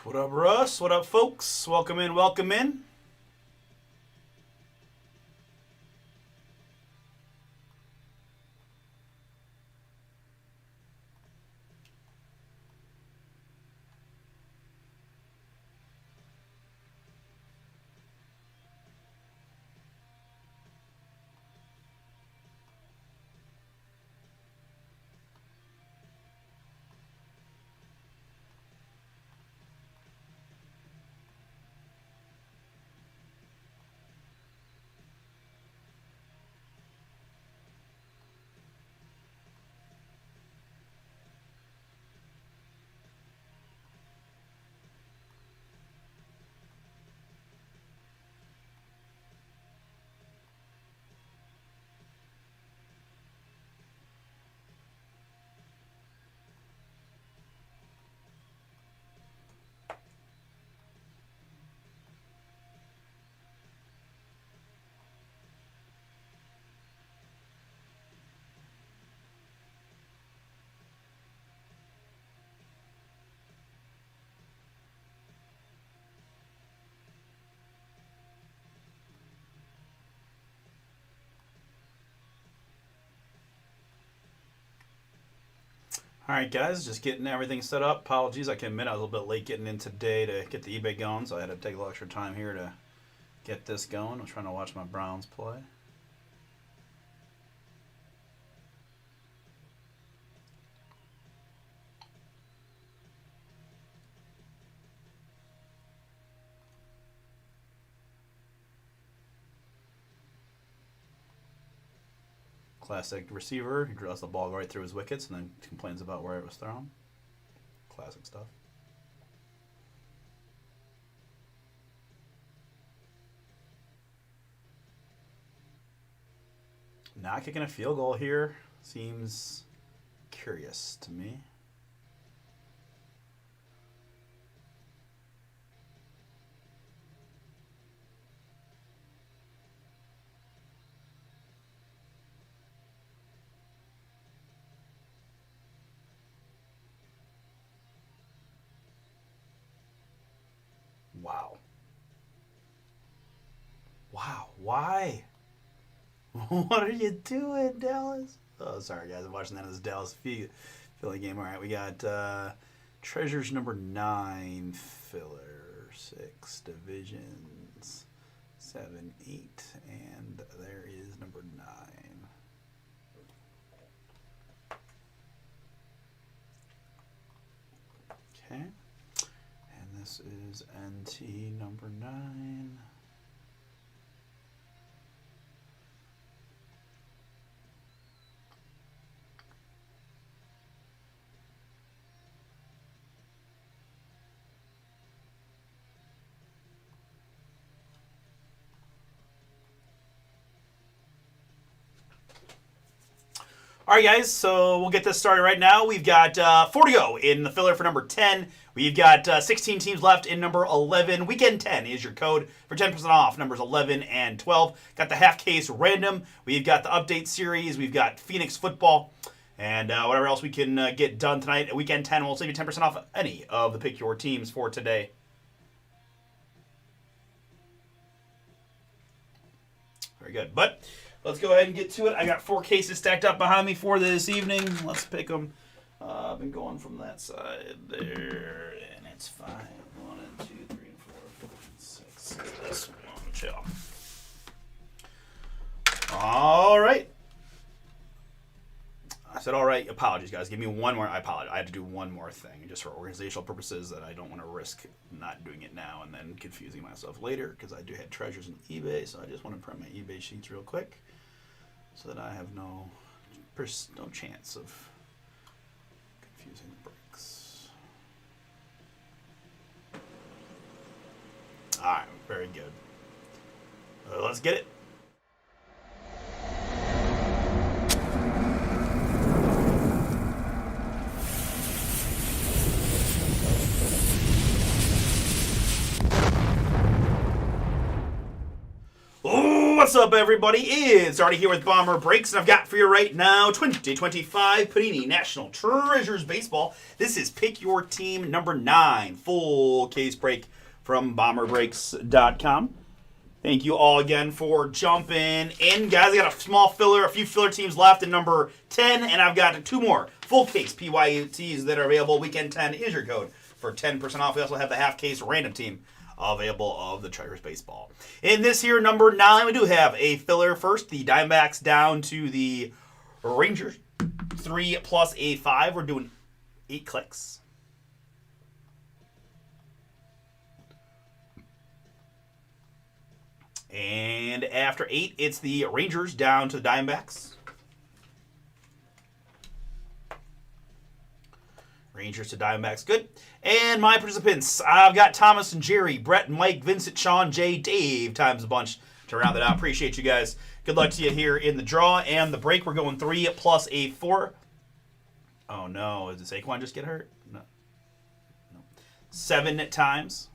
What up, Russ? What up, folks? Welcome in, welcome in. All right, guys, just getting everything set up. Apologies, I can admit I was a little bit late getting in today to get the eBay going, so I had to take a little extra time here to get this going. I'm trying to watch my Browns play. Classic receiver. He draws the ball right through his wickets and then complains about where it was thrown. Classic stuff. Not kicking a field goal here seems curious to me. Wow. Wow. Why? What are you doing, Dallas? Oh, sorry, guys. I'm watching that as Dallas Philly game. All right, we got Treasures number 9, filler 6, divisions 7, 8, and there is number 9. Okay, and this is NT number 9. All right, guys, so we'll get this started right now. We've got 4 to go in the filler for number 10. We've got 16 teams left in number 11. Weekend 10 is your code for 10% off numbers 11 and 12. Got the half case random. We've got the update series. We've got Phoenix football. And whatever else we can get done tonight at Weekend 10, we'll save you 10% off any of the Pick Your Teams for today. Very good. But let's go ahead and get to it. I got 4 cases stacked up behind me for this evening. Let's pick them. I've been going from that side there, and it's 5. 1 and 2, 3 and 4, 5 and 6. This one, chill. All right. I said, all right, apologies, guys. Give me one more. I apologize. I had to do one more thing just for organizational purposes that I don't want to risk not doing it now and then confusing myself later because I do have treasures in eBay, so I just want to print my eBay sheets real quick so that I have no chance of confusing the bricks. All right, very good. Let's get it. What's up, everybody? It's Artie here with Bomber Breaks, and I've got for you right now 2025 Panini National Treasures Baseball. This is Pick Your Team number 9, full case break from BomberBreaks.com. Thank you all again for jumping in, guys. I got a small filler, a few filler teams left in number 10, and I've got 2 more full case PYUTs that are available. Weekend 10 is your code for 10% off. We also have the half case random team available of the Treasures Baseball. In this here, number 9, we do have a filler first. The Diamondbacks down to the Rangers. 3 plus a 5. We're doing 8 clicks. And after 8, it's the Rangers down to the Diamondbacks. Rangers to Diamondbacks, good. And my participants, I've got Thomas and Jerry, Brett, Mike, Vincent, Sean, Jay, Dave, times a bunch to round it out. Appreciate you guys. Good luck to you here in the draw and the break. We're going 3 plus a 4. Oh no, did Saquon just get hurt? No. 7 times.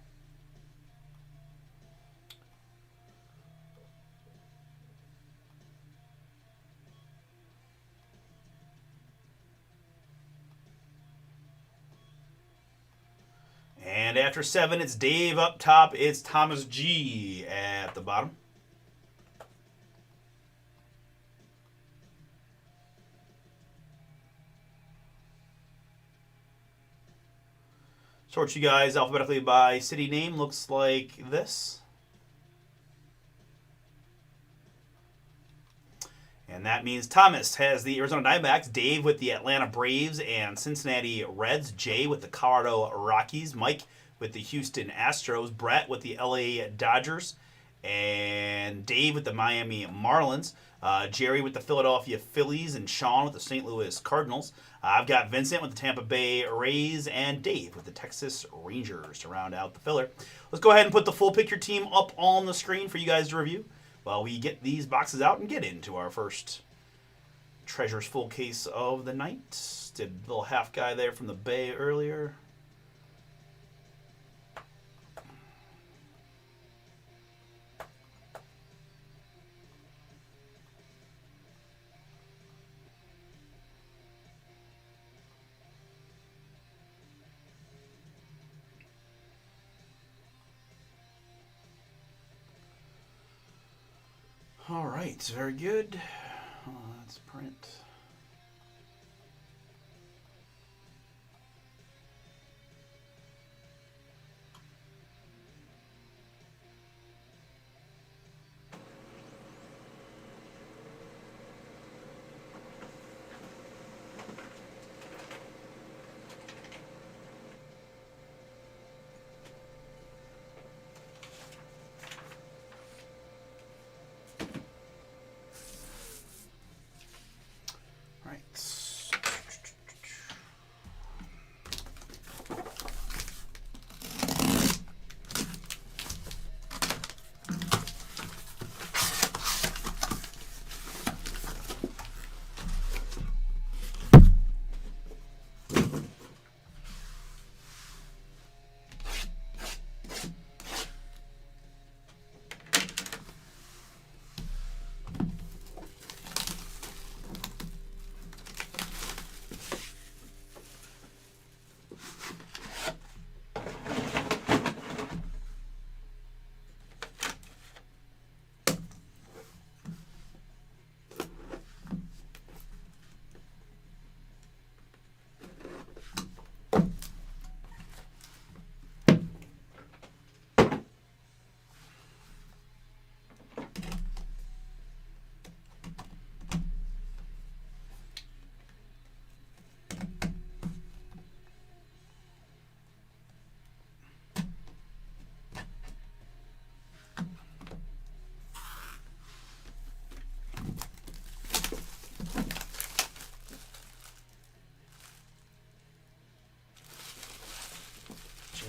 And after 7, it's Dave up top. It's Thomas G at the bottom. Sort you guys alphabetically by city name. Looks like this. And that means Thomas has the Arizona Diamondbacks, Dave with the Atlanta Braves and Cincinnati Reds, Jay with the Colorado Rockies, Mike with the Houston Astros, Brett with the LA Dodgers, and Dave with the Miami Marlins, Jerry with the Philadelphia Phillies, and Sean with the St. Louis Cardinals. I've got Vincent with the Tampa Bay Rays, and Dave with the Texas Rangers to round out the filler. Let's go ahead and put the full picture team up on the screen for you guys to review while we get these boxes out and get into our first Treasures full case of the night. Did a little half guy there from the Bay earlier. All right, very good. Let's print.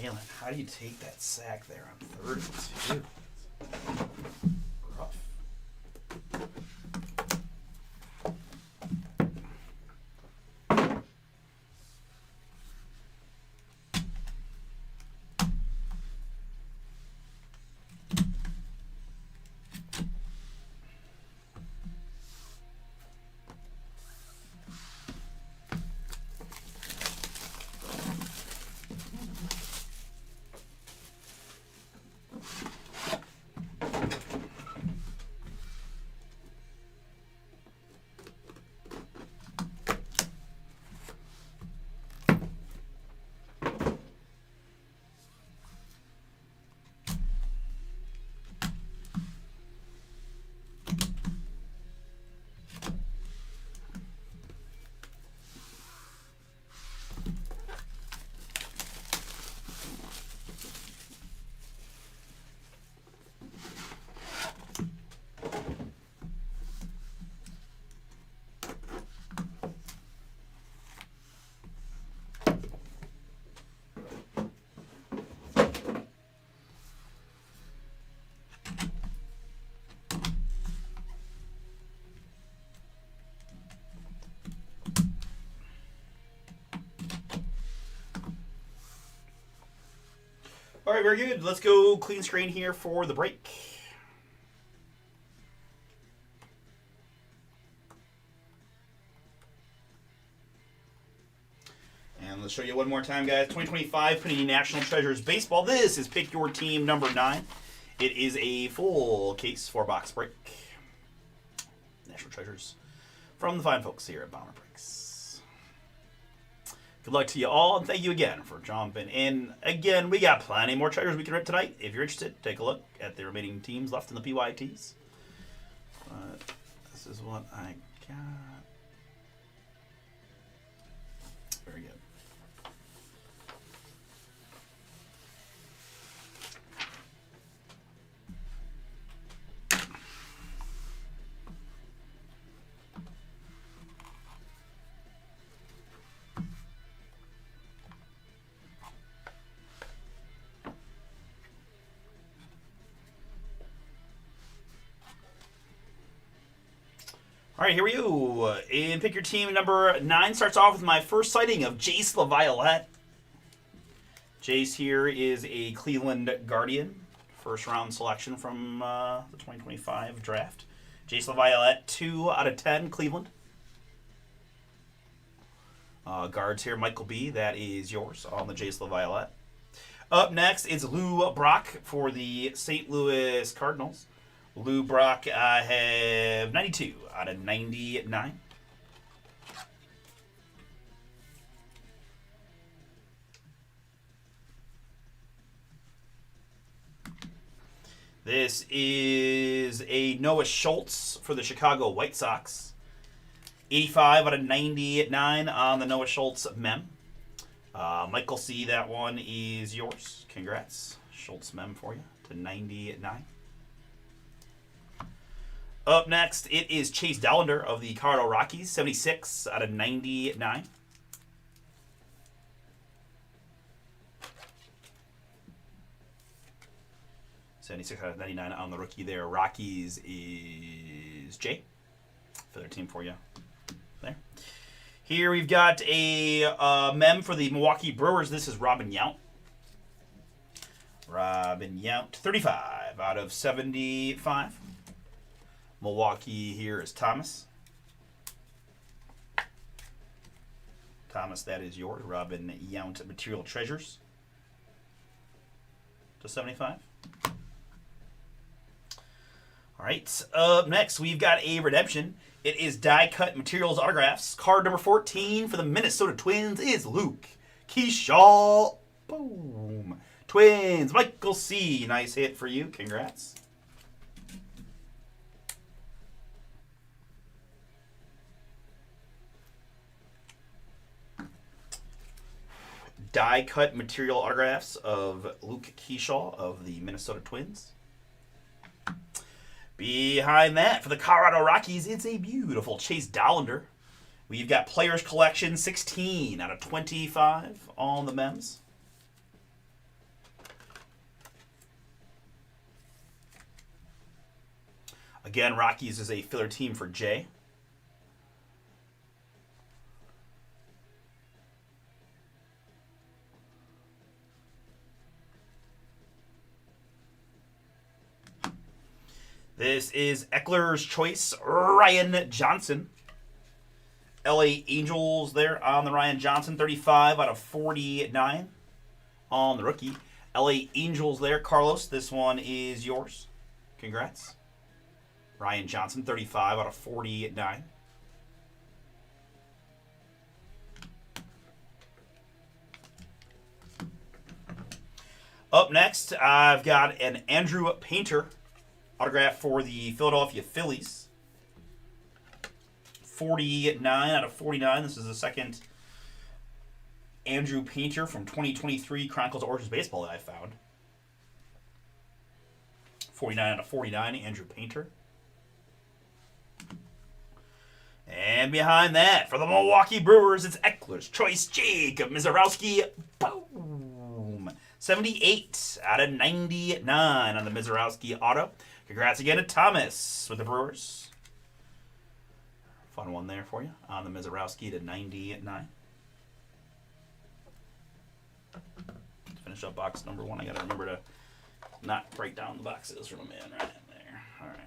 Jalen, how do you take that sack there on 3rd and 2? Rough. All right, very good. Let's go clean screen here for the break. And let's show you one more time, guys. 2025 Panini National Treasures Baseball. This is Pick Your Team number 9. It is a full case 4-box break. National Treasures from the fine folks here at Bomber Breaks. Good luck to you all, and thank you again for jumping in. Again, we got plenty more treasures we can rip tonight. If you're interested, take a look at the remaining teams left in the PYTs. This is what I got. Very good. All right, here we go. And Pick Your Team number 9 starts off with my first sighting of Jace LaViolette. Jace here is a Cleveland Guardian. First round selection from the 2025 draft. Jace LaViolette, 2 out of 10, Cleveland. Guards here, Michael B. That is yours on the Jace LaViolette. Up next is Lou Brock for the St. Louis Cardinals. Lou Brock, I have 92 out of 99. This is a Noah Schultz for the Chicago White Sox. 85 out of 99 on the Noah Schultz mem. Michael C., that one is yours. Congrats. Schultz mem for you to 99. Up next, it is Chase Dollander of the Colorado Rockies, 76 out of 99. $76 out of 99 on the rookie there. Rockies is Jay. For their team for you there. Here we've got a mem for the Milwaukee Brewers. This is Robin Yount. Robin Yount, 35 out of 75. Milwaukee here is Thomas. Thomas, that is yours. Robin Yount, Material Treasures. To 75. All right, up next, we've got a redemption. It is Die Cut Materials Autographs. Card number 14 for the Minnesota Twins is Luke Keyshaw. Boom. Twins, Michael C. Nice hit for you. Congrats. Die Cut Material Autographs of Luke Keyshaw of the Minnesota Twins. Behind that, for the Colorado Rockies, it's a beautiful Chase Dollander. We've got Players Collection 16 out of 25 on the mems. Again, Rockies is a filler team for Jay. This is Eckler's Choice, Ryan Johnson. LA Angels there on the Ryan Johnson, 35 out of 49 on the rookie. LA Angels there, Carlos, this one is yours. Congrats. Ryan Johnson, 35 out of 49. Up next, I've got an Andrew Painter autograph for the Philadelphia Phillies. 49 out of 49. This is the second Andrew Painter from 2023 Chronicles of Origins Baseball that I found. 49 out of 49, Andrew Painter. And behind that, for the Milwaukee Brewers, it's Eckler's Choice, Jacob Misiorowski. Boom. 78 out of 99 on the Misiorowski auto. Congrats again to Thomas with the Brewers. Fun one there for you on the Misiorowski to 99. finish up box number 1. I got to remember to not break down the boxes from a man right in there. All right.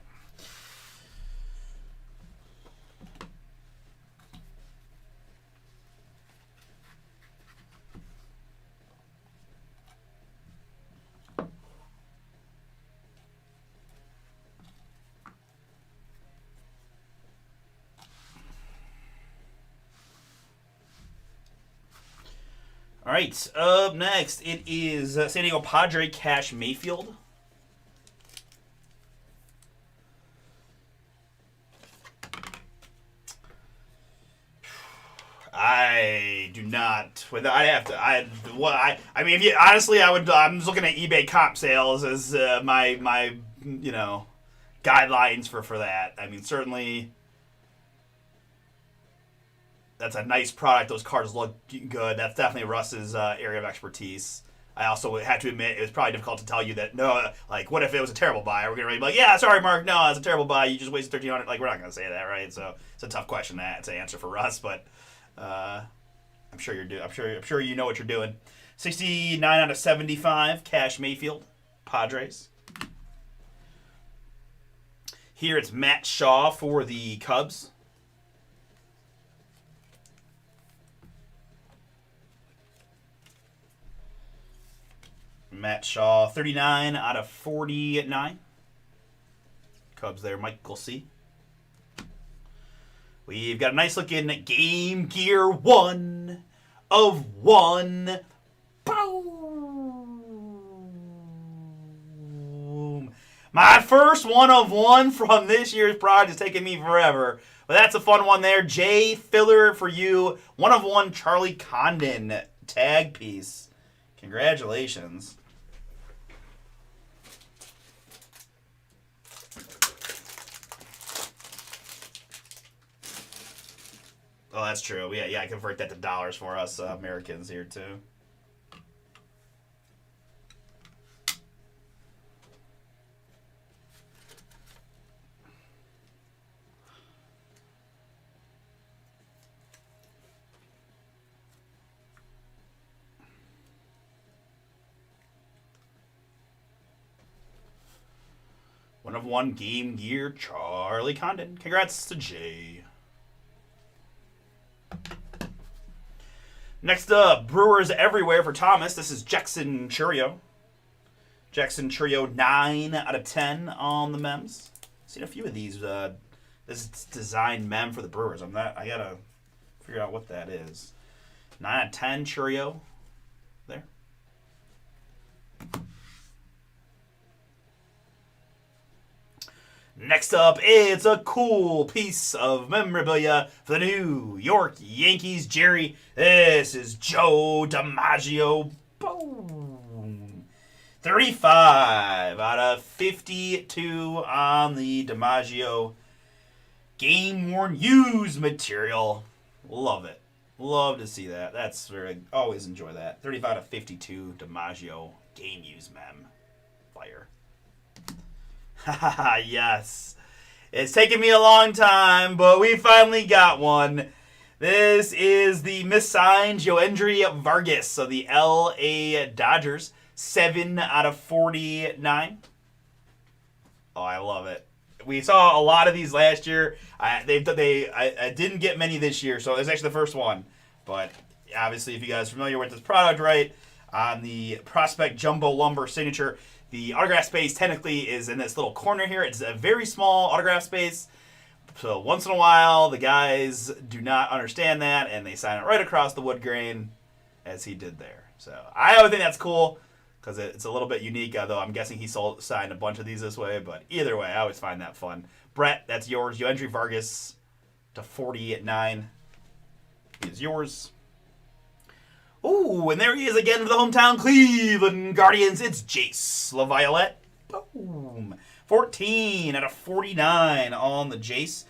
All right, up next, it is San Diego Padre Cash Mayfield. I do not. I have to. I mean, if you, honestly, I would. I'm just looking at eBay comp sales as my guidelines for that. I mean, certainly. That's a nice product. Those cards look good. That's definitely Russ's area of expertise. I also have to admit it was probably difficult to tell you that no, like what if it was a terrible buy? We're gonna be like, yeah, sorry, Mark, no, it's a terrible buy. You just wasted $1,300. Like we're not gonna say that, right? So it's a tough question to answer for Russ, but I'm sure I'm sure you know what you're doing. 69 out of 75. Cash Mayfield, Padres. Here it's Matt Shaw for the Cubs. Matt Shaw, 39 out of 49. Cubs there, Michael C. We've got a nice looking Game Gear 1 of 1. Boom. My first 1 of 1 from this year's product is taking me forever. But that's a fun one there. Jay Filler for you. 1 of 1 Charlie Condon tag piece. Congratulations. Oh, that's true. Yeah, I convert that to dollars for us Americans here too. One of 1 Game Gear Charlie Condon. Congrats to Jay. Next up, Brewers Everywhere for Thomas. This is Jackson Chourio. Jackson Chourio, 9 out of 10 on the mems. Seen a few of these. This is design mem for the Brewers. I gotta figure out what that is. 9 out of 10 Chourio. There. Next up, it's a cool piece of memorabilia for the New York Yankees. Jerry, this is Joe DiMaggio. Boom. 35 out of 52 on the DiMaggio game-worn used material. Love it. Love to see that. That's very, always enjoy that. 35 out of 52 DiMaggio game-used mem. Fire. Haha, yes. It's taken me a long time, but we finally got one. This is the missigned Yoendry Vargas of the LA Dodgers. 7 out of 49. Oh, I love it. We saw a lot of these last year. I didn't get many this year, so it's actually the first one. But obviously, if you guys are familiar with this product, right, on the Prospect Jumbo Lumber signature, the autograph space technically is in this little corner here. It's a very small autograph space. So once in a while, the guys do not understand that, and they sign it right across the wood grain, as he did there. So I always think that's cool, because it's a little bit unique, although I'm guessing he signed a bunch of these this way. But either way, I always find that fun. Brett, that's yours. Yoendry Vargas to 40 at 9 is yours. Ooh, and there he is again for the hometown Cleveland Guardians. It's Jace LaViolette. Boom. 14 out of 49 on the Jace.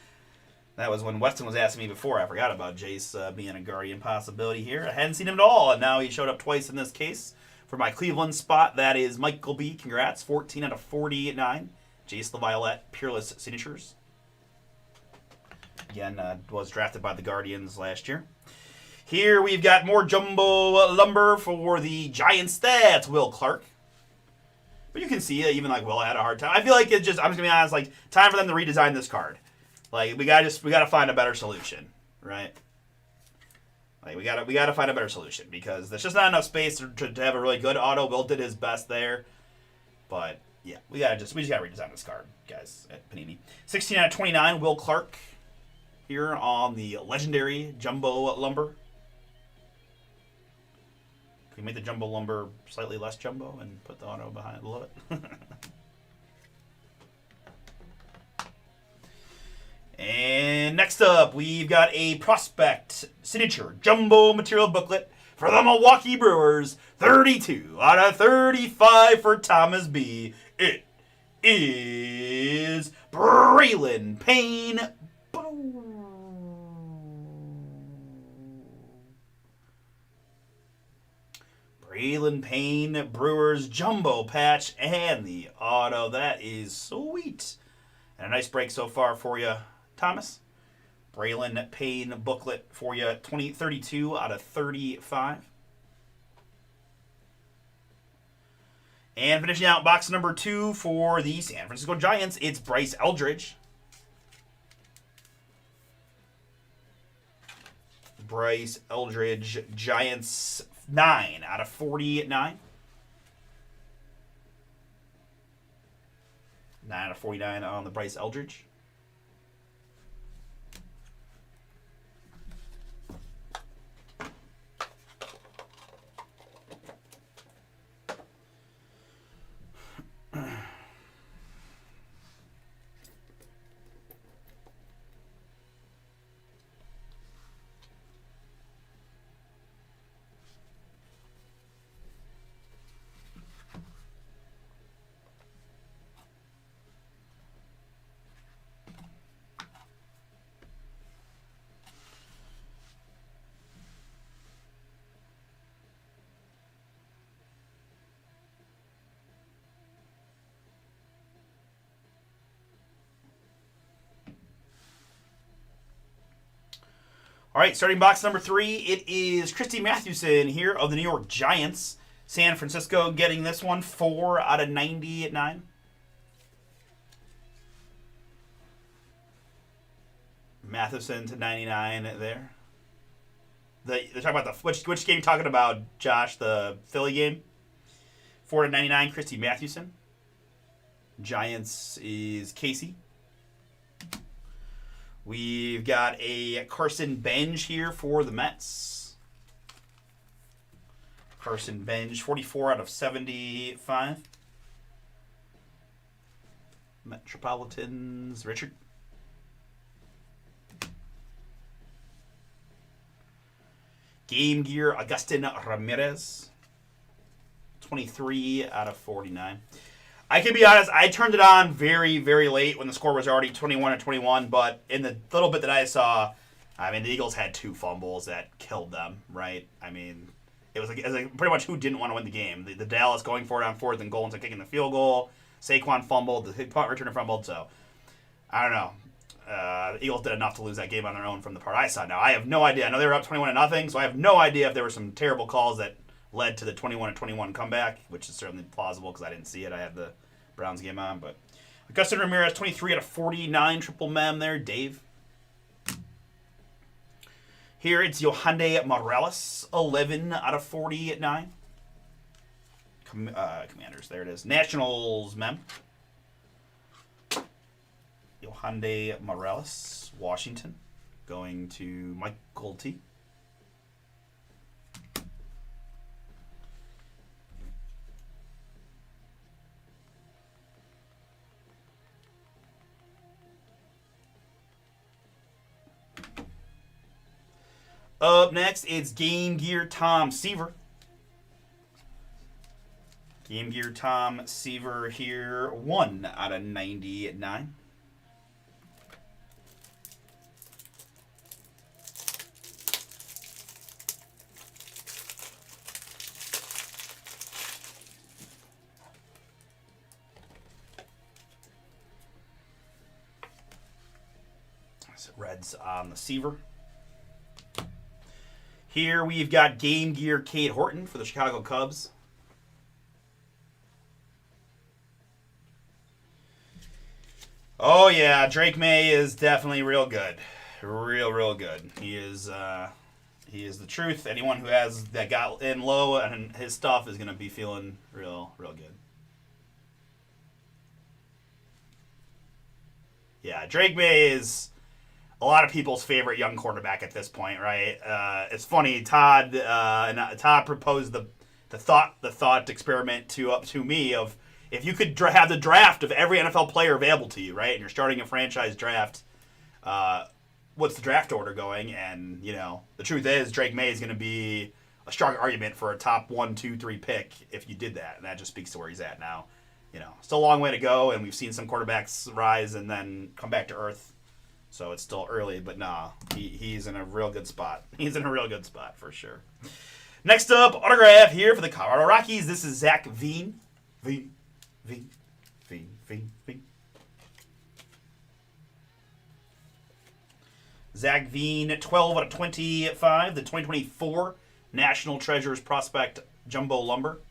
That was when Weston was asking me before. I forgot about Jace being a Guardian possibility here. I hadn't seen him at all, and now he showed up twice in this case. For my Cleveland spot, that is Michael B. Congrats. 14 out of 49. Jace LaViolette, Peerless Signatures. Again, was drafted by the Guardians last year. Here we've got more jumbo lumber for the Giants. That's Will Clark. But you can see that even like Will had a hard time. I feel like I'm just gonna be honest, like time for them to redesign this card. Like we gotta find a better solution, right? Like we gotta find a better solution because there's just not enough space to have a really good auto. Will did his best there, but yeah, we just gotta redesign this card, guys, at Panini. 16 out of 29, Will Clark here on the legendary jumbo lumber. Can we make the jumbo lumber slightly less jumbo and put the auto behind it? Love it. And next up, we've got a Prospect Signature Jumbo Material Booklet for the Milwaukee Brewers. 32 out of 35 for Thomas B. It is Braylon Payne. Braylon Payne, Brewers Jumbo Patch, and the auto. That is sweet. And a nice break so far for you, Thomas. Braylon Payne booklet for you, 32 out of 35. And finishing out box number 2 for the San Francisco Giants, it's Bryce Eldridge. Bryce Eldridge, Giants, 9 out of 49. 9 out of 49 on the Bryce Eldridge. All right, starting box number 3, it is Christy Mathewson here of the New York Giants. San Francisco getting this one, 4 out of 99. Mathewson to 99 there. They're talking about which game you talking about, Josh? The Philly game? 4 to 99, Christy Mathewson. Giants is Casey. We've got a Carson Bench here for the Mets. Carson Bench, 44 out of 75. Metropolitans, Richard. Game Gear, Agustin Ramirez. 23 out of 49. I can be honest, I turned it on very, very late when the score was already 21-21, but in the little bit that I saw, I mean, the Eagles had 2 fumbles that killed them, right? I mean, it was like pretty much who didn't want to win the game. The Dallas going for it on 4th and goal instead of kicking the field goal. Saquon fumbled, the punt returner fumbled, so I don't know. The Eagles did enough to lose that game on their own from the part I saw. Now, I have no idea. I know they were up 21-0, so I have no idea if there were some terrible calls that led to the 21-21 comeback, which is certainly plausible because I didn't see it. I had the Browns game on, but Agustin Ramirez, 23 out of 49, triple mem there, Dave. Here it's Yohandy Morales, 11 out of 49. Commanders, there it is. Nationals mem. Yohandy Morales, Washington, going to Michael T. Up next, it's Game Gear Tom Seaver. Game Gear Tom Seaver here, 1 out of 99. Reds on the Seaver. Here we've got Game Gear Cade Horton for the Chicago Cubs. Oh yeah, Drake May is definitely real good, real good. He is the truth. Anyone who has that got in low and his stuff is gonna be feeling real good. Yeah, Drake May is a lot of people's favorite young quarterback at this point, right? It's funny. Todd proposed the thought experiment to me of if you could have the draft of every NFL player available to you, right, and you're starting a franchise draft, what's the draft order going? And the truth is Drake May is going to be a strong argument for a top 1, 2, 3 pick if you did that, and that just speaks to where he's at now. Still a long way to go, and we've seen some quarterbacks rise and then come back to earth. So it's still early, but nah, he's in a real good spot. He's in a real good spot for sure. Next up, autograph here for the Colorado Rockies. This is Zach Veen. Veen. Zach Veen, 12 out of 25. The 2024 National Treasures Prospect Jumbo Lumber.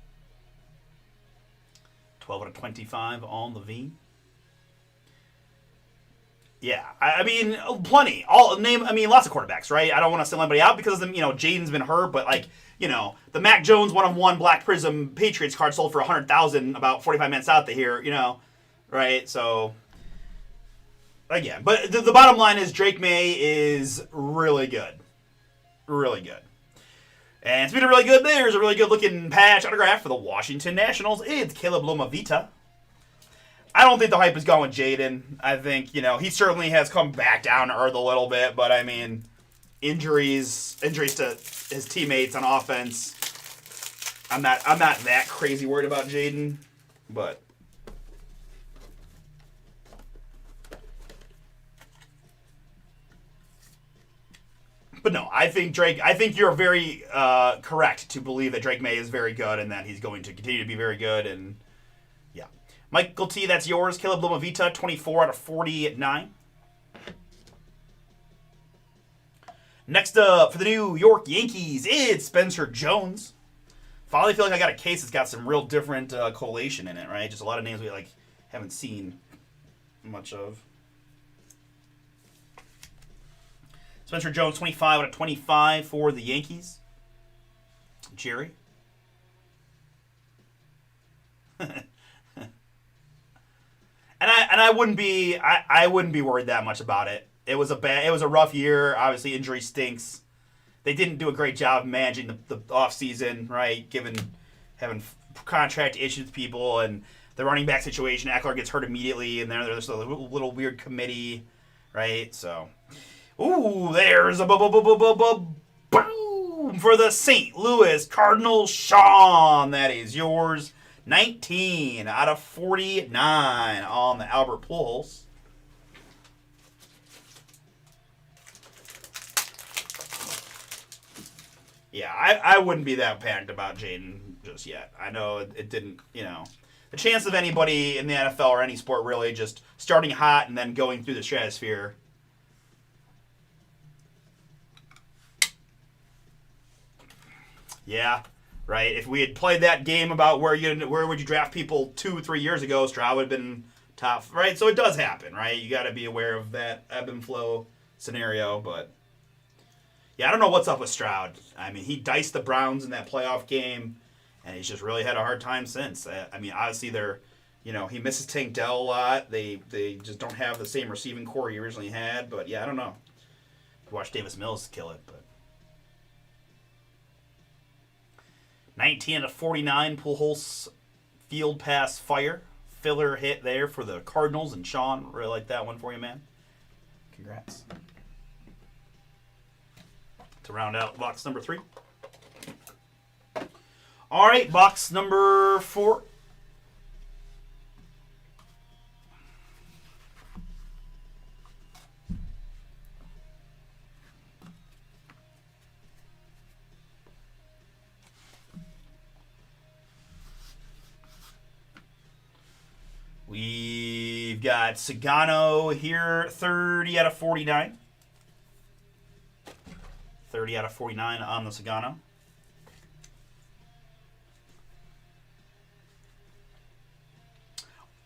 12 out of 25 on the Veen. Yeah, I mean, plenty. Lots of quarterbacks, right? I don't want to sell anybody out because Jaden's been hurt, but the Mac Jones 1-of-1 Black Prism Patriots card sold for $100,000 about 45 minutes out here, right? So again, but the bottom line is Drake May is really good, really good. And speaking of really good, there's a really good looking patch autograph for the Washington Nationals. It's Caleb Lomavita. I don't think the hype is gone with Jaden. I think, he certainly has come back down to earth a little bit, but I mean, injuries to his teammates on offense. I'm not that crazy worried about Jaden, but no, I think you're very correct to believe that Drake May is very good and that he's going to continue to be very good. And yeah, Michael T, that's yours. Caleb Lomavita, 24 out of 49. Next up for the New York Yankees, it's Spencer Jones. Finally feel like I got a case that's got some real different collation in it, right? Just a lot of names we haven't seen much of. Spencer Jones, 25 out of 25 for the Yankees. Jerry. And I wouldn't be worried that much about it. It was a rough year. Obviously, injury stinks. They didn't do a great job managing the off season, right? Having contract issues with people and the running back situation. Eckler gets hurt immediately, and there's a little weird committee, right? So, there's a boom for the St. Louis Cardinals. Sean, that is yours. 19 out of 49 on the Albert Pujols. Yeah, I wouldn't be that panicked about Jaden just yet. I know it didn't, the chance of anybody in the NFL or any sport really just starting hot and then going through the stratosphere. Yeah, right. If we had played that game about where would you draft people 2 or 3 years ago, Stroud would have been top, right? So it does happen, right? You got to be aware of that ebb and flow scenario, but yeah, I don't know what's up with Stroud. I mean, he diced the Browns in that playoff game, and he's just really had a hard time since. I mean, obviously he misses Tank Dell a lot. They just don't have the same receiving core he originally had, but yeah, I don't know. Watch Davis Mills kill it, but 19 to 49, Pujols field pass fire. Filler hit there for the Cardinals, and Sean, really like that one for you, man. Congrats. To round out box number 3. All right, box number 4. We've got Sagano here, 30 out of 49. 30 30 out of 49 on the Sagano.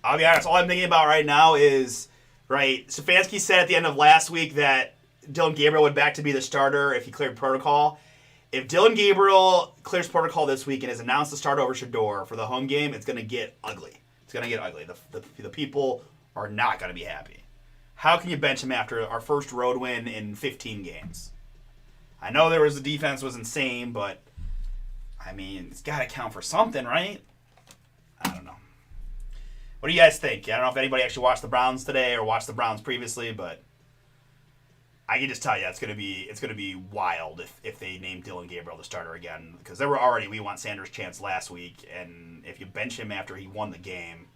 I'll be honest, all I'm thinking about right now is, right, Stefanski said at the end of last week that Dillon Gabriel would back to be the starter if he cleared protocol. If Dillon Gabriel clears protocol this week and has announced the start over Shedeur for the home game, it's going to get ugly. It's going to get ugly. The people are not going to be happy. How can you bench him after our first road win in 15 games? I know the defense was insane, but, I mean, it's got to count for something, right? I don't know. What do you guys think? I don't know if anybody actually watched the Browns today or watched the Browns previously, but I can just tell you it's gonna be wild if they name Dillon Gabriel the starter again, because there were already we want Sanders' chance last week, and if you bench him after he won the game.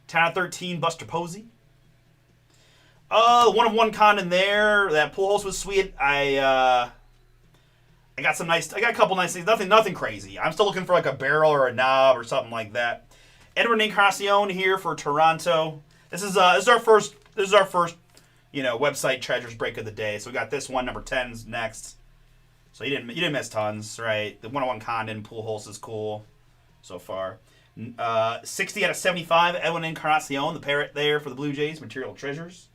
10 out of 13, Buster Posey. 1-of-1 Condon there. That Pujols was sweet. I got a couple nice things. Nothing crazy. I'm still looking for like a barrel or a knob or something like that. Edwin Encarnacion here for Toronto. This is our first website treasures break of the day. So we got this one, number 10's next. So you didn't miss tons, right? The 1-on-1 Condon Pujols is cool so far. 60 out of 75, Edwin Encarnacion, the parrot there for the Blue Jays, Material Treasures.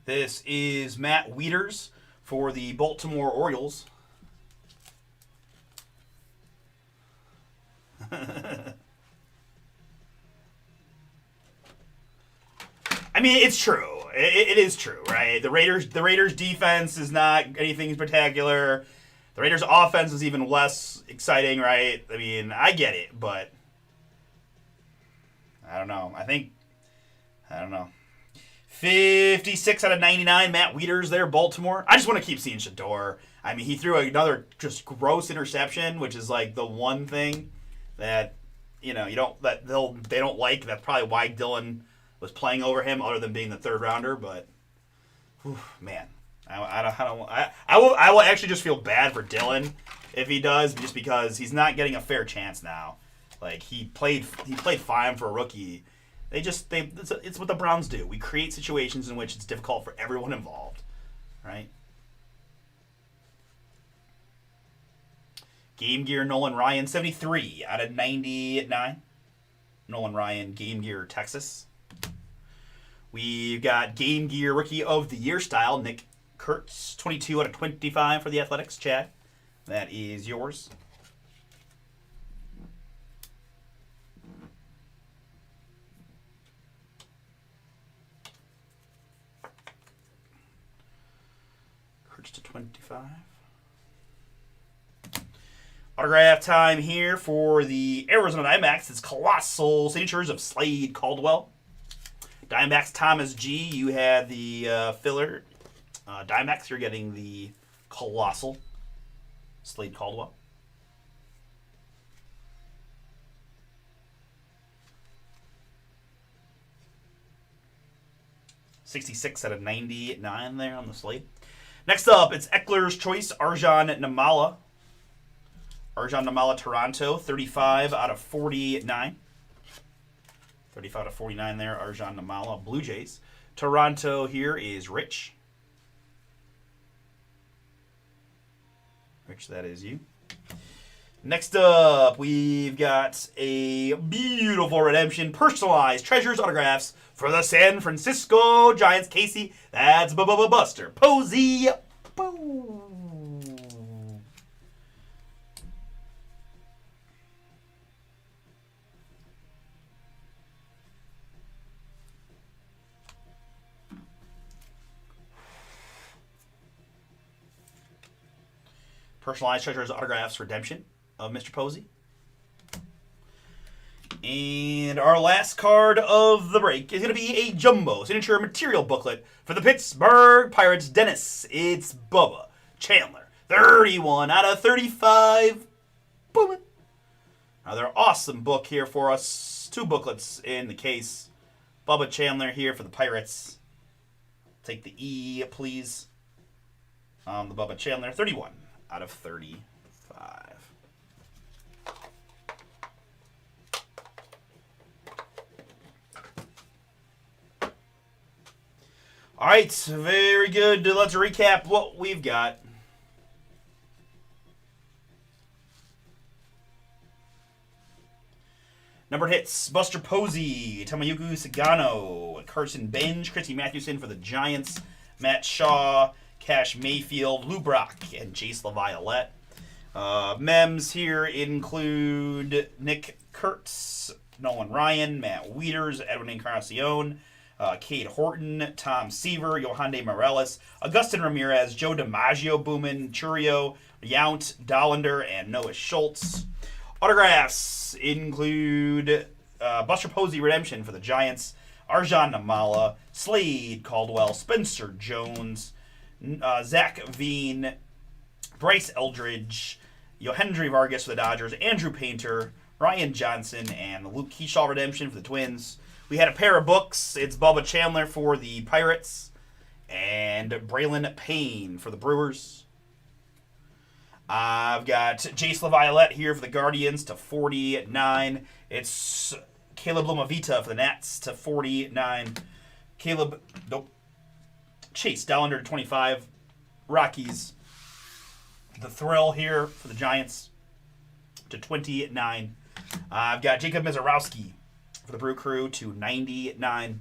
This is Matt Wieters for the Baltimore Orioles. I mean, it's true. It is true, right? The Raiders' defense is not anything spectacular. The Raiders' offense is even less exciting, right? I mean, I get it, but I don't know. I don't know. 56 out of 99, Matt Wieters there, Baltimore. I just want to keep seeing Shedeur. I mean, he threw another just gross interception, which is like the one thing that they don't like. That's probably why Dillon was playing over him, other than being the third rounder. But man, I will actually just feel bad for Dillon if he does, just because he's not getting a fair chance now. Like he played fine for a rookie. It's what the Browns do. We create situations in which it's difficult for everyone involved, right? Game Gear Nolan Ryan, 73 out of 99. Nolan Ryan, Game Gear Texas. We've got Game Gear Rookie of the Year style, Nick Kurtz, 22 out of 25 for the Athletics. Chad, that is yours. To 25. Autograph time here for the Arizona Diamondbacks. It's colossal signatures of Slade Caldwell. Diamondbacks Thomas G. You had the filler. Diamondbacks, you're getting the colossal Slade Caldwell. $66 out of 99 there on the slate. Next up, it's Eckler's Choice, Arjun Nimmala. Arjun Nimmala, Toronto, 35 out of 49. 35 out of 49 there, Arjun Nimmala, Blue Jays. Toronto here is Rich. Rich, that is you. Next up, we've got a beautiful redemption, personalized treasures autographs for the San Francisco Giants. Casey, that's Buster Posey. Boom. Personalized treasures autographs redemption of Mr. Posey. And our last card of the break is going to be a jumbo signature material booklet for the Pittsburgh Pirates. Dennis, it's Bubba Chandler. 31 out of 35. Boom. Another awesome book here for us. 2 booklets in the case. Bubba Chandler here for the Pirates. Take the E, please. The Bubba Chandler, 31 out of 35. All right, very good. Let's recap what we've got. Numbered hits: Buster Posey, Tomoyuki Sagano, Carson Benj, Christy Mathewson for the Giants, Matt Shaw, Cash Mayfield, Lou Brock, and Jace LaViolette. Mems here include Nick Kurtz, Nolan Ryan, Matt Wieters, Edwin Encarnacion, Cade Horton, Tom Seaver, Yohande Morales, Augustin Ramirez, Joe DiMaggio, Boomin, Churio, Yount, Dollander, and Noah Schultz. Autographs include Buster Posey Redemption for the Giants, Arjan Namala, Slade Caldwell, Spencer Jones, Zach Veen, Bryce Eldridge, Yohendry Vargas for the Dodgers, Andrew Painter, Ryan Johnson, and Luke Keyshaw Redemption for the Twins. We had a pair of books. It's Bubba Chandler for the Pirates and Braylon Payne for the Brewers. I've got Jace LaViolette here for the Guardians to 49. It's Caleb Lomavita for the Nats to 49. Chase Dollander to 25. Rockies. The Thrill here for the Giants to 29. I've got Jacob Mizorowski for the Brew Crew to 99.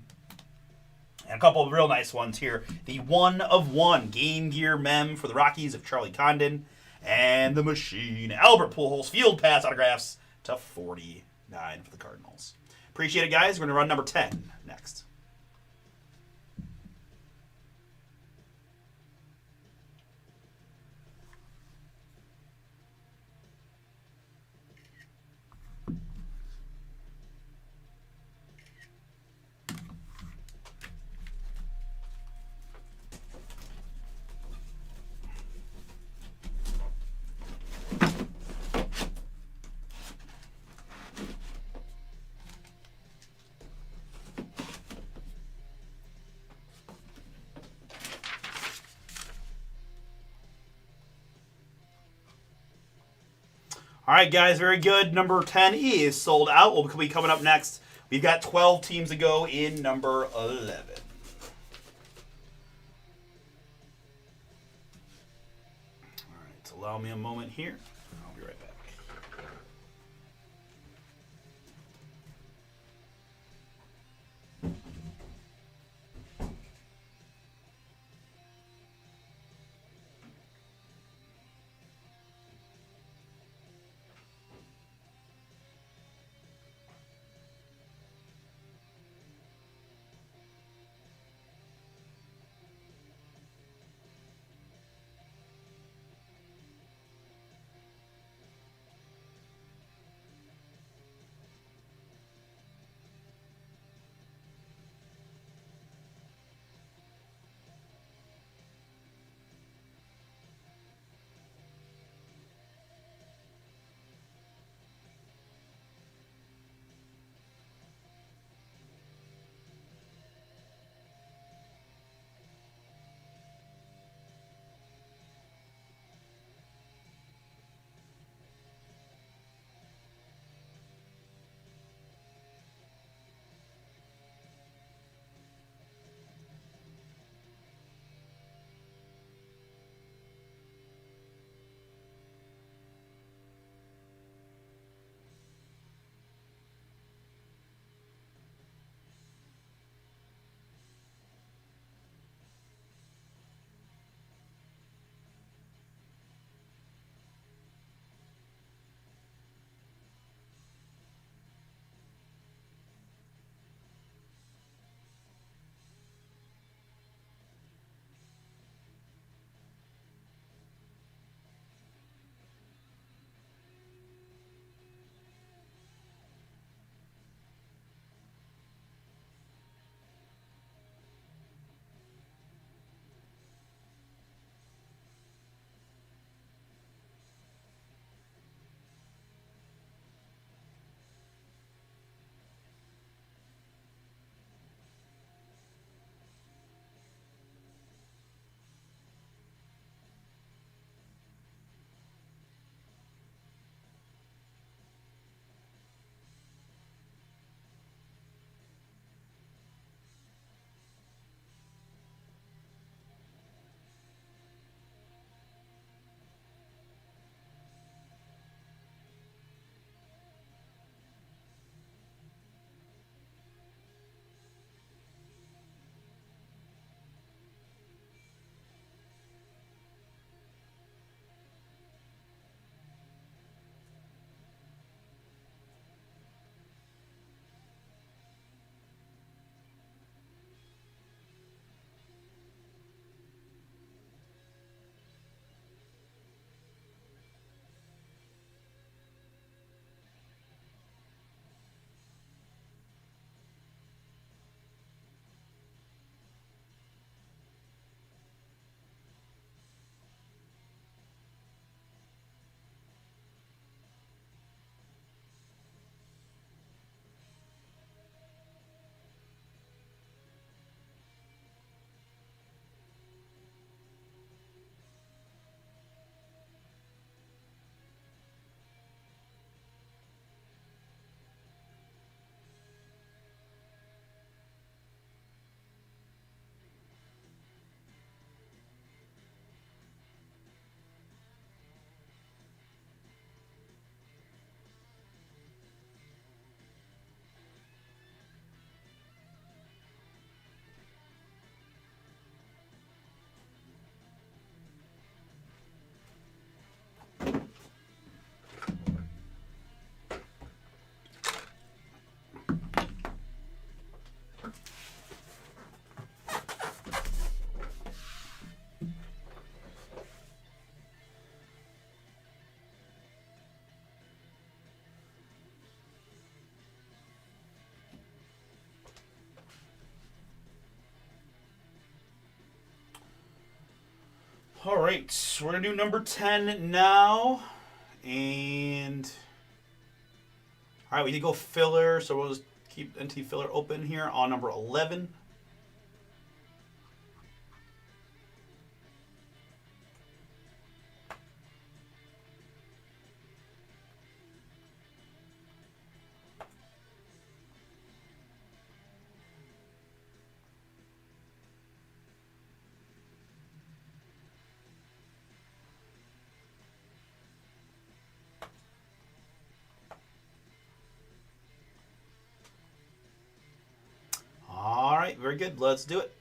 And a couple of real nice ones here. The 1 of 1 Game Gear Mem for the Rockies of Charlie Condon. And the Machine, Albert Pujols, Field Pass autographs to 49 for the Cardinals. Appreciate it, guys. We're going to run number 10 next. All right, guys, very good. Number 10 is sold out. We'll be coming up next. We've got 12 teams to go in number 11. All right, allow me a moment here. I'll be right back. All right, we're going to do number 10 now. And, all right, we did go filler, so we'll just keep NT filler open here on number 11. All right, very good. Let's do it.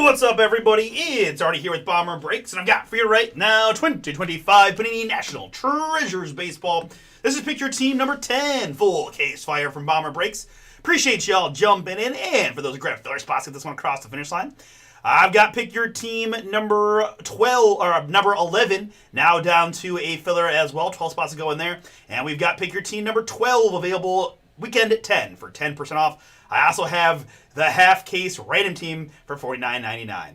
What's up, everybody? It's Artie here with Bomber Breaks, and I've got for you right now 2025 Panini National Treasures Baseball. This is Pick Your Team number 10, full case fire from Bomber Breaks. Appreciate y'all jumping in, and for those who grab filler spots, get this one across the finish line. I've got Pick Your Team number 12, or number 11, now down to a filler as well. 12 spots to go in there. And we've got Pick Your Team number 12 available weekend at 10 for 10% off. I also have the half case random team for $49.99.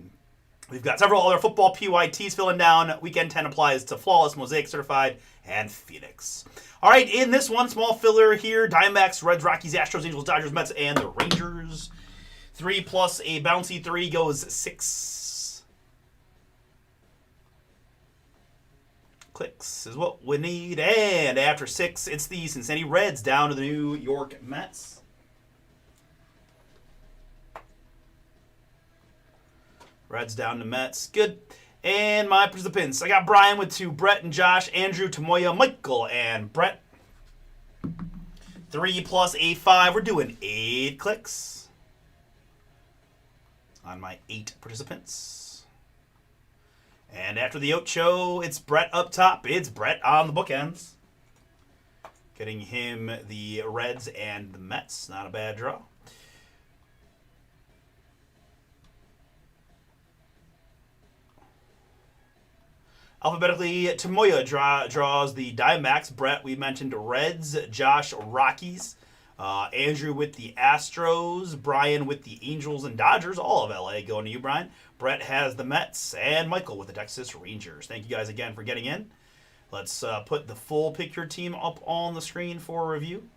We've got several other football PYTs filling down. Weekend 10 applies to Flawless, Mosaic Certified, and Phoenix. All right, in this one, small filler here, Diamondbacks, Reds, Rockies, Astros, Angels, Dodgers, Mets, and the Rangers. 3 plus a bouncy 3 goes 6. Clicks is what we need. And after 6, it's the Cincinnati Reds down to the New York Mets. Reds down to Mets. Good. And my participants. I got Brian with 2, Brett and Josh, Andrew, Tamoya, Michael, and Brett. 3 plus a 5. We're doing 8 clicks on my 8 participants. And after the Ocho, it's Brett up top. It's Brett on the bookends. Getting him the Reds and the Mets. Not a bad draw. Alphabetically, Tamoya draws the Diamondbacks. Brett, we mentioned Reds. Josh, Rockies. Andrew with the Astros. Brian with the Angels and Dodgers. All of LA going to you, Brian. Brett has the Mets. And Michael with the Texas Rangers. Thank you guys again for getting in. Let's put the full Pick Your Team up on the screen for review.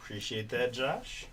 Appreciate that, Josh.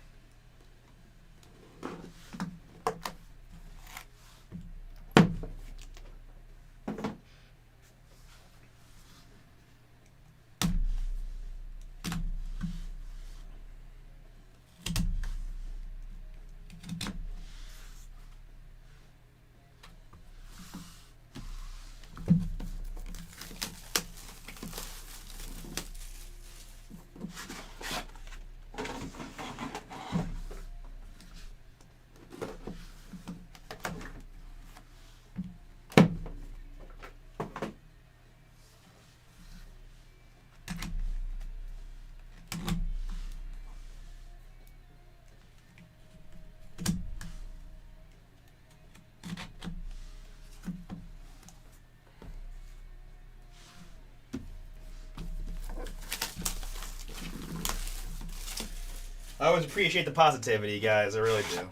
I always appreciate the positivity, guys. I really do.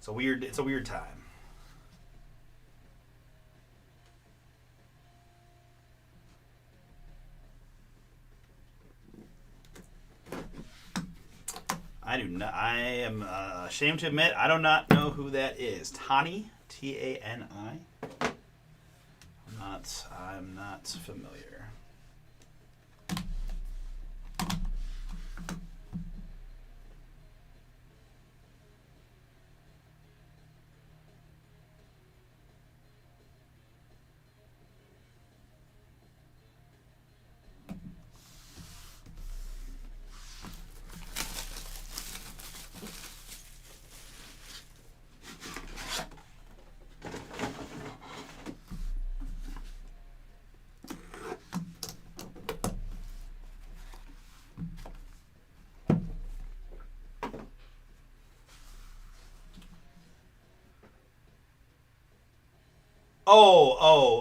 It's a weird time. I am ashamed to admit I do not know who that is. Tani, Tani. I'm not familiar.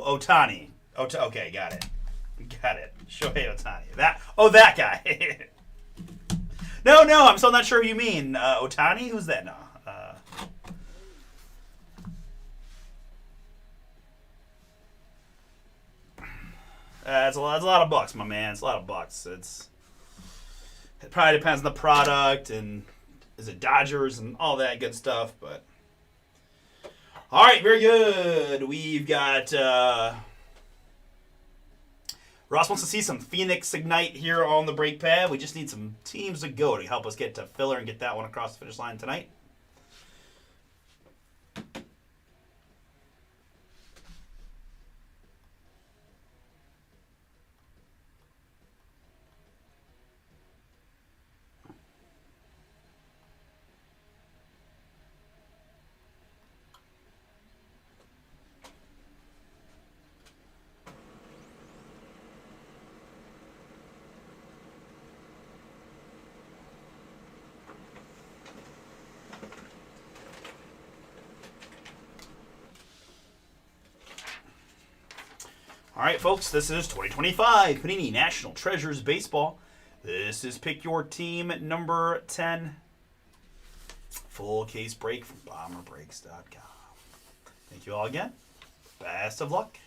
Otani. Okay, got it. Shohei Otani. That guy. No, I'm still not sure who you mean. Otani? Who's that? No. It's a lot of bucks, my man. It's a lot of bucks. It probably depends on the product and is it Dodgers and all that good stuff, but. All right, very good. We've got Ross wants to see some Phoenix Ignite here on the break pad. We just need some teams to go to help us get to filler and get that one across the finish line tonight. All right, folks, this is 2025 Panini National Treasures Baseball. This is Pick Your Team number 10. Full case break from BomberBreaks.com. Thank you all again. Best of luck.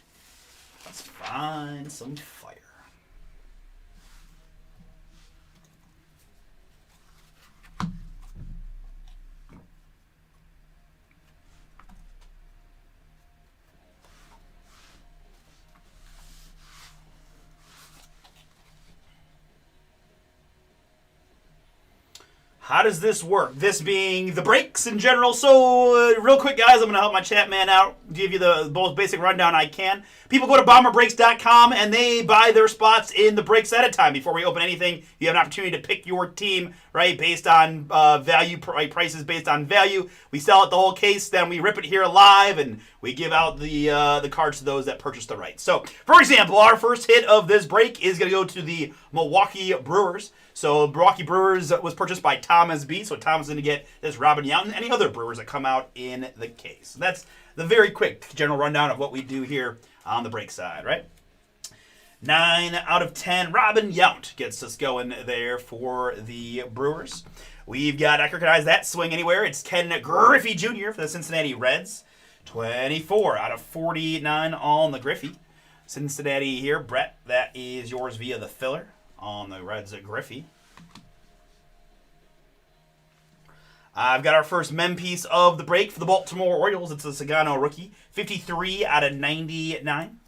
Let's find some fire. How does this work? This being the breaks in general. So, real quick, guys, I'm going to help my chat man out, give you the most basic rundown I can. People go to BomberBreaks.com and they buy their spots in the breaks at a time. Before we open anything, you have an opportunity to pick your team, right, based on value, prices based on value. We sell it the whole case, then we rip it here live, and we give out the cards to those that purchase the rights. So, for example, our first hit of this break is going to go to the Milwaukee Brewers. So Milwaukee Brewers was purchased by Thomas B. So Tom is going to get this Robin Yount and any other Brewers that come out in the case. And that's the very quick general rundown of what we do here on the break side, right? 9 out of 10. Robin Yount gets us going there for the Brewers. We've got, I can recognize that swing anywhere. It's Ken Griffey Jr. for the Cincinnati Reds. 24 out of 49 on the Griffey. Cincinnati here. Brett, that is yours via the filler on the Reds at Griffey. I've got our first mem piece of the break for the Baltimore Orioles. It's a Sagano rookie. 53 out of 99.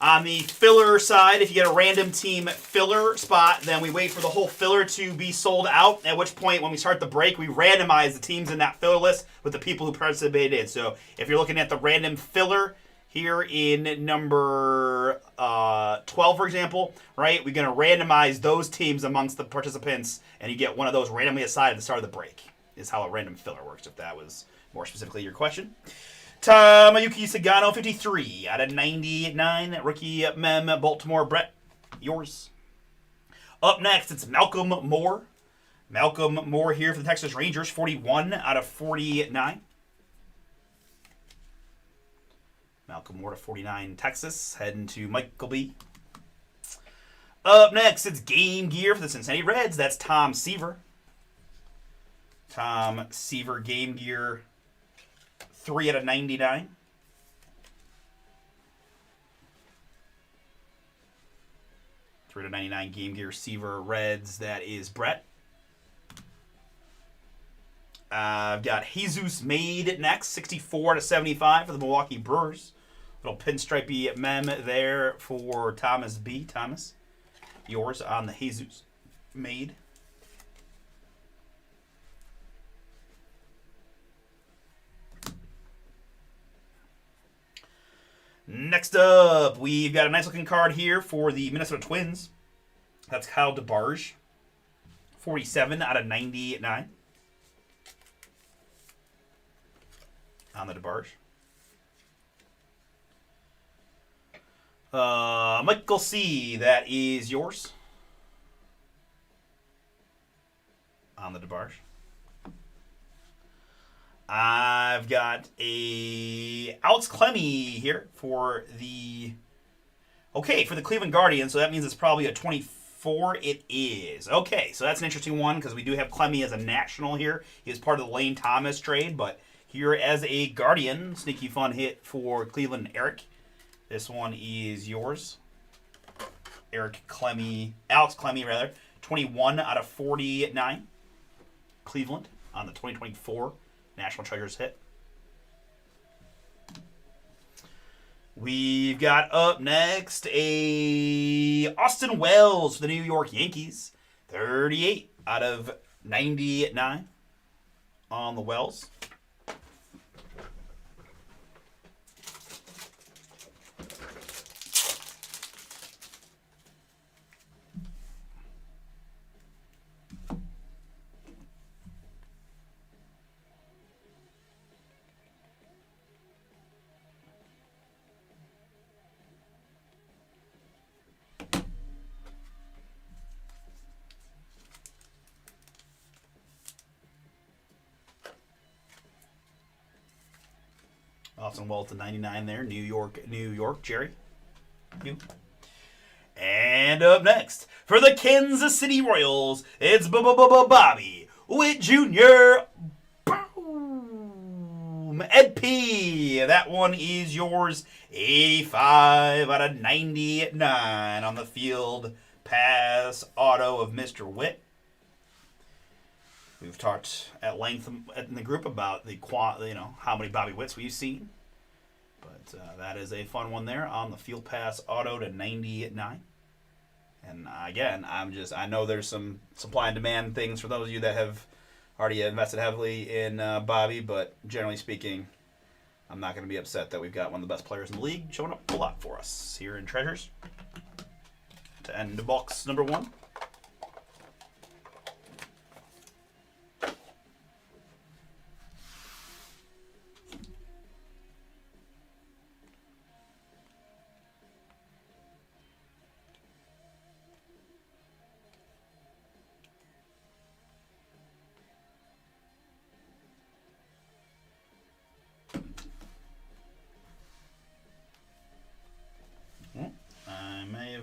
On the filler side, if you get a random team filler spot, then we wait for the whole filler to be sold out, at which point when we start the break, we randomize the teams in that filler list with the people who participated in. So if you're looking at the random filler here in number 12, for example, right, we're going to randomize those teams amongst the participants, and you get one of those randomly assigned at the start of the break, is how a random filler works, if that was more specifically your question. Tamayuki Sagano, 53 out of 99. Rookie mem, Baltimore. Brett, yours. Up next, it's Malcolm Moore. Malcolm Moore here for the Texas Rangers, 41 out of 49. Malcolm Moore to 49, Texas. Heading to Michael B. Up next, it's Game Gear for the Cincinnati Reds. That's Tom Seaver. Tom Seaver Game Gear, 3 out of 99. Three to 99 Game Gear Seaver Reds. That is Brett. I've got Jesus Made next, 64 to 75 for the Milwaukee Brewers. Little pinstripey mem there for Thomas B. Thomas, yours on the Jesus Made. Next up, we've got a nice looking card here for the Minnesota Twins. That's Kyle DeBarge, 47 out of 99 on the DeBarge. Michael C., that is yours on the DeBarge. I've got a Alex Clemmy here for the Cleveland Guardians, so that means it's probably a 24. It is. Okay, so that's an interesting one because we do have Clemmy as a national here. He is part of the Lane Thomas trade, but here as a Guardian, sneaky fun hit for Cleveland, Eric. This one is yours. Alex Clemmy, 21 out of 49. Cleveland on the 2024 National Treasures hit. We've got up next a Austin Wells for the New York Yankees. 38 out of 99 on the Wells. Austin Wells to 99 there. New York, Jerry. You. And up next, for the Kansas City Royals, it's Bobby Witt Jr. Boom! Ed P. That one is yours. 85 out of 99 on the field pass auto of Mr. Witt. We've talked at length in the group about how many Bobby Witts we've seen. But that is a fun one there on the field pass auto to 99. And again, I know there's some supply and demand things for those of you that have already invested heavily in Bobby, but generally speaking, I'm not going to be upset that we've got one of the best players in the league showing up a lot for us here in Treasures. To end box number 1.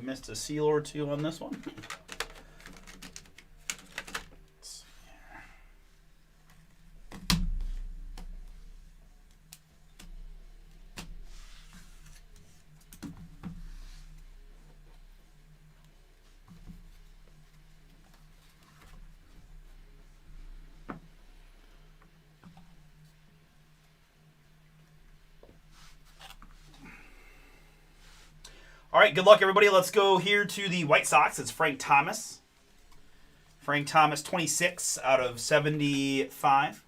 Missed a seal or two on this one. All right, good luck, everybody. Let's go here to the White Sox. It's Frank Thomas. Frank Thomas, 26 out of 75.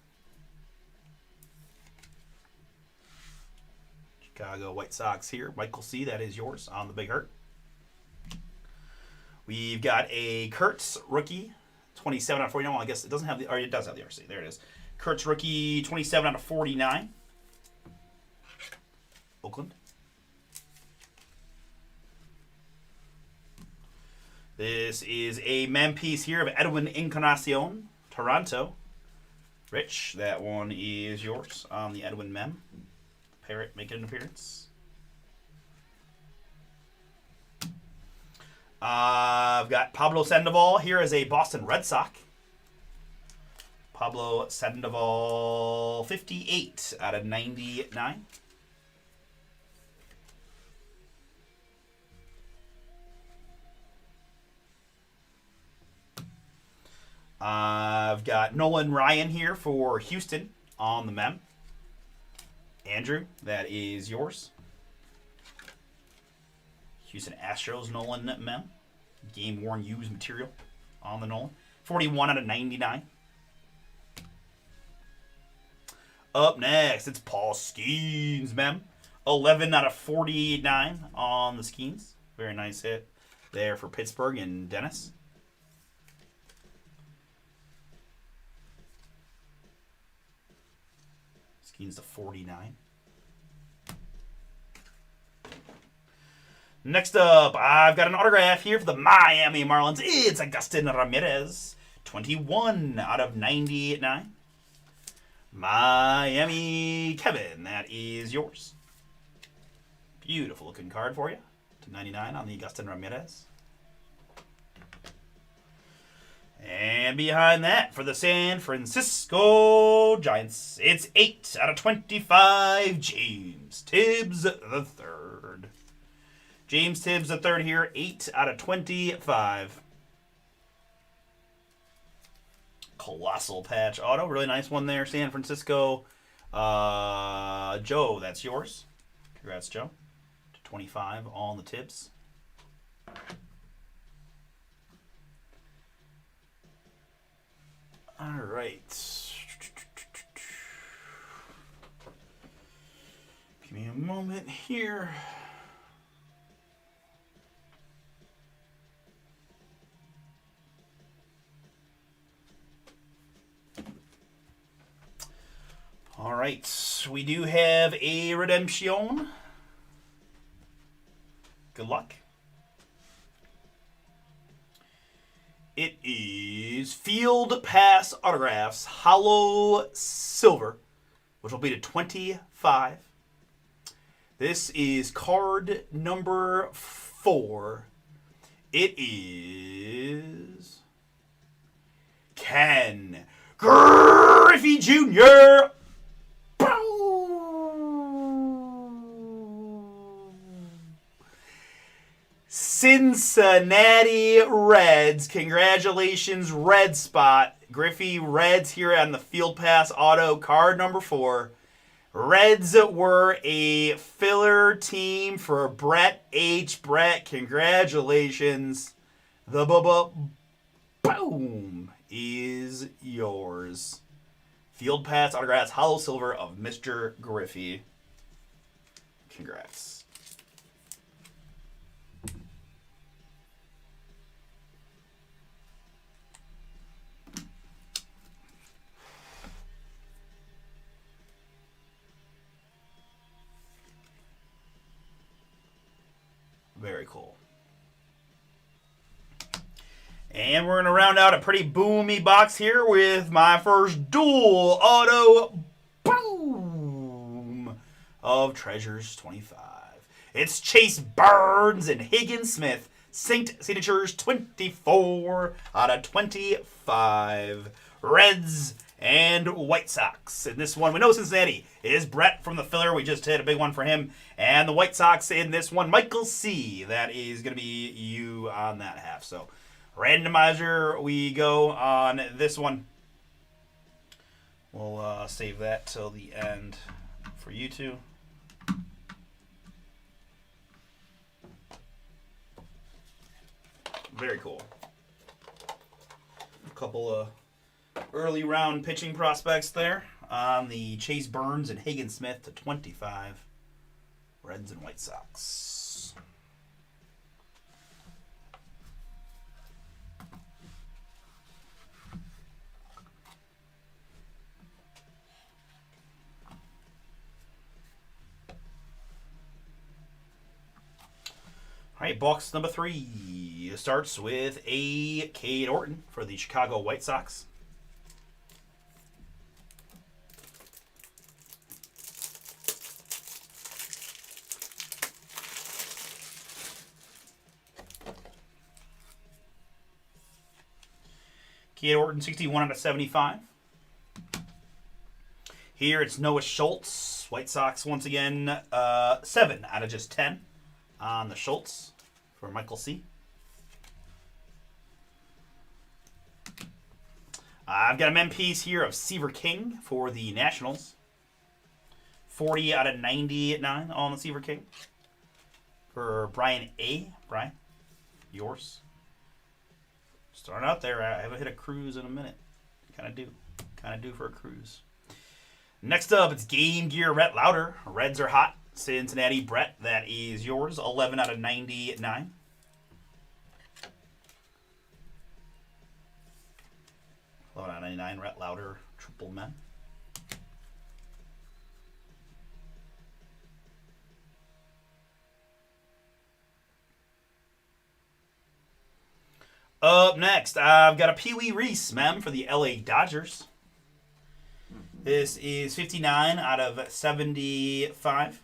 Chicago White Sox here. Michael C., that is yours on the Big Hurt. We've got a Kurtz rookie, 27 out of 49. Well, I guess it doesn't have the, or it does have the RC. There it is. Kurtz rookie, 27 out of 49. Oakland. This is a mem piece here of Edwin Encarnacion, Toronto. Rich, that one is yours on the Edwin mem. Parrot making an appearance. I've got Pablo Sandoval here as a Boston Red Sox. Pablo Sandoval, 58 out of 99. I've got Nolan Ryan here for Houston on the mem. Andrew, that is yours. Houston Astros Nolan mem. Game-worn used material on the Nolan. 41 out of 99. Up next, it's Paul Skeens mem. 11 out of 49 on the Skeens. Very nice hit there for Pittsburgh and Dennis. Skeens to 49. Next up, I've got an autograph here for the Miami Marlins. It's Agustin Ramirez. 21 out of 99. Miami Kevin, that is yours. Beautiful looking card for you. To 99 on the Agustin Ramirez. And behind that, for the San Francisco Giants, it's 8 out of 25, James Tibbs III. James Tibbs III here, 8 out of 25. Colossal patch auto. Really nice one there, San Francisco. Joe, that's yours. Congrats, Joe. To 25 on the Tibbs. All right. Give me a moment here. All right. We do have a redemption. Good luck. It is Field Pass Autographs, Hollow Silver, which will be to 25. This is card number 4. It is Ken Griffey Jr. Cincinnati Reds. Congratulations, Red Spot. Griffey Reds here on the Field Pass Auto, card number 4. Reds were a filler team for Brett H. Brett, congratulations. The boom is yours. Field Pass Autographs, Hollow Silver of Mr. Griffey. Congrats. Very cool. And we're going to round out a pretty boomy box here with my first dual auto boom of Treasures 25. It's Chase Burns and Higgins Smith. Synced signatures 24 out of 25. Reds and White Sox. In this one, we know Cincinnati is Brett from the filler. We just hit a big one for him. And the White Sox in this one, Michael C. That is going to be you on that half. So, randomizer, we go on this one. We'll save that till the end for you two. Very cool. A couple of early round pitching prospects there on the Chase Burns and Higgins Smith to 25. Reds and White Sox. All right, box number 3. Video starts with a Cade Orton for the Chicago White Sox. Cade Orton, 61 out of 75. Here it's Noah Schultz. White Sox once again, 7 out of just 10 on the Schultz for Michael C. I've got a mem piece here of Seaver King for the Nationals. 40 out of 99 on the Seaver King. For Brian A. Brian, yours. Starting out there, I haven't hit a cruise in a minute. Kind of do for a cruise. Next up, it's Game Gear Rhett Lauder. Reds are hot. Cincinnati Brett, that is yours. 11 out of 99. Out of 99, Rhett Lauder, triple men. Up next, I've got a Pee Wee Reese mem for the LA Dodgers. This is 59 out of 75.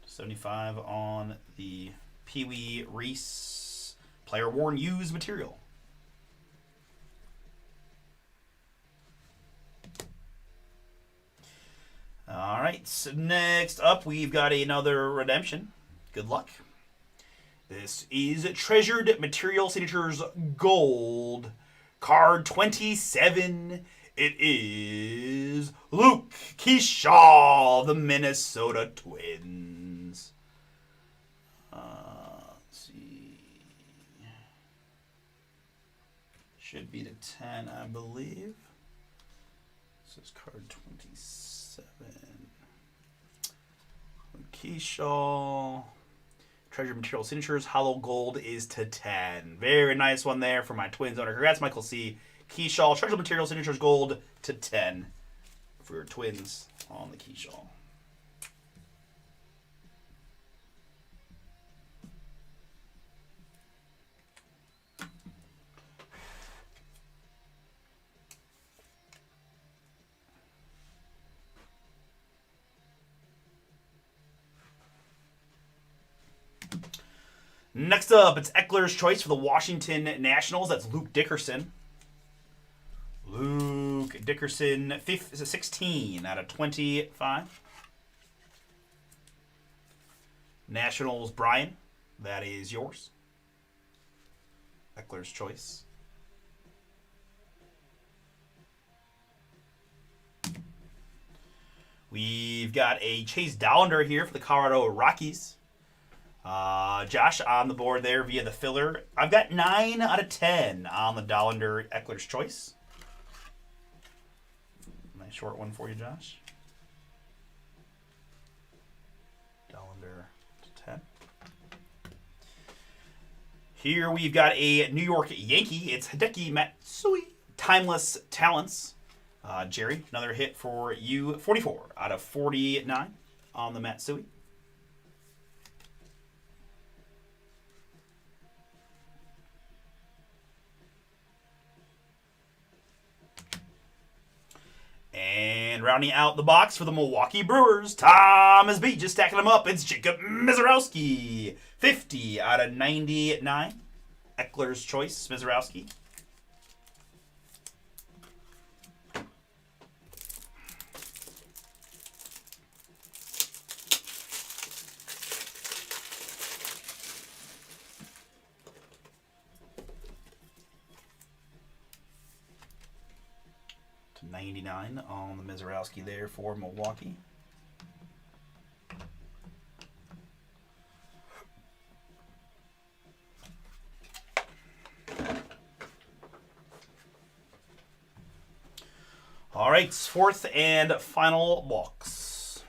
75 on the Pee Wee Reese player worn used material. All right, so next up we've got another redemption. Good luck. This is Treasured Material Signatures Gold. Card 27. It is Luke Kershaw, the Minnesota Twins. Let's see. Should be to 10, I believe. This is card 27. Luke Kershaw. Treasure Material Signatures. Hollow Gold is to 10. Very nice one there for my Twins owner. Congrats, Michael C. Kershaw. Treasure Material Signatures Gold to 10 for your Twins on the Kershaw. Next up, it's Eckler's Choice for the Washington Nationals. That's Luke Dickerson. Luke Dickerson, 16 out of 25. Nationals, Brian. That is yours. Eckler's Choice. We've got a Chase Dollander here for the Colorado Rockies. Josh on the board there via the filler. I've got 9 out of 10 on the Dollander Eckler's Choice. Nice short one for you, Josh. Dollander to 10. Here we've got a New York Yankee. It's Hideki Matsui. Timeless Talents. Jerry, another hit for you. 44 out of 49 on the Matsui. And rounding out the box for the Milwaukee Brewers, Thomas B. Just stacking them up. It's Jacob Mizorowski. 50 out of 99. Eckler's Choice, Mizorowski. To 99 on the Mizorowski there for Milwaukee. All right, fourth and final box.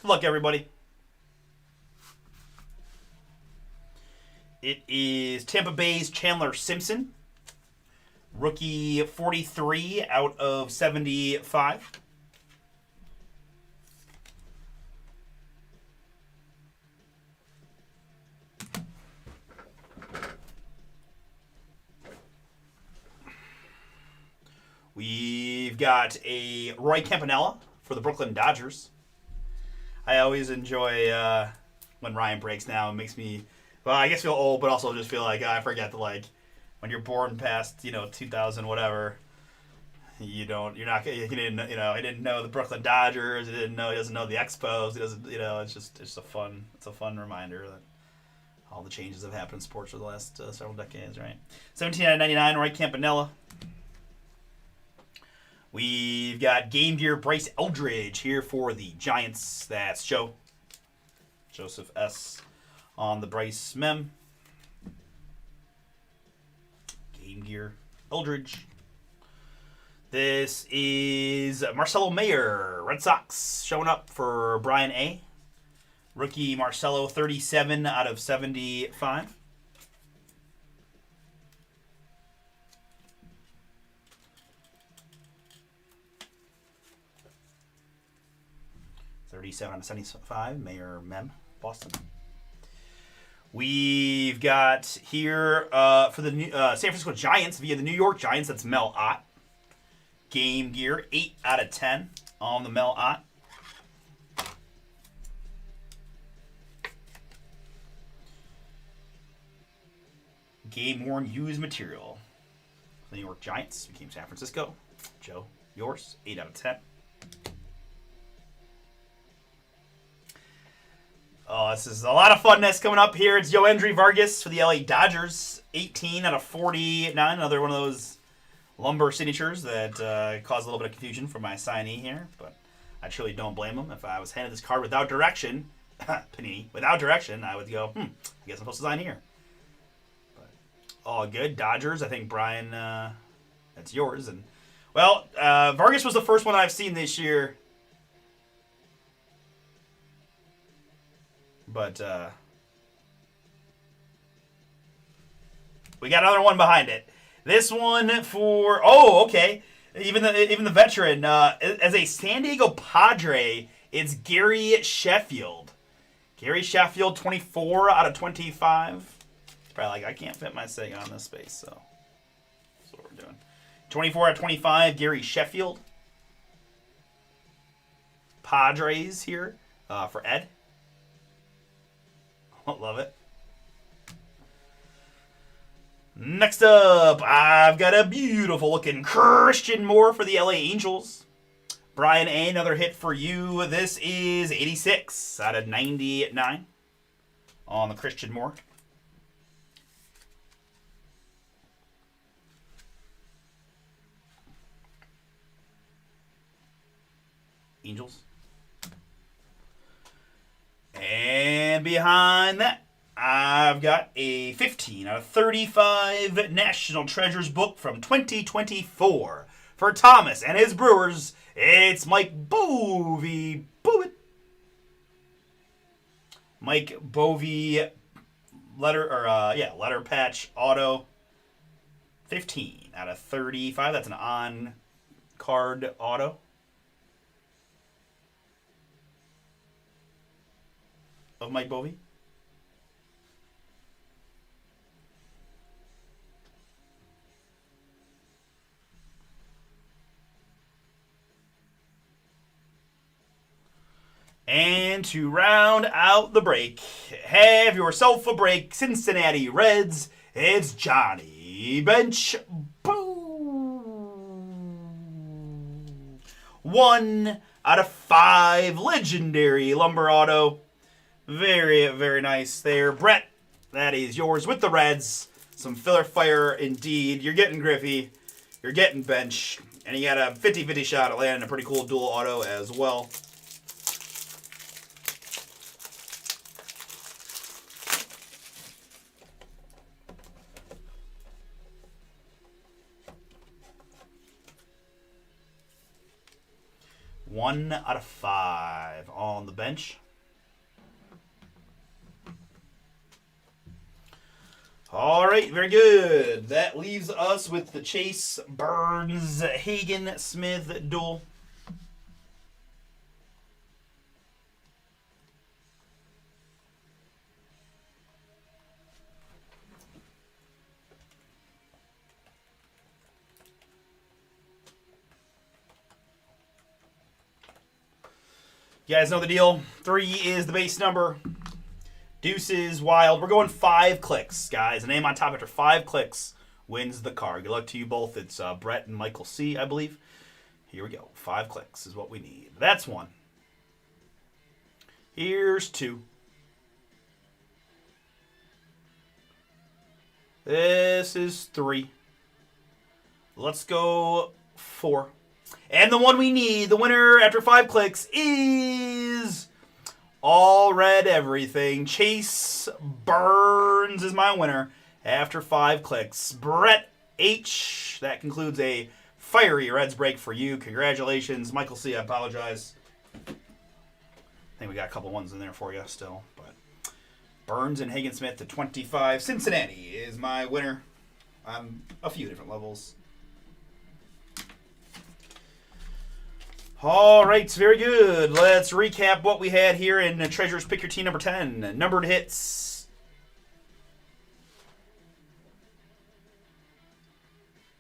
Good luck, everybody. It is Tampa Bay's Chandler Simpson. Rookie 43 out of 75. We've got a Roy Campanella for the Brooklyn Dodgers. I always enjoy when Ryan breaks now. It makes me, well, I guess feel old, but also just feel like I forget that, like, when you're born past 2000 whatever, he didn't know the Brooklyn Dodgers. He doesn't know the Expos. He doesn't, it's a fun reminder that all the changes have happened in sports for the last several decades, right? 17/99, Roy Campanella. We've got Game Gear Bryce Eldridge here for the Giants. That's Joseph S. on the Bryce mem. Game Gear Eldridge. This is Marcelo Mayer, Red Sox, showing up for Brian A. Rookie Marcelo, 37 out of 75. Out of 75, Mayor Mem, Boston. We've got here for the San Francisco Giants via the New York Giants, that's Mel Ott. Game Gear, 8 out of 10 on the Mel Ott. Game worn used material. The New York Giants became San Francisco. Joe, yours, 8 out of 10. Oh, this is a lot of funness coming up here. It's Yoendry Vargas for the LA Dodgers. 18 out of 49. Another one of those lumber signatures that caused a little bit of confusion for my signee here. But I truly don't blame him. If I was handed this card without direction, Panini, without direction, I would go, I guess I'm supposed to sign here. But all good. Dodgers, I think, Brian, that's yours. And well, Vargas was the first one I've seen this year. But we got another one behind it. This one for okay. Even the veteran as a San Diego Padre, it's Gary Sheffield. Gary Sheffield, 24 out of 25. It's probably like I can't fit my Sega on this space, so that's what we're doing. 24 out of 25, Gary Sheffield. Padres here for Ed. Love it. Next up, I've got a beautiful looking Christian Moore for the LA Angels. Brian A, another hit for you. This is 86 out of 99 on the Christian Moore. Angels. And behind that, I've got a 15 out of 35 National Treasures book from 2024. For Thomas and his Brewers, it's Mike Bovey. Mike Bovey letter patch auto. 15 out of 35. That's an on-card auto. Of Mike Bovey. And to round out the break, have yourself a break, Cincinnati Reds. It's Johnny Bench. Boom. 1 out of 5 legendary lumber auto. Very, very nice there. Brett, that is yours with the Reds. Some filler fire indeed. You're getting Griffey. You're getting Bench. And you got a 50-50 shot at landing a pretty cool dual auto as well. One out of 5 on the bench. All right, very good. That leaves us with the Chase Burns Hagen Smith duel. You guys know the deal. 3 is the base number. Deuces wild. We're going 5 clicks, guys. A name on top after 5 clicks wins the card. Good luck to you both. It's Brett and Michael C, I believe. Here we go. 5 clicks is what we need. That's 1. Here's 2. This is 3. Let's go 4. And the one we need, the winner after 5 clicks, is All Red Everything. Chase Burns is my winner after 5 clicks. Brett H. That concludes a fiery Reds break for you. Congratulations. Michael C., I apologize. I think we got a couple ones in there for you still. But Burns and Hagen Smith to 25. Cincinnati is my winner on a few different levels. All right, very good. Let's recap what we had here in Treasures Pick Your Team number 10. Numbered hits.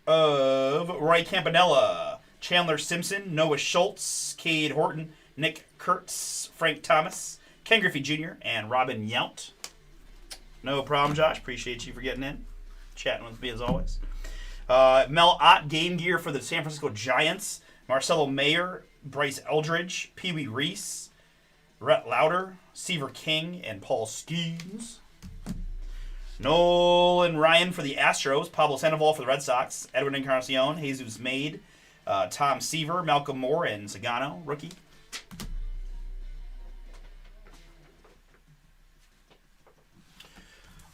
Of Roy Campanella, Chandler Simpson, Noah Schultz, Cade Horton, Nick Kurtz, Frank Thomas, Ken Griffey Jr., and Robin Yount. No problem, Josh. Appreciate you for getting in. Chatting with me as always. Mel Ott, Game Gear for the San Francisco Giants. Marcelo Mayer, Bryce Eldridge, Pee Wee Reese, Rhett Lauder, Seaver King, and Paul Skeens. Nolan Ryan for the Astros, Pablo Sandoval for the Red Sox, Edwin Encarnacion, Jesus Made, Tom Seaver, Malcolm Moore, and Sagano, rookie.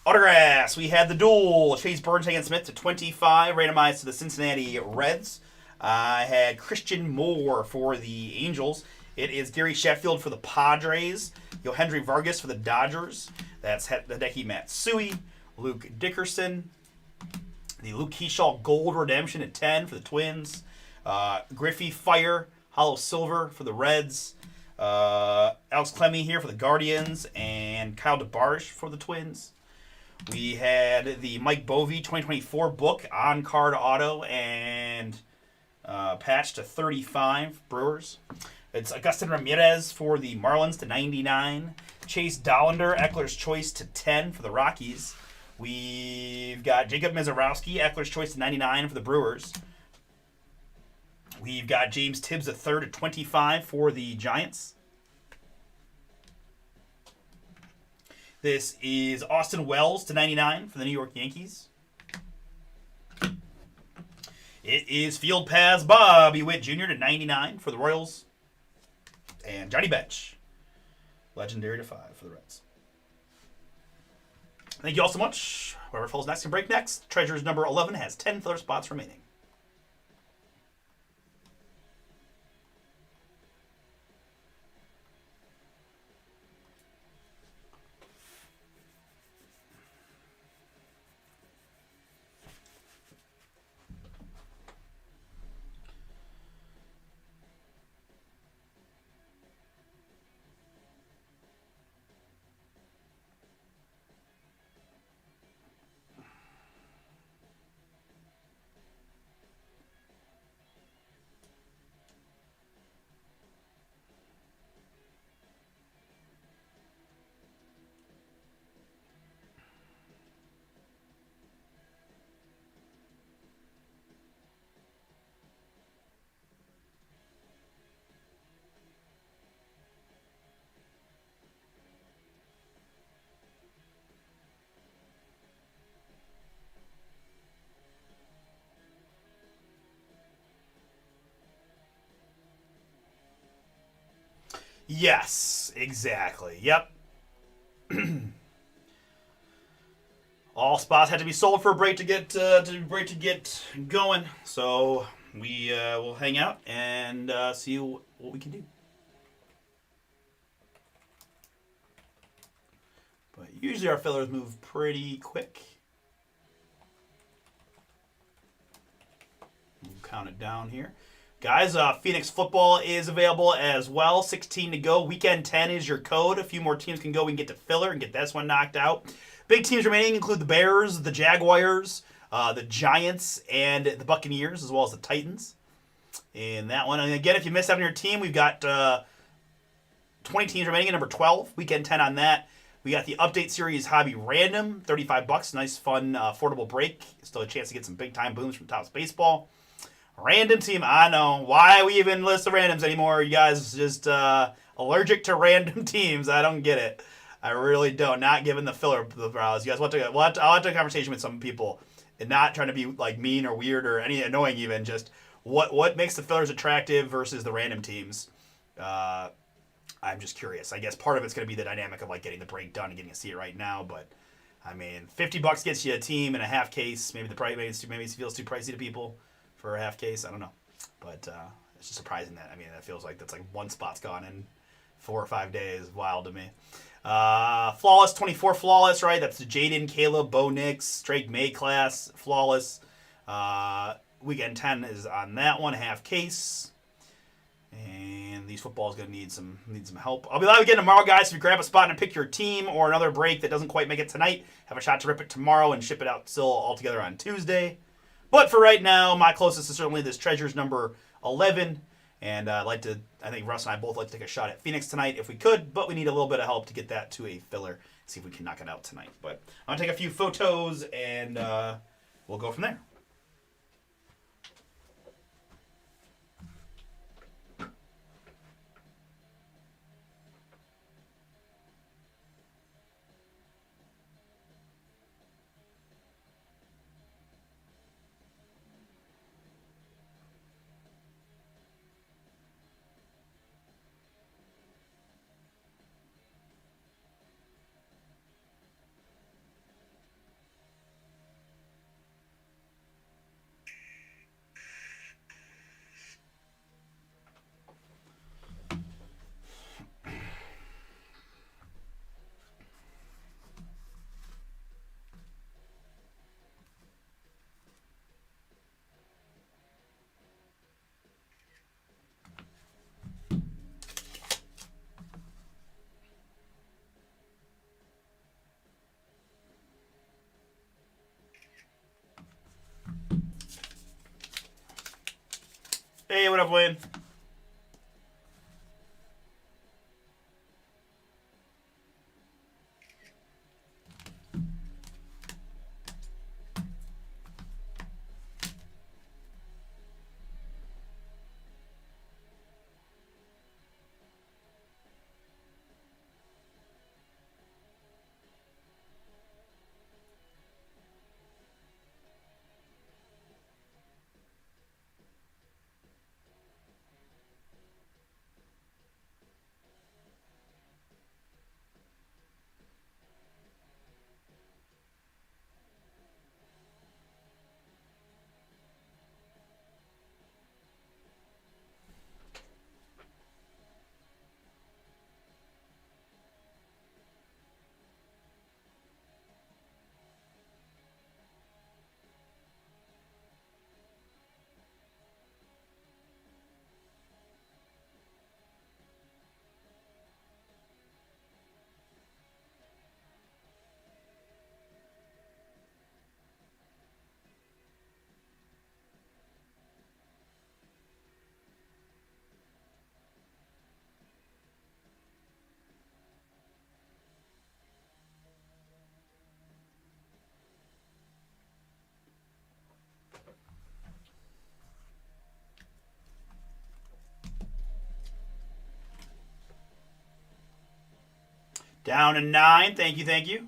Autographs. We had the duel. Chase Burns, Hagen Smith to 25, randomized to the Cincinnati Reds. I had Christian Moore for the Angels. It is Gary Sheffield for the Padres. Yohendry Vargas for the Dodgers. That's Hideki Matsui. Luke Dickerson. The Luke Keyshaw Gold Redemption at 10 for the Twins. Griffey Fire. Hollow Silver for the Reds. Alex Clemmy here for the Guardians. And Kyle DeBarge for the Twins. We had the Mike Bovey 2024 book on card auto and patch to 35 Brewers. It's Agustin Ramirez for the Marlins to 99. Chase Dollander, Eckler's Choice to 10 for the Rockies. We've got Jacob Mizorowski, Eckler's Choice to 99 for the Brewers. We've got James Tibbs III to 25 for the Giants. This is Austin Wells to 99 for the New York Yankees. It is Field Pass Bobby Witt Jr. to 99 for the Royals. And Johnny Bench, legendary to 5 for the Reds. Thank you all so much. Whoever falls next can break next. Treasures number 11 has 10 filler spots remaining. Yes, exactly. Yep. All spots had to be sold for a break to get going. So we will hang out and see what we can do. But usually our fillers move pretty quick. We'll count it down here. Guys, Phoenix football is available as well. 16 to go. Weekend 10 is your code. A few more teams can go. We can get to filler and get this one knocked out. Big teams remaining include the Bears, the Jaguars, the Giants, and the Buccaneers, as well as the Titans. In that one, and again, if you missed out on your team, we've got 20 teams remaining at number 12. Weekend 10 on that. We got the update series hobby random, $35. Nice, fun, affordable break. Still a chance to get some big time booms from Topps Baseball. Random team, I know. Why we even list the randoms anymore? You guys just allergic to random teams. I don't get it. I really don't. Not giving the filler the browse. You guys I'll have to have a conversation with some people and not trying to be like mean or weird or any annoying even. Just what makes the fillers attractive versus the random teams. I'm just curious. I guess part of it's going to be the dynamic of like getting the break done and getting to see it right now. But I mean, $50 gets you a team and a half case. Maybe the price maybe it feels too pricey to people for a half case. I don't know, but it's just surprising that. I mean, that feels like that's like one spot's gone in 4 or 5 days. Wild to me. Flawless 24 flawless, right? That's the Jaden, Caleb, Bo Nix, Drake May class flawless. Weekend 10 is on that one, half case. And these footballs gonna need some help. I'll be live again tomorrow, guys. If you grab a spot and pick your team or another break that doesn't quite make it tonight, have a shot to rip it tomorrow and ship it out still all together on Tuesday. But for right now, my closest is certainly this Treasures number 11. And I think Russ and I both like to take a shot at Phoenix tonight if we could, but we need a little bit of help to get that to a filler. See if we can knock it out tonight. But I'm going to take a few photos and we'll go from there. Hey, what up, Wayne? Down to 9. Thank you, thank you.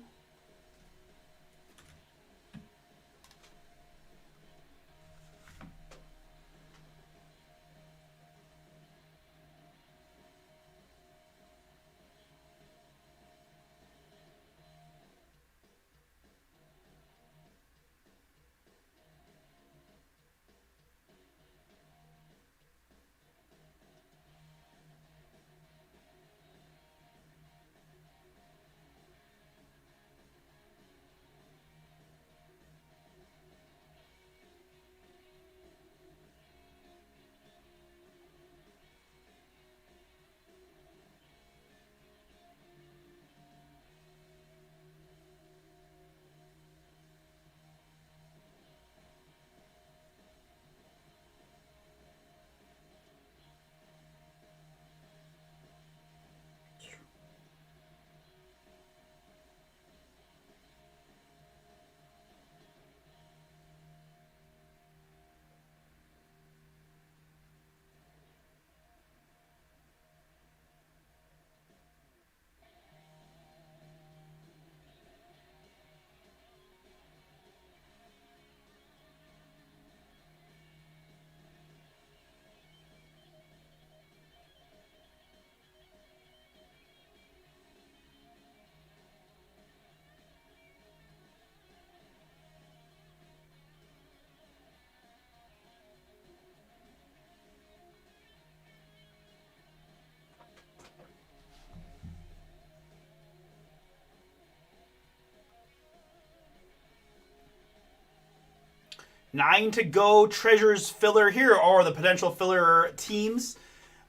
9 to go. Treasures filler. Here are the potential filler teams.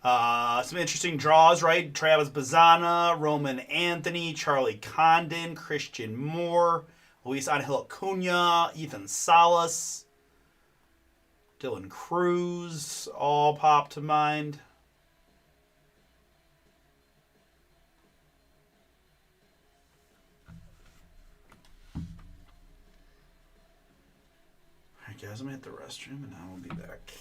Some interesting draws, right? Travis Bazzana, Roman Anthony, Charlie Condon, Christian Moore, Luis Angel Acuna, Ethan Salas, Dylan Cruz, all pop to mind. All right, guys, I'm going to hit the restroom, and I will be back.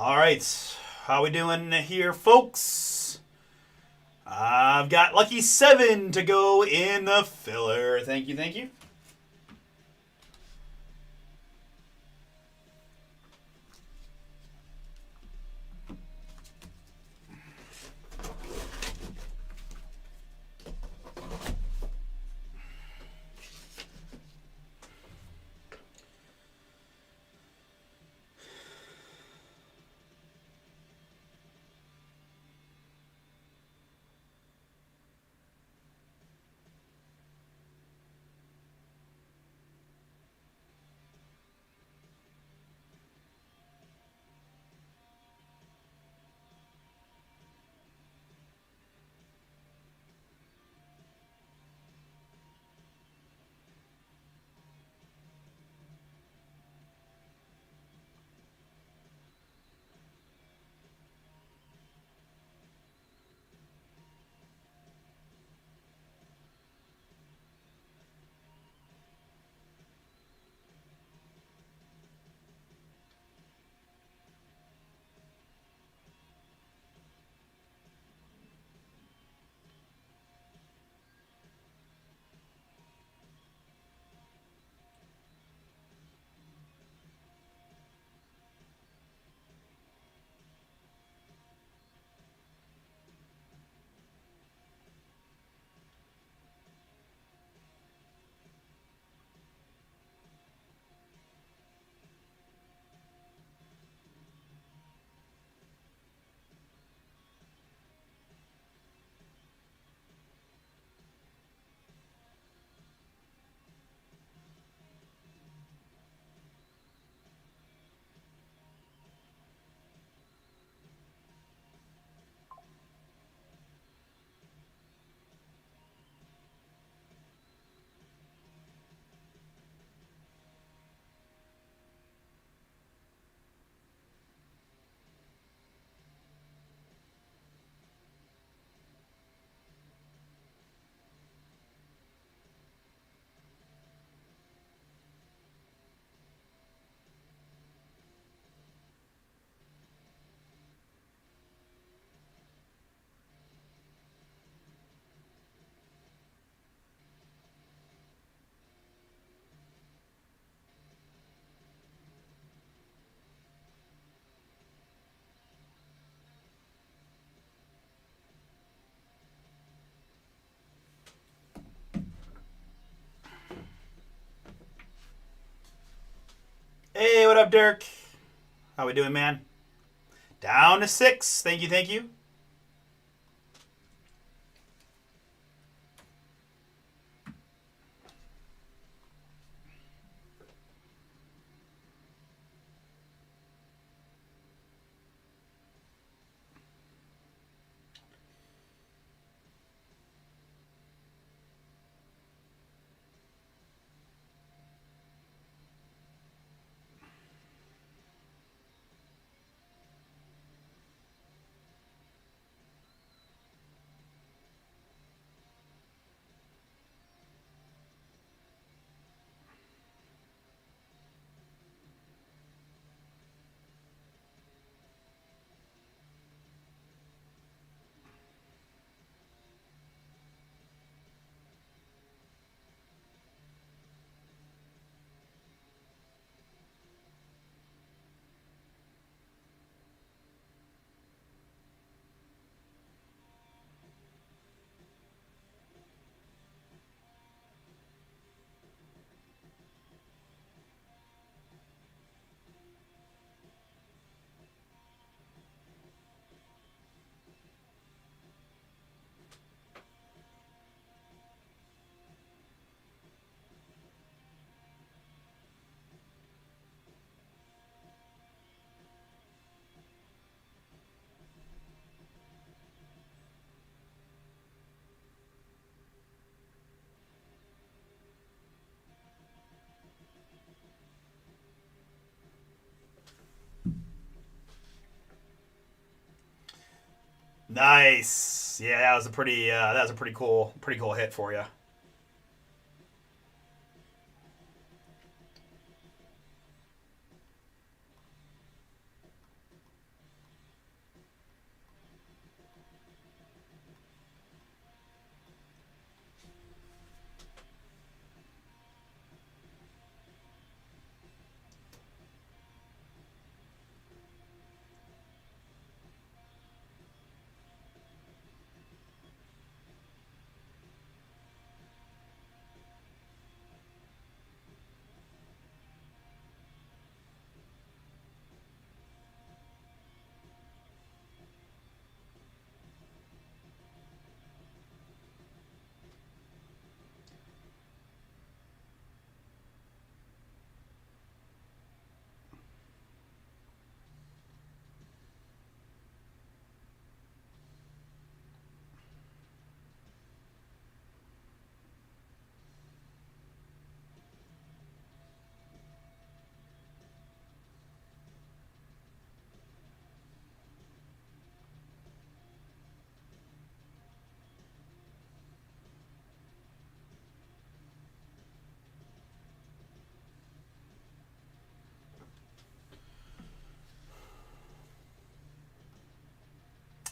All right. How we doing here, folks? I've got lucky 7 to go in the filler. Thank you, thank you. Hey, what up, Dirk? How we doing, man? Down to 6. Thank you, thank you. Nice. Yeah, that was a pretty cool hit for you.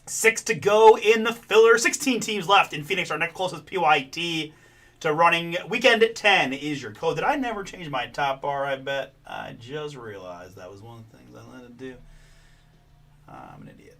6 to go in the filler. 16 teams left in Phoenix. Our next closest PYT to running weekend at 10 is your code. Did I never change my top bar? I bet. I just realized that was one of the things I let it do. I'm an idiot.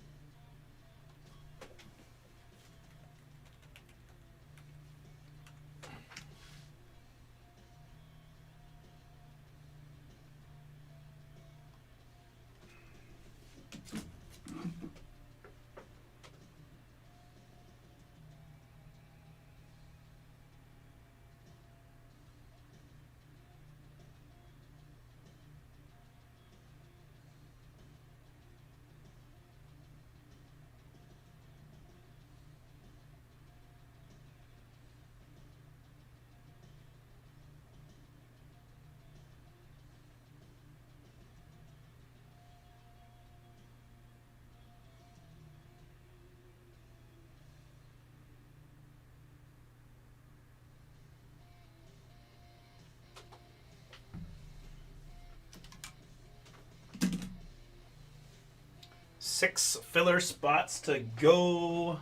Six filler spots to go.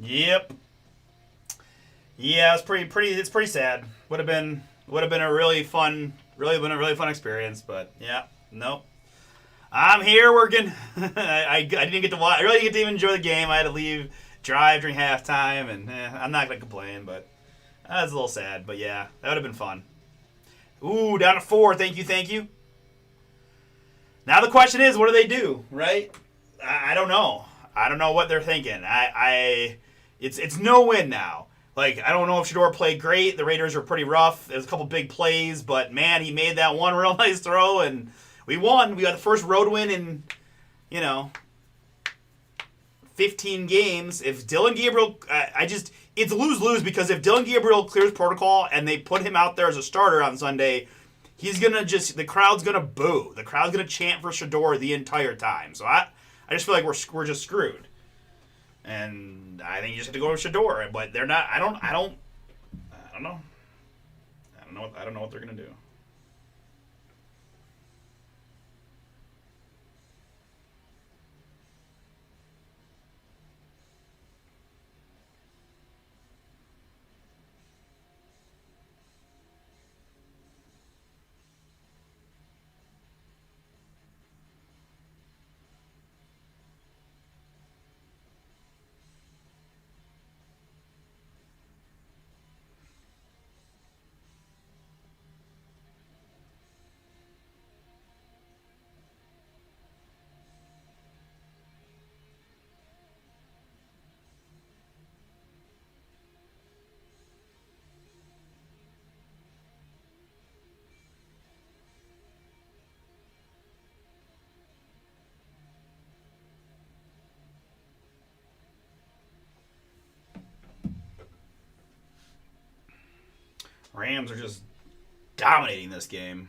Yep. Yeah, it's pretty. It's pretty sad. Would have been a really fun experience. But yeah, nope. I'm here working. I didn't get to watch. I really didn't get to even enjoy the game. I had to leave, drive during halftime, and I'm not gonna complain. But that's a little sad. But yeah, that would have been fun. Ooh, down to 4. Thank you, thank you. Now the question is, what do they do? Right? I don't know. I don't know what they're thinking. It's no win now. Like, I don't know if Shador played great. The Raiders were pretty rough. There's a couple big plays, but man, he made that one real nice throw, and we won. We got the first road win in, you know, 15 games. If Dylan Gabriel, it's lose-lose because if Dylan Gabriel clears protocol and they put him out there as a starter on Sunday, the crowd's gonna boo. The crowd's gonna chant for Shador the entire time. So I just feel like we're just screwed. And I think you just have to go with Shador, but they're not. I don't know. I don't know what they're gonna do. Rams are just dominating this game.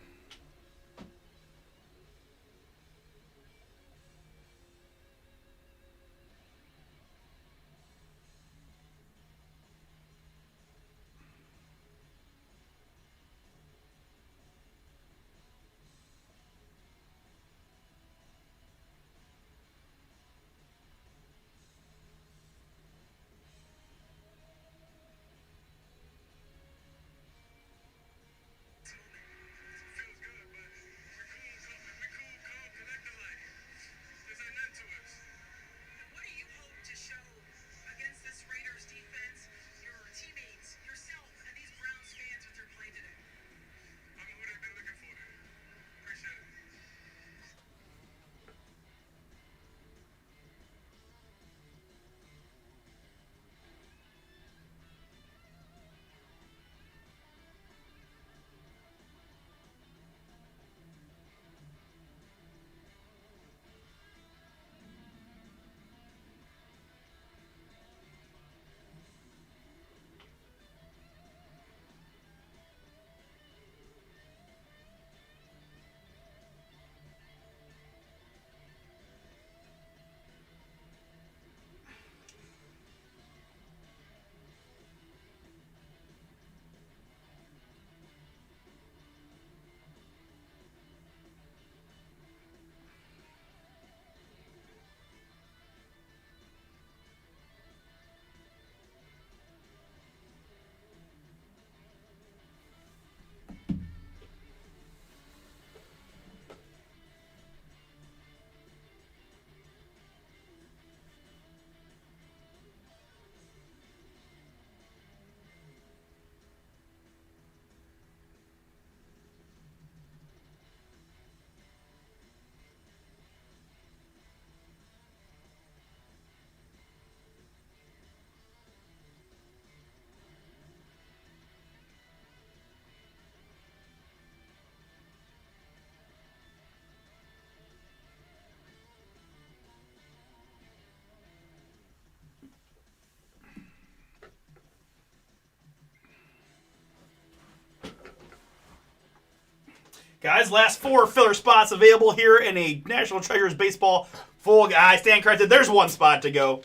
Guys, last 4 filler spots available here in a National Treasures Baseball full guy. Stand corrected. There's 1 spot to go.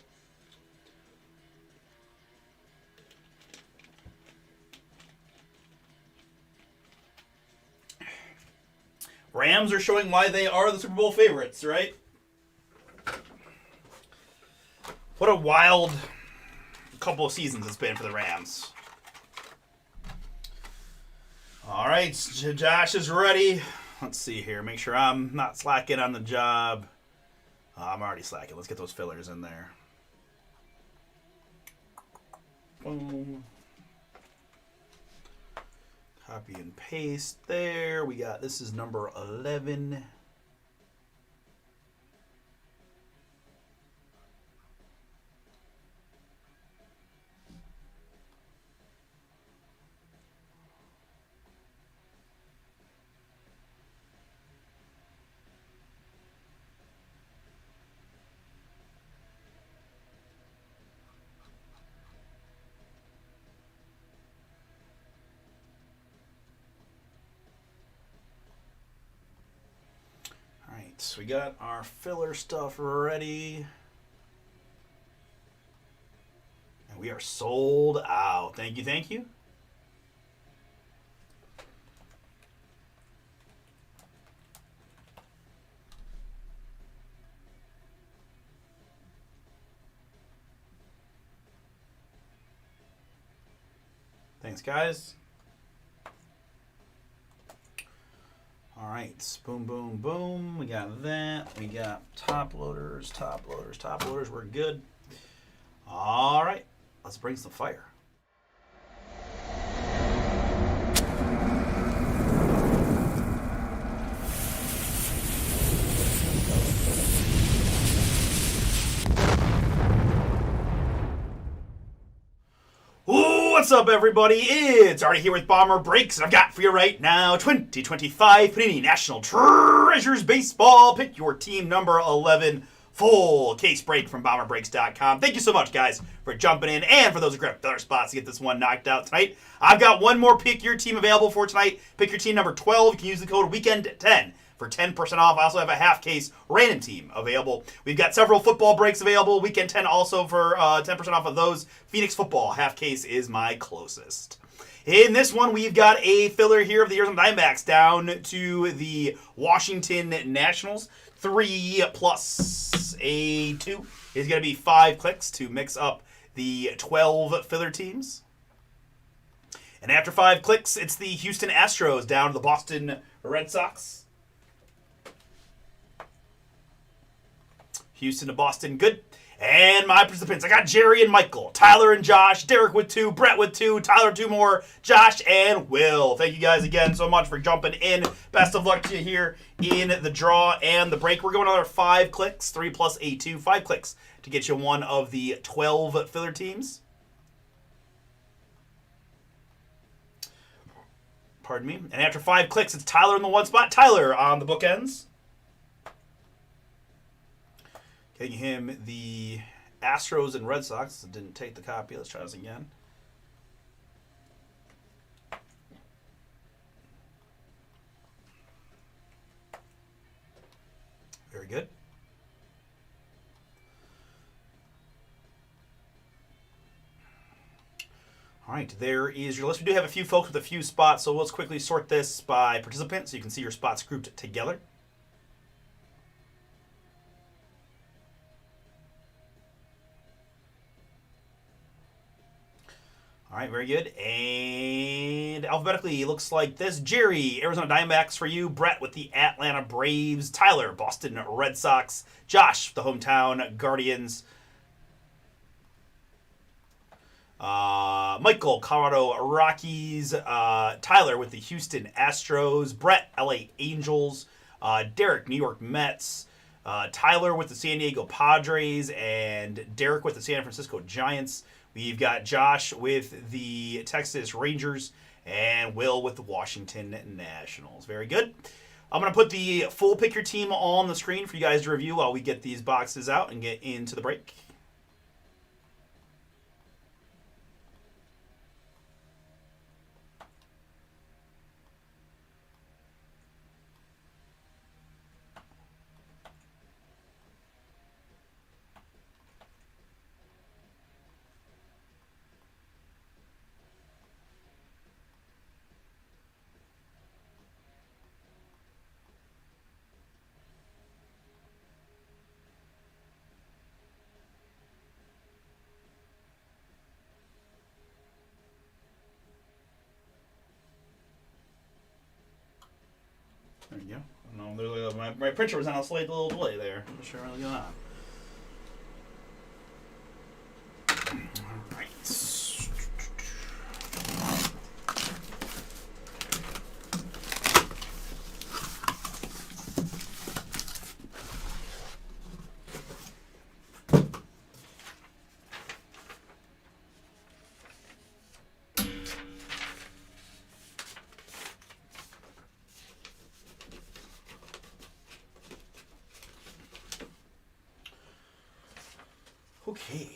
Rams are showing why they are the Super Bowl favorites, right? What a wild couple of seasons it's been for the Rams. All right, Josh is ready. Let's see here. Make sure I'm not slacking on the job. I'm already slacking. Let's get those fillers in there. Boom. Copy and paste there. We got, this is number 11. So we got our filler stuff ready. And we are sold out. Thank you, thank you. Thanks, guys. All right, boom, boom, boom. We got that. We got top loaders, top loaders, top loaders. We're good. All right, let's bring some fire. What's up, everybody? It's Artie here with Bomber Breaks, and I've got for you right now 2025 Panini National Treasures Baseball. Pick your team number 11 full case break from BomberBreaks.com. Thank you so much, guys, for jumping in, and for those who grabbed filler spots to get this one knocked out tonight. I've got one more Pick Your Team available for tonight. Pick your team number 12. You can use the code WEEKEND10 for 10% off. I also have a half case random team available. We've got several football breaks available. Weekend 10 also for 10% off of those. Phoenix football half case is my closest. In this one, we've got a filler here of the Arizona Diamondbacks down to the Washington Nationals. 3 plus a 2 is going to be 5 clicks to mix up the 12 filler teams. And after 5 clicks, it's the Houston Astros down to the Boston Red Sox. Houston to Boston, good. And my participants, I got Jerry and Michael, Tyler and Josh, Derek with 2, Brett with 2, Tyler 2 more, Josh and Will. Thank you guys again so much for jumping in. Best of luck to you here in the draw and the break. We're going another 5 clicks, 3 plus a 2, 5 clicks to get you one of the 12 filler teams. Pardon me. And after 5 clicks, it's Tyler in the one spot. Tyler on the bookends. Getting him the Astros and Red Sox. Didn't take the copy. Let's try this again. Very good. All right, there is your list. We do have a few folks with a few spots, so let's quickly sort this by participant so you can see your spots grouped together. All right, very good. And alphabetically, it looks like this. Jerry, Arizona Diamondbacks for you. Brett with the Atlanta Braves. Tyler, Boston Red Sox. Josh, the hometown Guardians. Michael, Colorado Rockies. Tyler with the Houston Astros. Brett, LA Angels. Derek, New York Mets. Tyler with the San Diego Padres. And Derek with the San Francisco Giants. We've got Josh with the Texas Rangers and Will with the Washington Nationals. Very good. I'm going to put the full Pick Your Team on the screen for you guys to review while we get these boxes out and get into the break. There you go. I don't know, my printer was on a slight little delay there. I'm not sure what's going on. All right. Okay.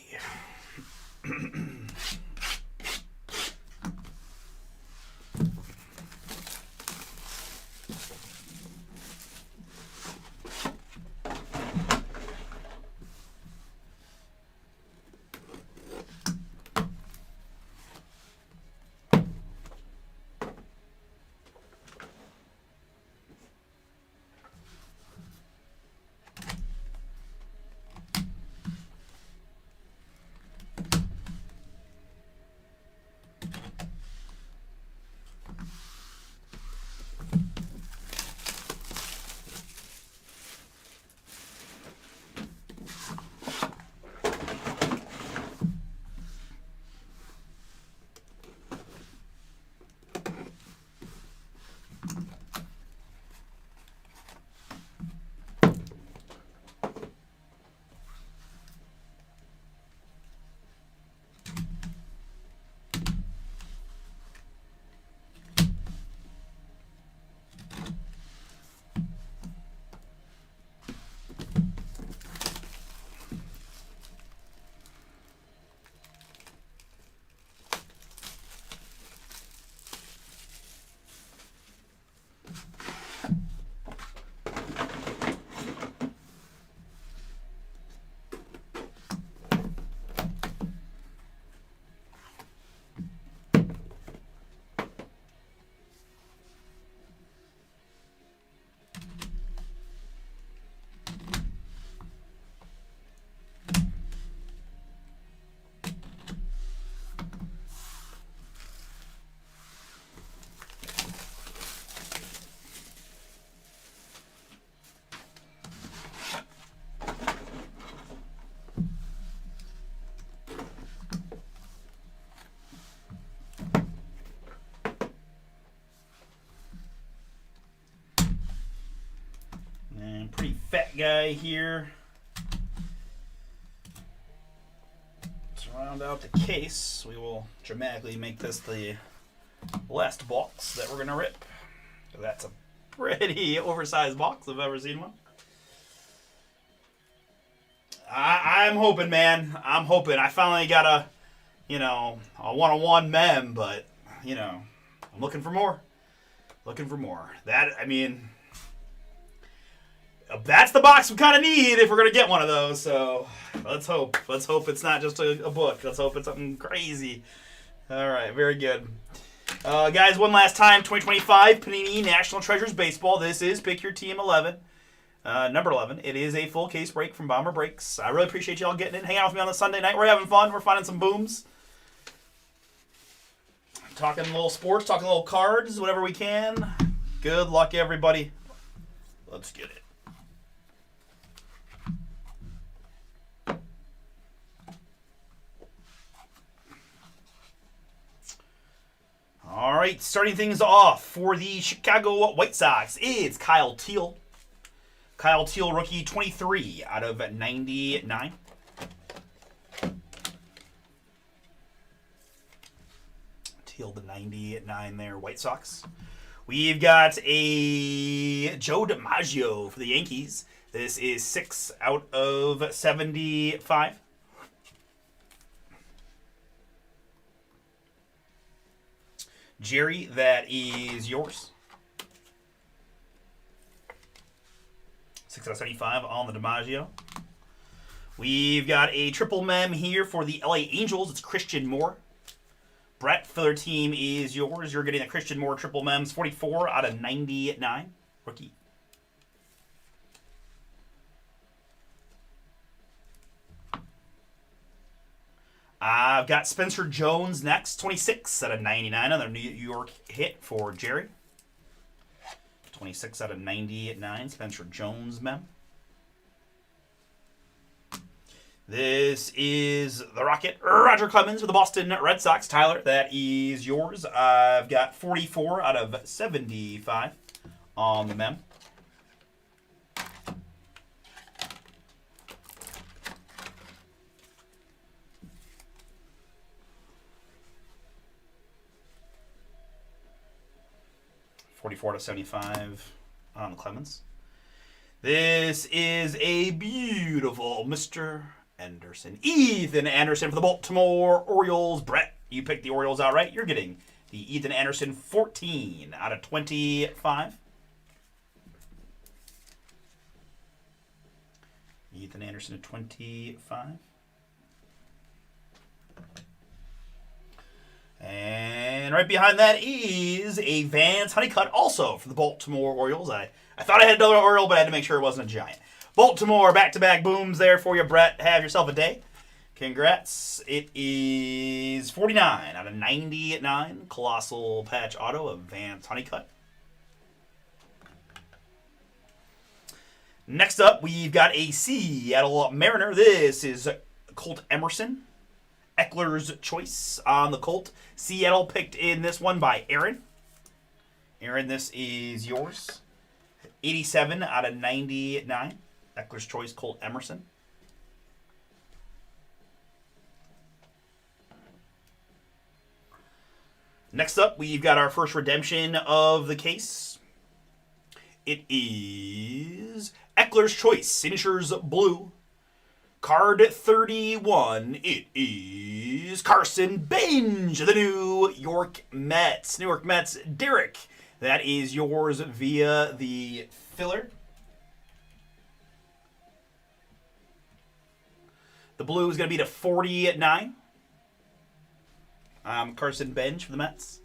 Pretty fat guy here. Let's round out the case. We will dramatically make this the last box that we're going to rip. That's a pretty oversized box if I've ever seen one. I'm hoping, man. I'm hoping. I finally got a one-on-one mem, but, I'm looking for more. Looking for more. That's the box we kind of need if we're going to get one of those. So let's hope. Let's hope it's not just a book. Let's hope it's something crazy. All right, very good. Guys, one last time, 2025 Panini National Treasures Baseball. This is Pick Your Team 11, number 11. It is a full case break from Bomber Breaks. I really appreciate y'all getting in, hanging out with me on the Sunday night. We're having fun. We're finding some booms. Talking a little sports, talking a little cards, whatever we can. Good luck, everybody. Let's get it. All right, starting things off for the Chicago White Sox, it's Kyle Teel. Kyle Teel, rookie 23 out of 99. Teel the 99 there, White Sox. We've got a Joe DiMaggio for the Yankees. This is 6 out of 75. Jerry, that is yours. 6 out of 75 on the DiMaggio. We've got a triple mem here for the LA Angels. It's Christian Moore. Brett, filler team is yours. You're getting a Christian Moore triple mems. 44 out of 99. Rookie. I've got Spencer Jones next, 26 out of 99, another New York hit for Jerry. 26 out of 99, Spencer Jones mem. This is the Rocket, Roger Clemens for the Boston Red Sox. Tyler, that is yours. I've got 44 out of 75 on the mem. $44 to 75 on Clemens. This is a beautiful Mr. Anderson. Ethan Anderson for the Baltimore Orioles. Brett, you picked the Orioles outright. You're getting the Ethan Anderson 14 out of 25. Ethan Anderson at 25. And right behind that is a Vance Honeycutt, also for the Baltimore Orioles. I thought I had another Oriole, but I had to make sure it wasn't a Giant. Baltimore, back-to-back booms there for you, Brett. Have yourself a day. Congrats. It is 49 out of 99. Colossal patch auto of Vance Honeycutt. Next up, we've got a Seattle Mariner. This is Colt Emerson. Eckler's choice on the Colt. Seattle picked in this one by Aaron. Aaron, this is yours. 87 out of 99. Eckler's choice, Colt Emerson. Next up, we've got our first redemption of the case. It is Eckler's choice, signatures blue. Card 31, it is Carson Bench, the New York Mets. New York Mets, Derek. That is yours via the filler. The blue is going to be to 49. Carson Bench for the Mets.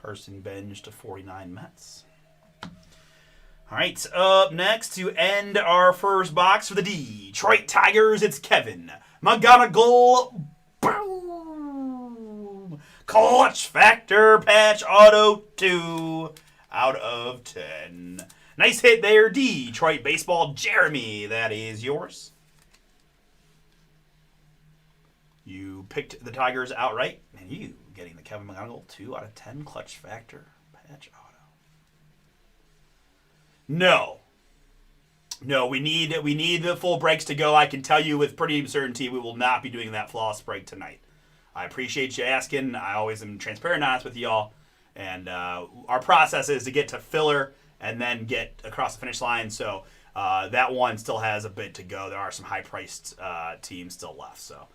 Carson Bench to 49 Mets. All right, up next to end our first box for the Detroit Tigers, it's Kevin McGonigal. Boom! Clutch Factor patch auto 2 out of 10. Nice hit there, Detroit Baseball. Jeremy, that is yours. You picked the Tigers outright, and you getting the Kevin McGonigal 2 out of 10 Clutch Factor patch auto. No, we need the full breaks to go. I can tell you with pretty certainty we will not be doing that floss break tonight. I appreciate you asking. I always am transparent and honest with y'all. And our process is to get to filler and then get across the finish line. So that one still has a bit to go. There are some high-priced teams still left. So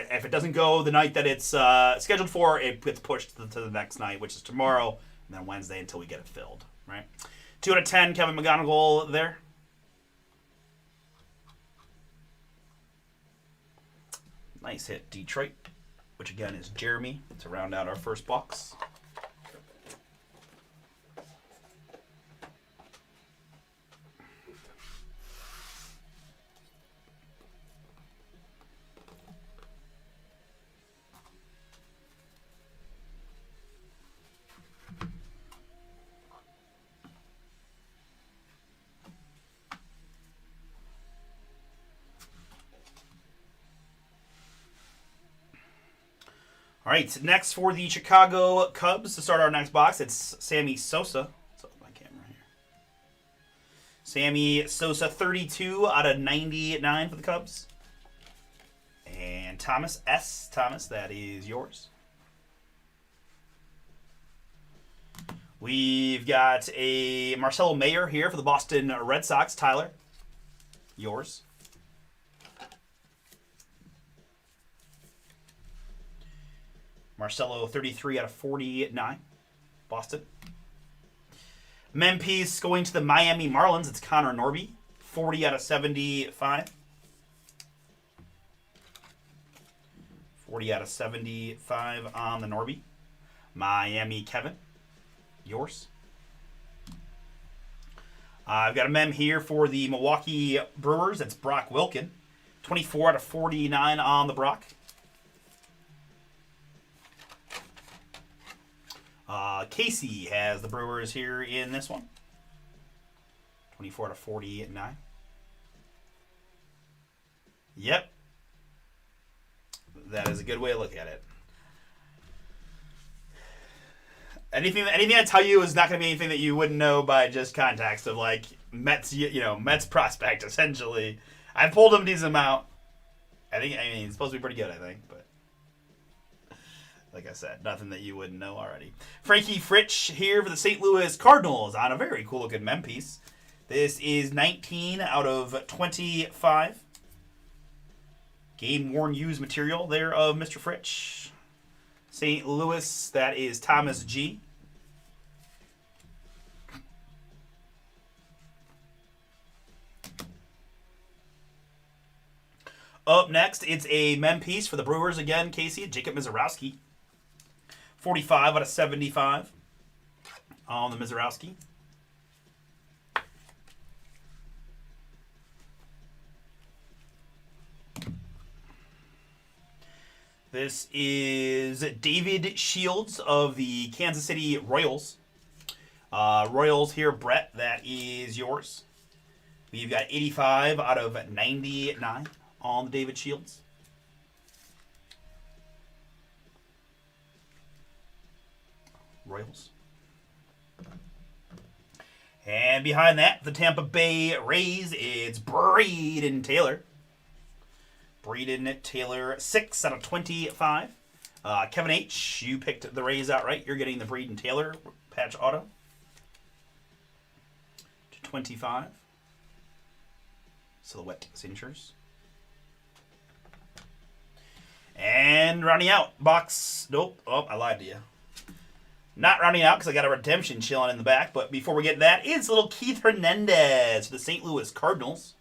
if it doesn't go the night that it's scheduled for, it gets pushed to the next night, which is tomorrow, and then Wednesday until we get it filled. Right? 2 out of 10, Kevin McGonigal there. Nice hit, Detroit, which again is Jeremy to round out our first box. All right, next for the Chicago Cubs to start our next box, it's Sammy Sosa. What's up with my camera here? Sammy Sosa, 32 out of 99 for the Cubs. And Thomas S. Thomas, that is yours. We've got a Marcelo Mayer here for the Boston Red Sox. Tyler, yours. Marcelo, 33 out of 49. Boston. Memphis going to the Miami Marlins. It's Connor Norby, 40 out of 75. 40 out of 75 on the Norby. Miami Kevin, yours. I've got a mem here for the Milwaukee Brewers. That's Brock Wilken. 24 out of 49 on the Brock. Casey has the Brewers here in this one. 24 out of 49. Yep. That is a good way to look at it. Anything I tell you is not going to be anything that you wouldn't know by just context of like Mets, Mets prospect essentially. I've pulled him a decent amount. I mean, it's supposed to be pretty good, I think, but like I said, nothing that you wouldn't know already. Frankie Fritsch here for the St. Louis Cardinals on a very cool looking mem piece. This is 19 out of 25. Game worn used material there of Mr. Fritsch. St. Louis, that is Thomas G. Up next, it's a mem piece for the Brewers again, Casey, Jacob Misiorowski. 45 out of 75 on the Misiorowski. This is David Shields of the Kansas City Royals. Royals here, Brett, that is yours. We've got 85 out of 99 on the David Shields. Royals. And behind that, the Tampa Bay Rays, it's Braden Taylor. Braden Taylor, 6 out of 25. Kevin H., you picked the Rays outright. You're getting the Braden Taylor patch auto. To 25. Silhouette signatures. And rounding out, box. Nope. Oh, I lied to you. Not rounding out because I got a redemption chilling in the back. But before we get to that, it's little Keith Hernandez for the St. Louis Cardinals.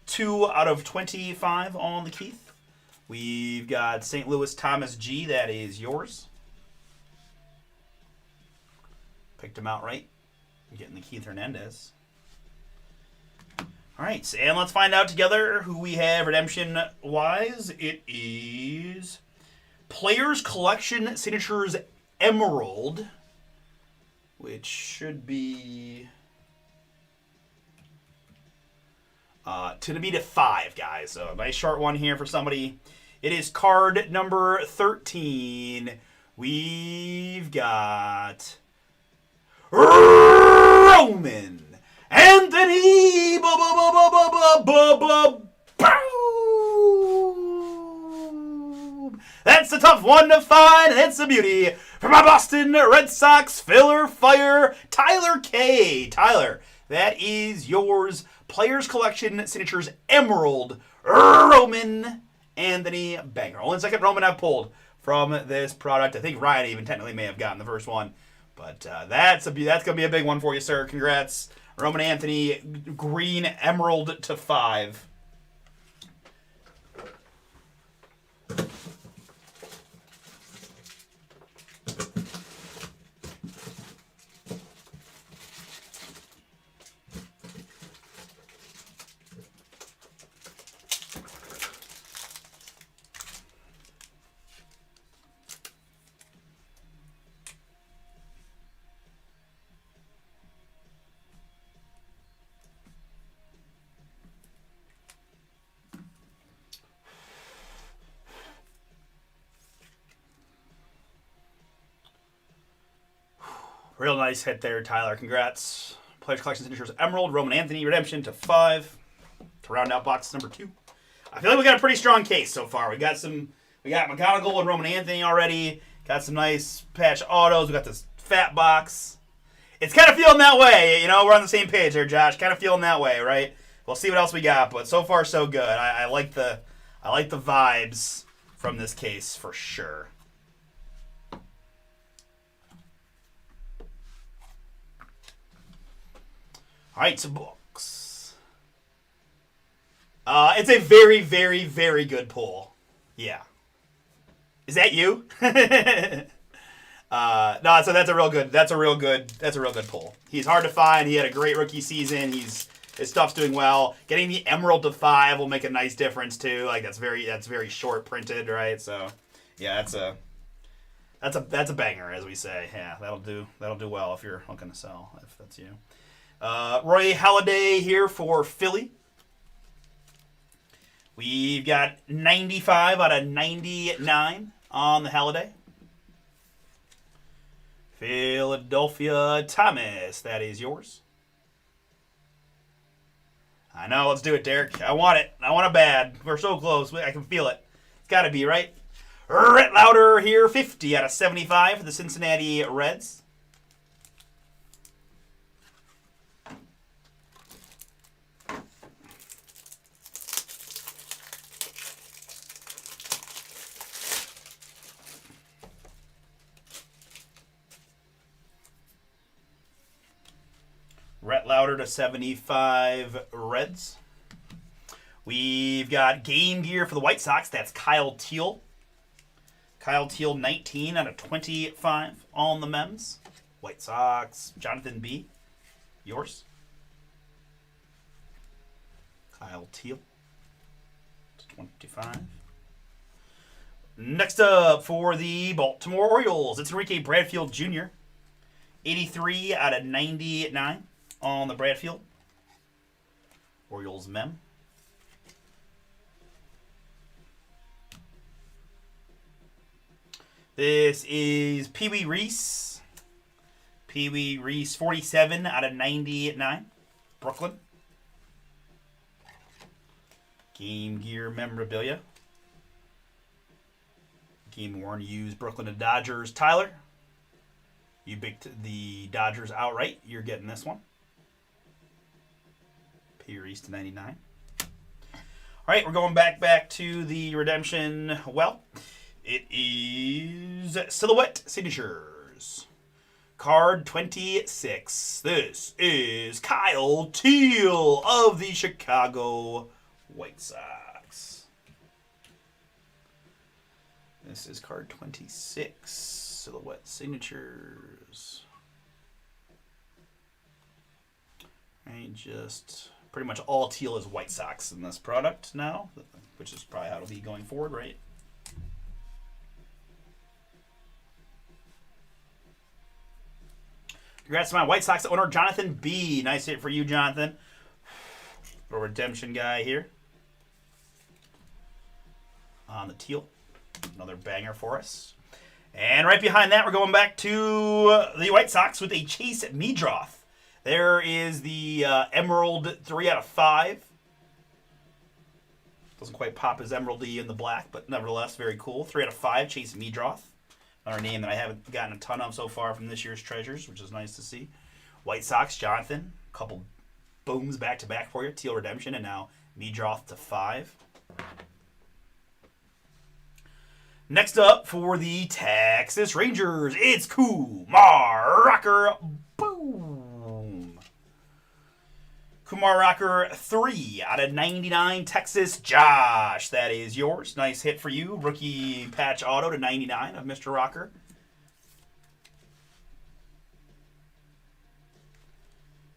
2 out of 25 on the Keith. We've got St. Louis Thomas G. That is yours. Picked him out right. I'm getting the Keith Hernandez. All right, and let's find out together who we have redemption-wise. It is Players Collection Signatures Emerald, which should be to be to 5, guys. So a nice short one here for somebody. It is card number 13. We've got Roman Anthony. That's a tough one to find, and it's a beauty for my Boston Red Sox filler fire, Tyler K. Tyler, that is yours. Players Collection Signatures Emerald Roman Anthony Banger. Only the second Roman I've pulled from this product. I think Ryan even technically may have gotten the first one, but that's gonna be a big one for you, sir. Congrats, Roman Anthony, green emerald to 5. Real nice hit there, Tyler. Congrats. Players Collection Signatures Emerald, Roman Anthony, redemption to 5. To round out box number 2. I feel like we got a pretty strong case so far. We got McGonagall and Roman Anthony already. Got some nice patch autos. We got this fat box. It's kind of feeling that way. We're on the same page here, Josh. Kind of feeling that way, right? We'll see what else we got, but so far so good. I like the vibes from this case for sure. All right, so books. It's a very, very, very good pull. Yeah. Is that you? No, so that's a real good pull. He's hard to find. He had a great rookie season. His stuff's doing well. Getting the Emerald to 5 will make a nice difference too. Like that's very short printed, right? So yeah, that's a banger, as we say. Yeah, that'll do well if you're looking to sell, if that's you. Roy Halladay here for Philly. We've got 95 out of 99 on the Halladay. Philadelphia Thomas, that is yours. I know, let's do it, Derek. I want it. I want it bad. We're so close. I can feel it. It's got to be, right? Rhett Lauder here, 50 out of 75 for the Cincinnati Reds. Rhett Lauder to 75 Reds. We've got game gear for the White Sox. That's Kyle Teal. Kyle Teal, 19 out of 25 on the Mems. White Sox, Jonathan B. Yours. Kyle Teal to 25. Next up for the Baltimore Orioles, it's Enrique Bradfield Jr. 83 out of 99 on the Bradfield. Orioles Mem. This is Pee Wee Reese. Pee Wee Reese, 47 out of 99. Brooklyn. Game gear memorabilia. Game worn used Brooklyn and Dodgers. Tyler, you picked the Dodgers outright. You're getting this one. Pee Reese to 99. All right, we're going back to the redemption. Well, it is Silhouette Signatures. Card 26. This is Kyle Teal of the Chicago White Sox. This is card 26. Silhouette Signatures. Right, just pretty much all teal is White Sox in this product now, which is probably how it'll be going forward, right? Congrats to my White Sox owner, Jonathan B. Nice hit for you, Jonathan. A redemption guy here. On the teal. Another banger for us. And right behind that, we're going back to the White Sox with a Chase Meadroth. There is the Emerald 3 out of 5. Doesn't quite pop as emeraldy in the black, but nevertheless, very cool. 3 out of 5, Chase Meadroth. Another name that I haven't gotten a ton of so far from this year's treasures, which is nice to see. White Sox, Jonathan. A couple booms back-to-back for you. Teal redemption, and now Meadroth to 5. Next up for the Texas Rangers, it's Kumar Rocker. Boom. Kumar Rocker, 3 out of 99. Texas, Josh. That is yours. Nice hit for you. Rookie patch auto to 99 of Mr. Rocker.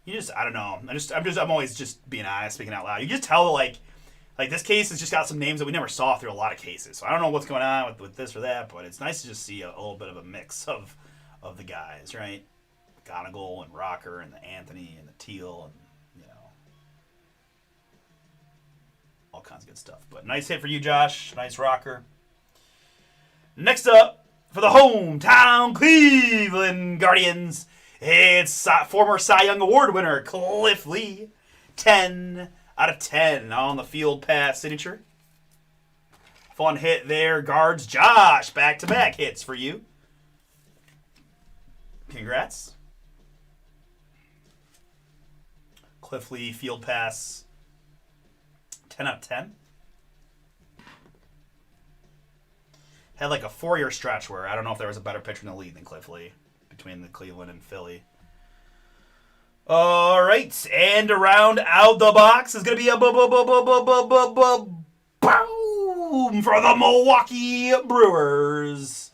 You just, I don't know. I'm always just being honest, speaking out loud. You just tell, like this case has just got some names that we never saw through a lot of cases. So I don't know what's going on with this or that, but it's nice to just see a little bit of a mix of the guys, right? McGonigal and Rocker and the Anthony and the Teal and, you know, all kinds of good stuff. But nice hit for you, Josh. Nice Rocker. Next up, for the hometown Cleveland Guardians, it's former Cy Young Award winner Cliff Lee. 10 out of 10 on the field pass signature. Fun hit there, guards. Josh, back-to-back hits for you. Congrats. Cliff Lee field pass. 10 out of 10. Had like a 4-year stretch where I don't know if there was a better pitcher in the league than Cliff Lee between the Cleveland and Philly. All right, and around out the box is going to be a boom for the Milwaukee Brewers.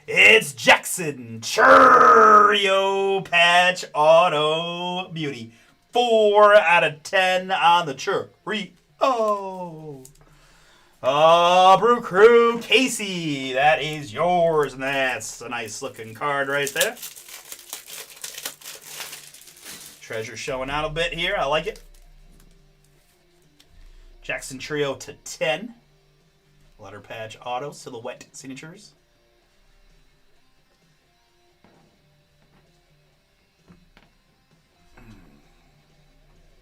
It's Jackson Chourio Patch Auto Beauty. 4 out of 10 on the Chourio. Brew Crew Casey, that is yours, and that's a nice looking card right there. Treasure showing out a bit here. I like it. Jackson Trio to 10. Letter Patch Auto Silhouette Signatures.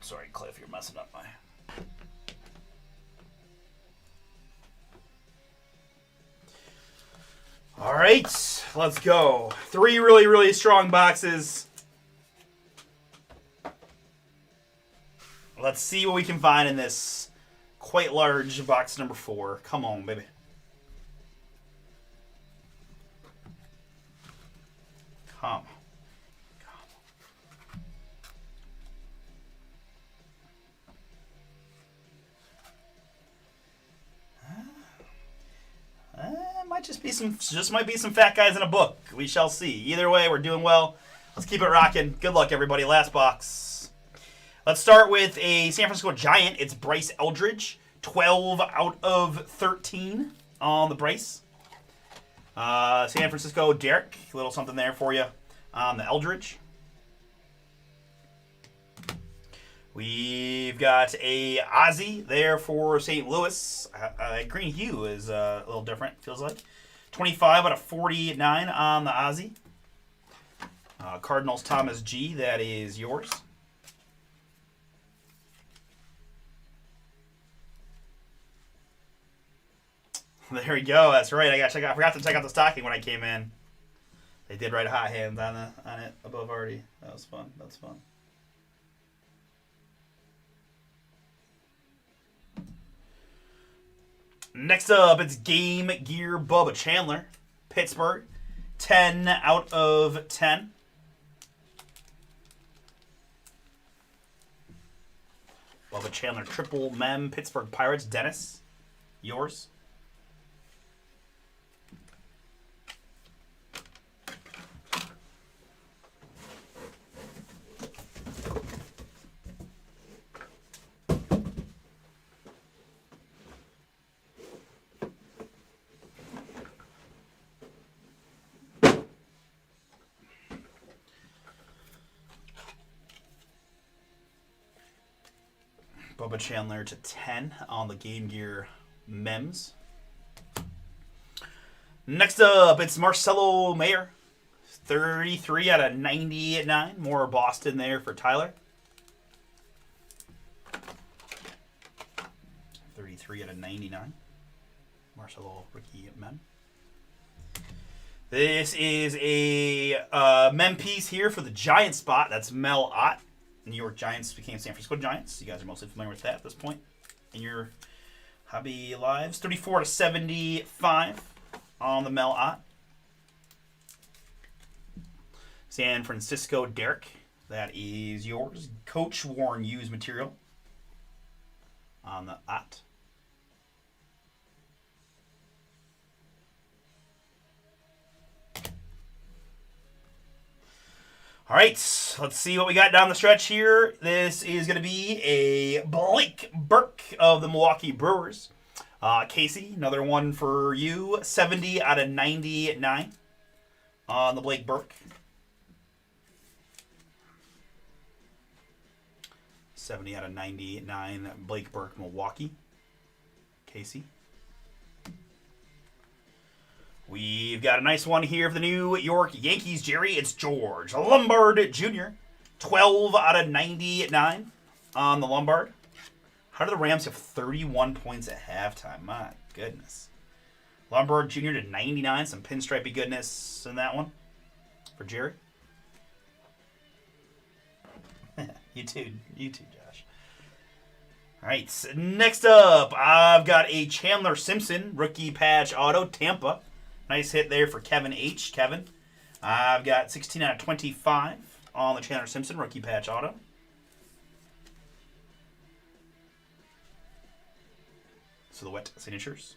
Sorry, Cliff, you're messing up my... All right, let's go. 3 really, really strong boxes. Let's see what we can find in this quite large box number 4. Come on, baby. Come. Might be some fat guys in a book. We shall see. Either way, we're doing well. Let's keep it rocking. Good luck, everybody. Last box. Let's start with a San Francisco Giant. It's Bryce Eldridge. 12 out of 13 on the Bryce. San Francisco Derek. A little something there for you on the Eldridge. We've got a Ozzy there for St. Louis. Green hue is a little different, feels like. 25 out of 49 on the Ozzy. Cardinals Thomas G, that is yours. There we go. That's right. I forgot to check out the stocking when I came in. They did write hot hands on it above already. That was fun. That's fun. Next up, it's Game Gear Bubba Chandler, Pittsburgh, 10 out of 10. Bubba Chandler, Triple Mem, Pittsburgh Pirates, Dennis, yours. Bubba Chandler to 10 on the Game Gear Mems. Next up, it's Marcelo Mayer. 33 out of 99. More Boston there for Tyler. 33 out of 99. Marcelo Ricky Mem. This is a Mem piece here for the Giant spot. That's Mel Ott. New York Giants became San Francisco Giants. You guys are mostly familiar with that at this point in your hobby lives. 34 to 75 on the Mel Ott. San Francisco Derek, that is yours. Coach Warren used material on the Ott. All right, let's see what we got down the stretch here. This is going to be a Blake Burke of the Milwaukee Brewers. Casey, another one for you. 70 out of 99 on the Blake Burke. 70 out of 99, Blake Burke, Milwaukee. Casey. We've got a nice one here for the New York Yankees, Jerry. It's George Lombard Jr. 12 out of 99 on the Lombard. How do the Rams have 31 points at halftime? My goodness. Lombard Jr. to 99. Some pinstripey goodness in that one for Jerry. You too, Josh. All right, next up, I've got a Chandler Simpson rookie patch auto, Tampa. Nice hit there for Kevin H. Kevin. I've got 16 out of 25 on the Chandler Simpson rookie patch auto. Silhouette signatures.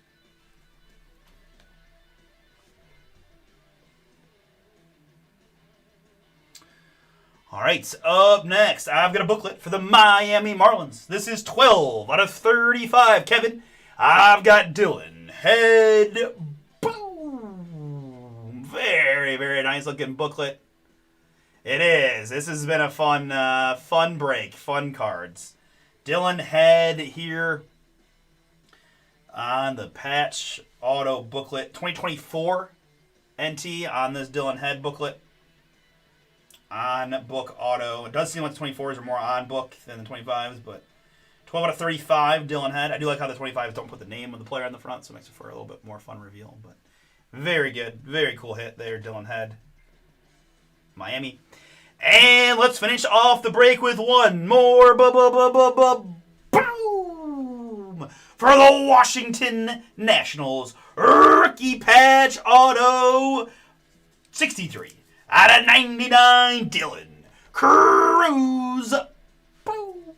All right, up next, I've got a booklet for the Miami Marlins. This is 12 out of 35. Kevin, I've got Dylan Head. Boom! Very, very nice looking booklet. It is. This has been a fun break, fun cards. Dylan Head here on the patch auto booklet. 2024 NT on this Dylan Head booklet. On book auto. It does seem like the 24s are more on book than the 25s, but 12 out of 35 Dylan Head. I do like how the 25s don't put the name of the player on the front, so it makes it for a little bit more fun reveal. But very good. Very cool hit there, Dylan Head. Miami. And let's finish off the break with one more boom for the Washington Nationals. Rookie patch auto 63 out of 99, Dylan Cruz. Boom.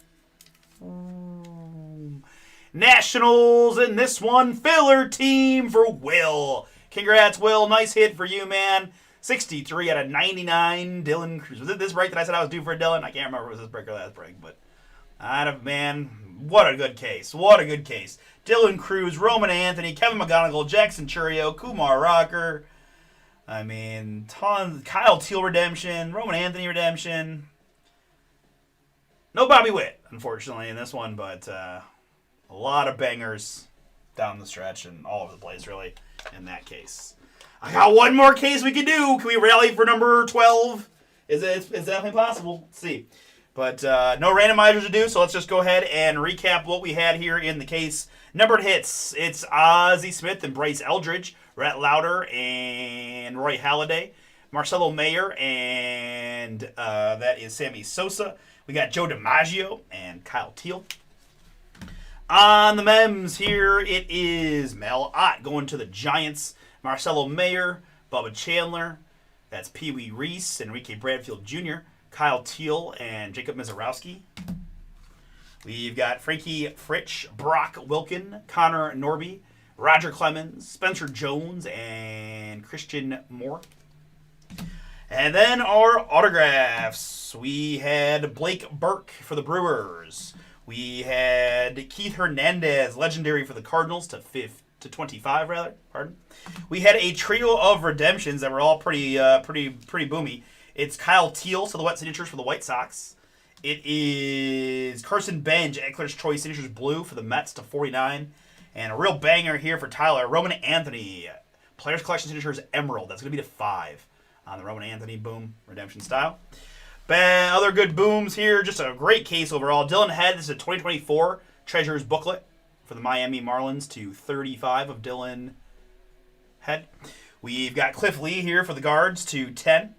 Nationals in this one, filler team for Will. Congrats, Will. Nice hit for you, man. 63 out of 99, Dylan Cruz. Was it this break that I said I was due for Dylan? I can't remember if it was this break or last break, but man, what a good case. What a good case. Dylan Cruz, Roman Anthony, Kevin McGonigal, Jackson Chourio, Kumar Rocker. I mean, tons. Kyle Teal redemption, Roman Anthony redemption. No Bobby Witt, unfortunately, in this one, but a lot of bangers down the stretch and all over the place, really, in that case. I got one more case we can do. Can we rally for number 12? It's definitely possible. Let's see. But no randomizers to do, so let's just go ahead and recap what we had here in the case. Numbered hits. It's Ozzie Smith and Bryce Eldridge, Rhett Lauder and Roy Halladay, Marcelo Mayer, and that is Sammy Sosa. We got Joe DiMaggio and Kyle Teal. On the Mems here, it is Mel Ott going to the Giants, Marcelo Mayer, Bubba Chandler, that's Pee Wee Reese, Enrique Bradfield Jr., Kyle Teal, and Jacob Mizorowski. We've got Frankie Fritsch, Brock Wilken, Connor Norby, Roger Clemens, Spencer Jones, and Christian Moore. And then our autographs. We had Blake Burke for the Brewers. We had Keith Hernandez, legendary for the Cardinals, to 25 rather. Pardon. We had a trio of redemptions that were all pretty boomy. It's Kyle Teal, silhouette signatures for the White Sox. It is Carson Bench, Eckler's Choice signatures blue for the Mets to 49. And a real banger here for Tyler, Roman Anthony, Players Collection signatures Emerald. That's going to be to 5 on the Roman Anthony boom redemption style. Other good booms here, just a great case overall. Dylan Head, this is a 2024 Treasures booklet for the Miami Marlins to 35 of Dylan Head. We've got Cliff Lee here for the Guards to 10.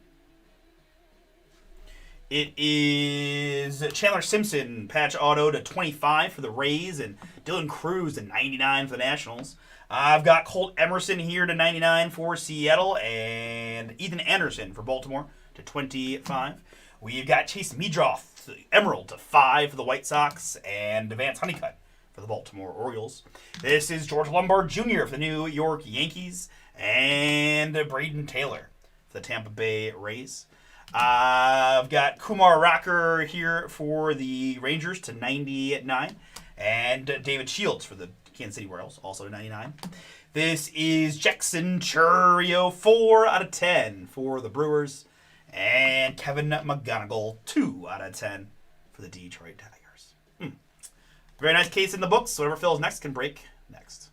It is Chandler Simpson, patch auto to 25 for the Rays, and Dylan Cruz to 99 for the Nationals. I've got Colt Emerson here to 99 for Seattle, and Ethan Anderson for Baltimore to 25. We've got Chase Meadroth, Emerald to 5 for the White Sox, and Vance Honeycutt for the Baltimore Orioles. This is George Lombard Jr. for the New York Yankees, and Braden Taylor for the Tampa Bay Rays. I've got Kumar Rocker here for the Rangers to 99, and David Shields for the Kansas City Royals, also to 99. This is Jackson Chourio, 4 out of 10 for the Brewers, and Kevin McGonigal, 2 out of 10 for the Detroit Tigers. Very nice case in the books, so whatever fills next can break next.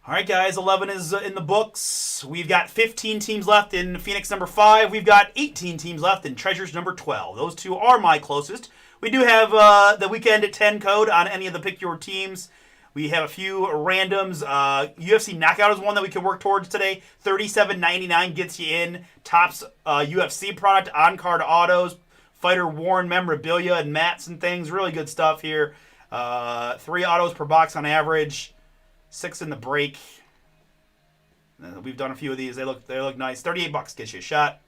All right, guys, 11 is in the books. We've got 15 teams left in Phoenix number 5. We've got 18 teams left in Treasures number 12. Those two are my closest. We do have the Weekend at 10 code on any of the Pick Your Teams. We have a few randoms. UFC Knockout is one that we can work towards today. $37.99 gets you in. Topps UFC product, on-card autos, fighter worn memorabilia and mats and things. Really good stuff here. 3 autos per box on average. 6 in the break. We've done a few of these. They look nice. $38 gets you a shot.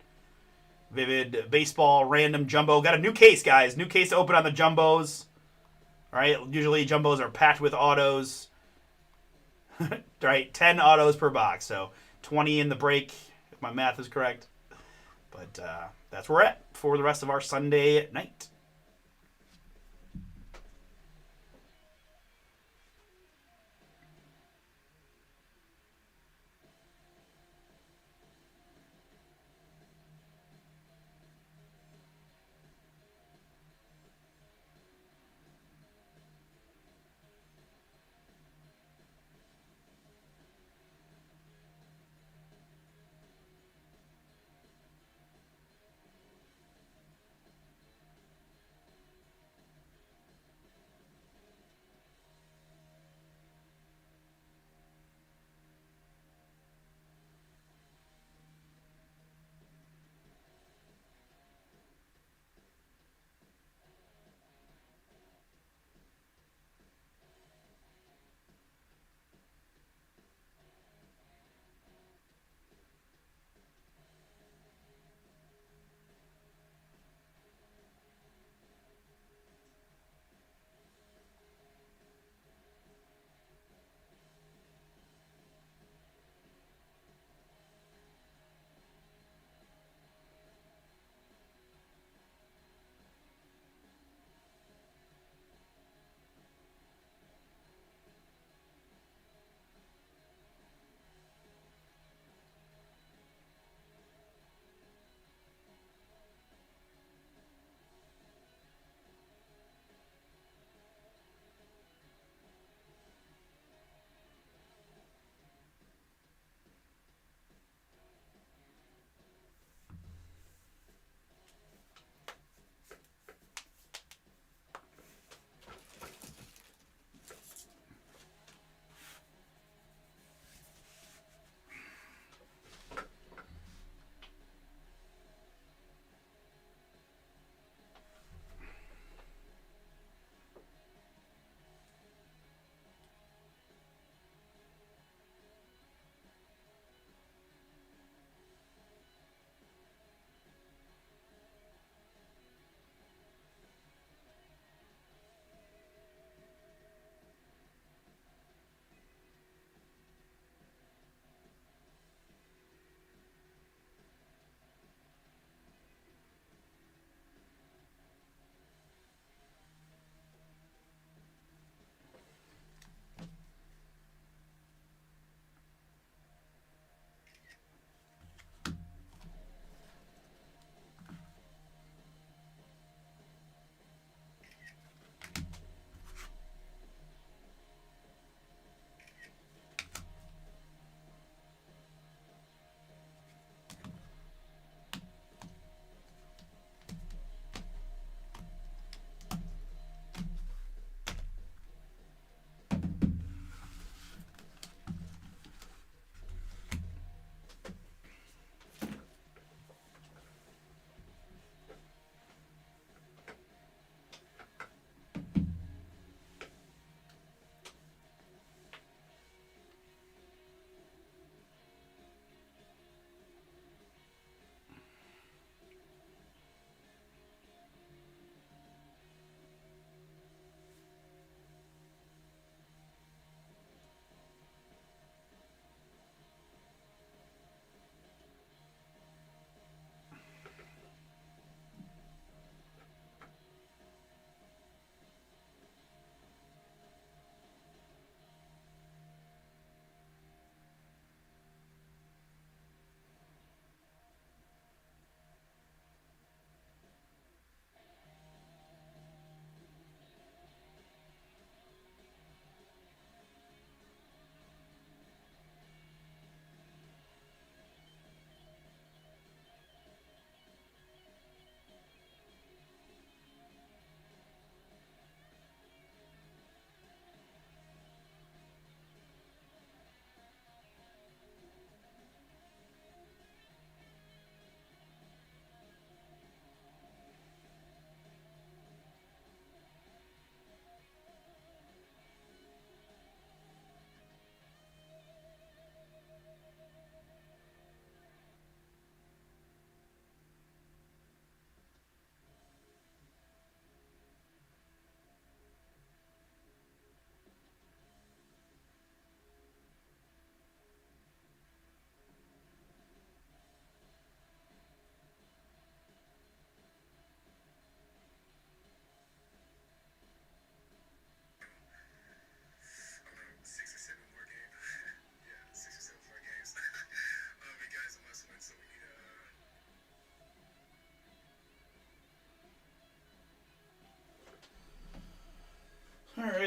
Vivid baseball random jumbo. Got a new case, guys. New case to open on the jumbos. All right. Usually jumbos are packed with autos. Right, 10 autos per box. So 20 in the break, if my math is correct. But that's where we're at for the rest of our Sunday night.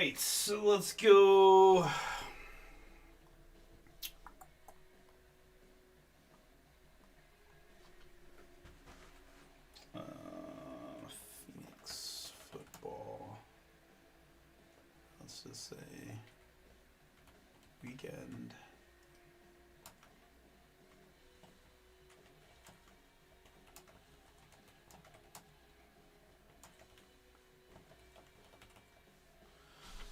right, so let's go. Phoenix football. Let's just say weekend.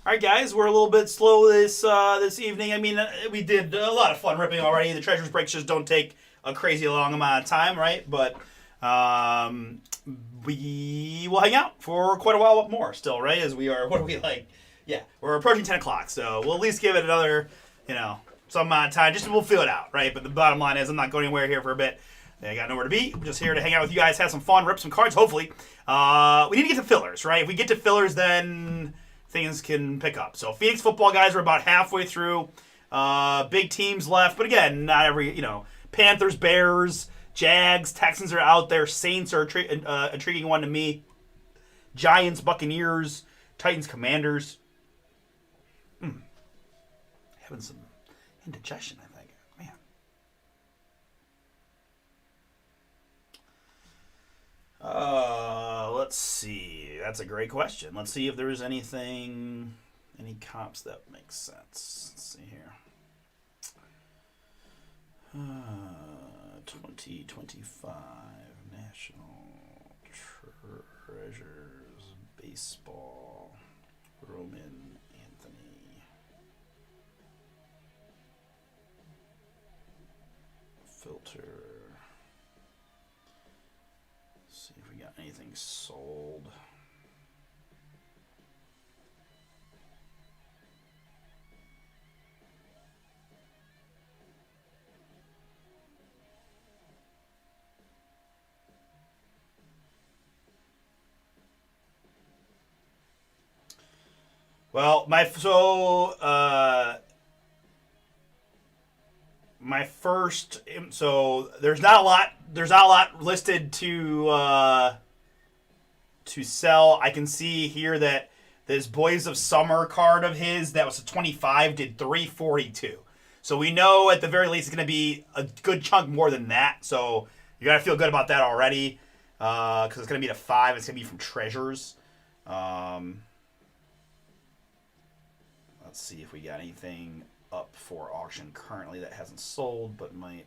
All right, guys, we're a little bit slow this evening. I mean, we did a lot of fun ripping already. The treasures breaks just don't take a crazy long amount of time, right? But we will hang out for quite a while more still, right? As we are, what are we like? Yeah, we're approaching 10 o'clock, so we'll at least give it another, some amount of time. Just we'll feel it out, right? But the bottom line is I'm not going anywhere here for a bit. I got nowhere to be. I'm just here to hang out with you guys, have some fun, rip some cards, hopefully. We need to get to fillers, right? If we get to fillers, then things can pick up. So Phoenix football guys are about halfway through. Big teams left, but again, not every, Panthers, Bears, Jags, Texans are out there. Saints are a intriguing one to me. Giants, Buccaneers, Titans, Commanders. Having some indigestion, I think. Man. Let's see. That's a great question. Let's see if there's any comps that make sense. Let's see here. 2025 National Treasures Baseball. Roman Anthony. Filter. See if we got anything sold. Well, my first, so there's not a lot listed to sell. I can see here that this Boys of Summer card of his that was a 25 did 342. So we know at the very least it's going to be a good chunk more than that. So you got to feel good about that already because it's going to be the 5. It's going to be from Treasures. Let's see if we got anything up for auction currently that hasn't sold but might.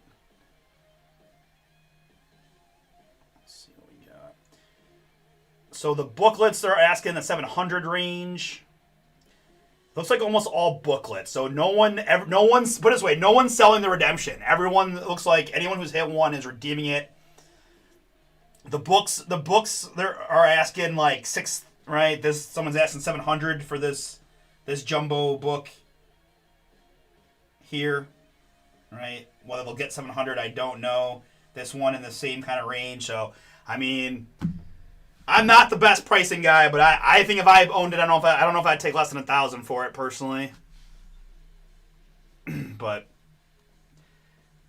Let's see what we got. So the booklets they're asking the 700 range. Looks like almost all booklets. So no one's put it this way, no one's selling the redemption. Everyone looks like anyone who's hit one is redeeming it. The books they are asking like 6, right? Someone's asking 700 for this jumbo book here, right? Whether they'll get 700, I don't know. This one in the same kind of range. So, I mean, I'm not the best pricing guy, but I think if I owned it, I don't know if I'd take less than 1,000 for it personally. But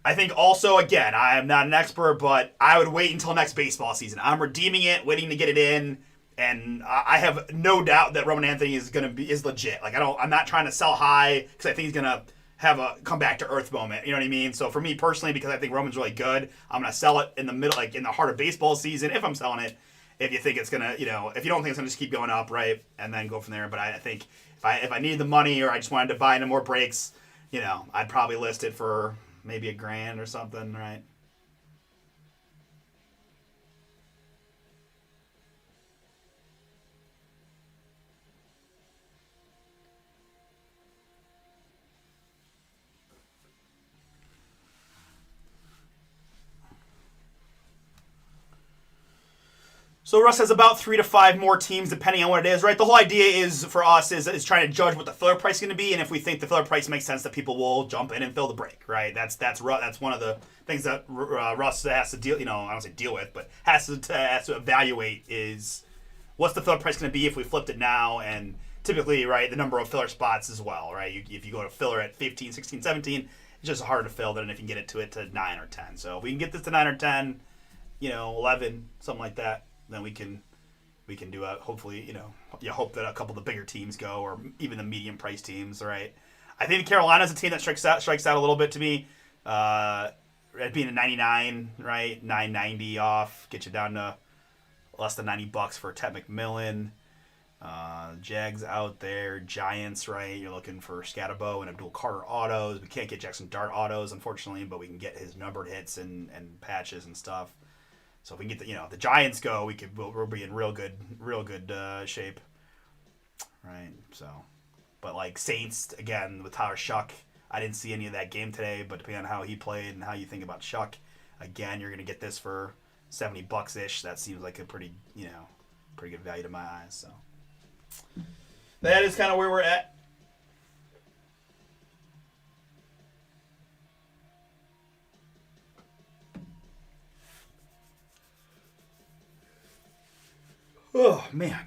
I think also, again, I am not an expert, but I would wait until next baseball season. I'm redeeming it, waiting to get it in. And I have no doubt that Roman Anthony is legit. Like I'm not trying to sell high because I think he's gonna have a come back to earth moment. You know what I mean? So for me personally, because I think Roman's really good, I'm gonna sell it in the middle, like in the heart of baseball season. If I'm selling it, if you think it's gonna, if you don't think it's gonna just keep going up, right, and then go from there. But I think if I needed the money or I just wanted to buy into more breaks, I'd probably list it for maybe $1,000 or something, right? So Russ has about 3 to 5 more teams, depending on what it is, right? The whole idea is for us is trying to judge what the filler price is going to be, and if we think the filler price makes sense, that people will jump in and fill the break, right? That's one of the things that Russ has to deal, I don't say deal with, but has to evaluate is what's the filler price going to be if we flipped it now, and typically, right, the number of filler spots as well, right? If you go to filler at 15, 16, 17, it's just harder to fill than if you can get it to 9 or 10. So if we can get this to 9 or 10, 11, something like that, then we can we can do a hopefully, you hope that a couple of the bigger teams go, or even the medium price teams, right? I think Carolina's a team that strikes out a little bit to me. At being a 99, right? 990 off, get you down to less than $90 for Ted McMillan. Jags out there, Giants, right? You're looking for Scatterbo and Abdul Carter autos. We can't get Jackson Dart autos, unfortunately, but we can get his numbered hits and patches and stuff. So if we can get the Giants go, we'll be in real good shape, right? So, but like Saints again with Tyler Shuck, I didn't see any of that game today, but depending on how he played and how you think about Shuck, again you're gonna get this for $70 ish. That seems like a pretty good value to my eyes. So. That is kind of where we're at. Oh, man.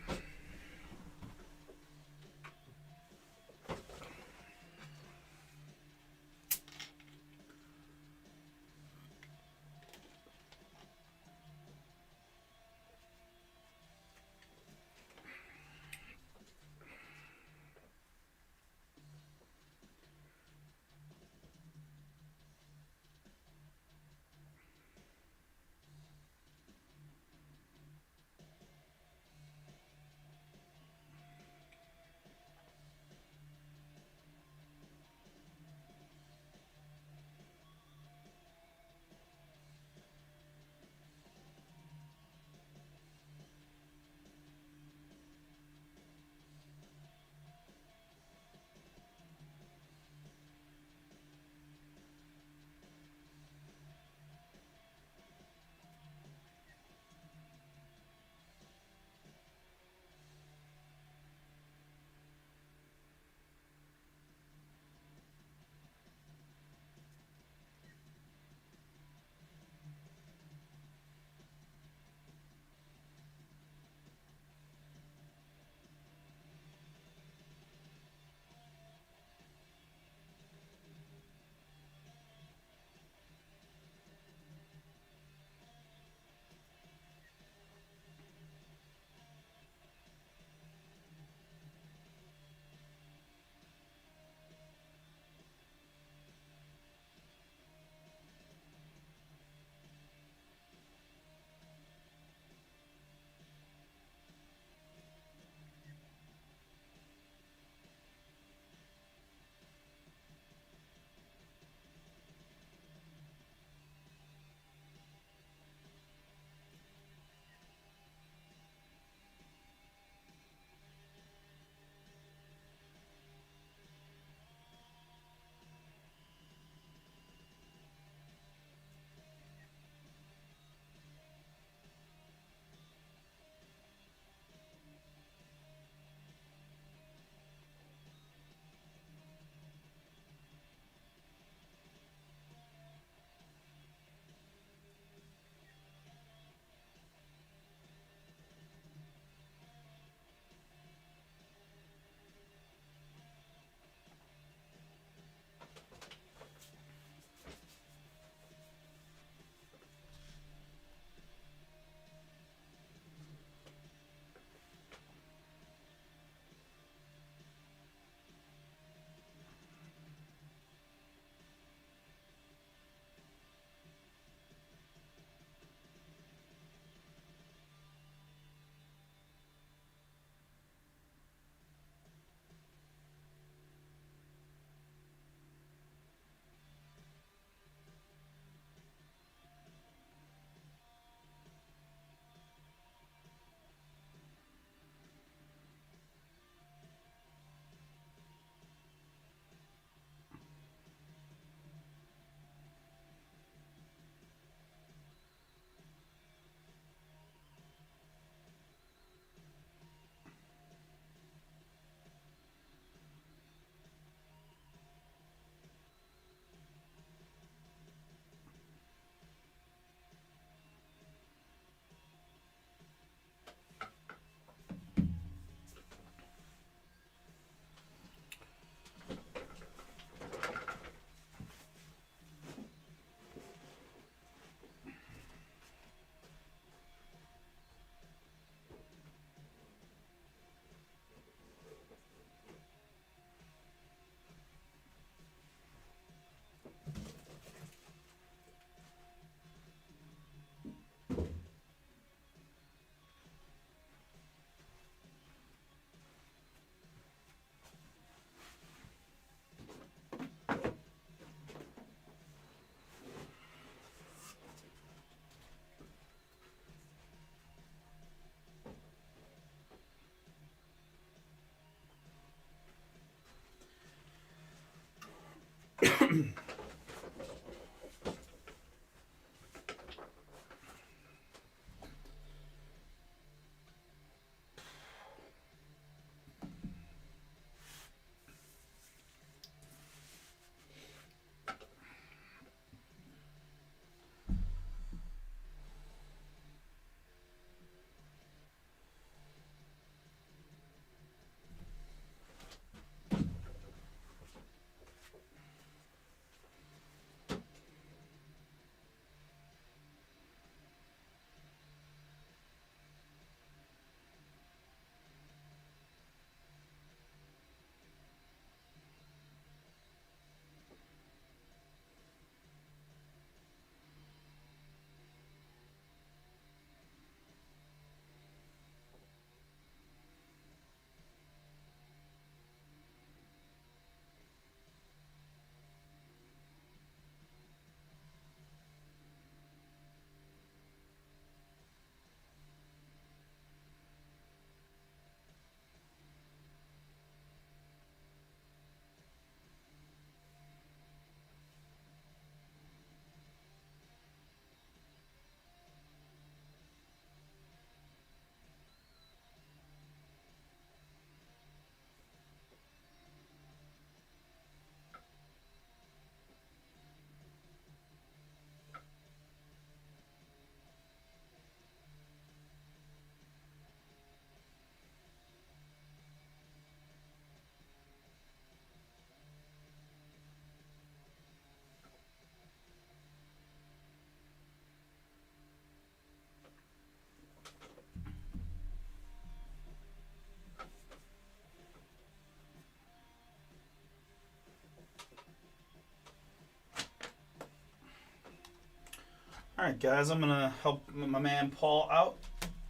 All right, guys, I'm gonna help my man Paul out.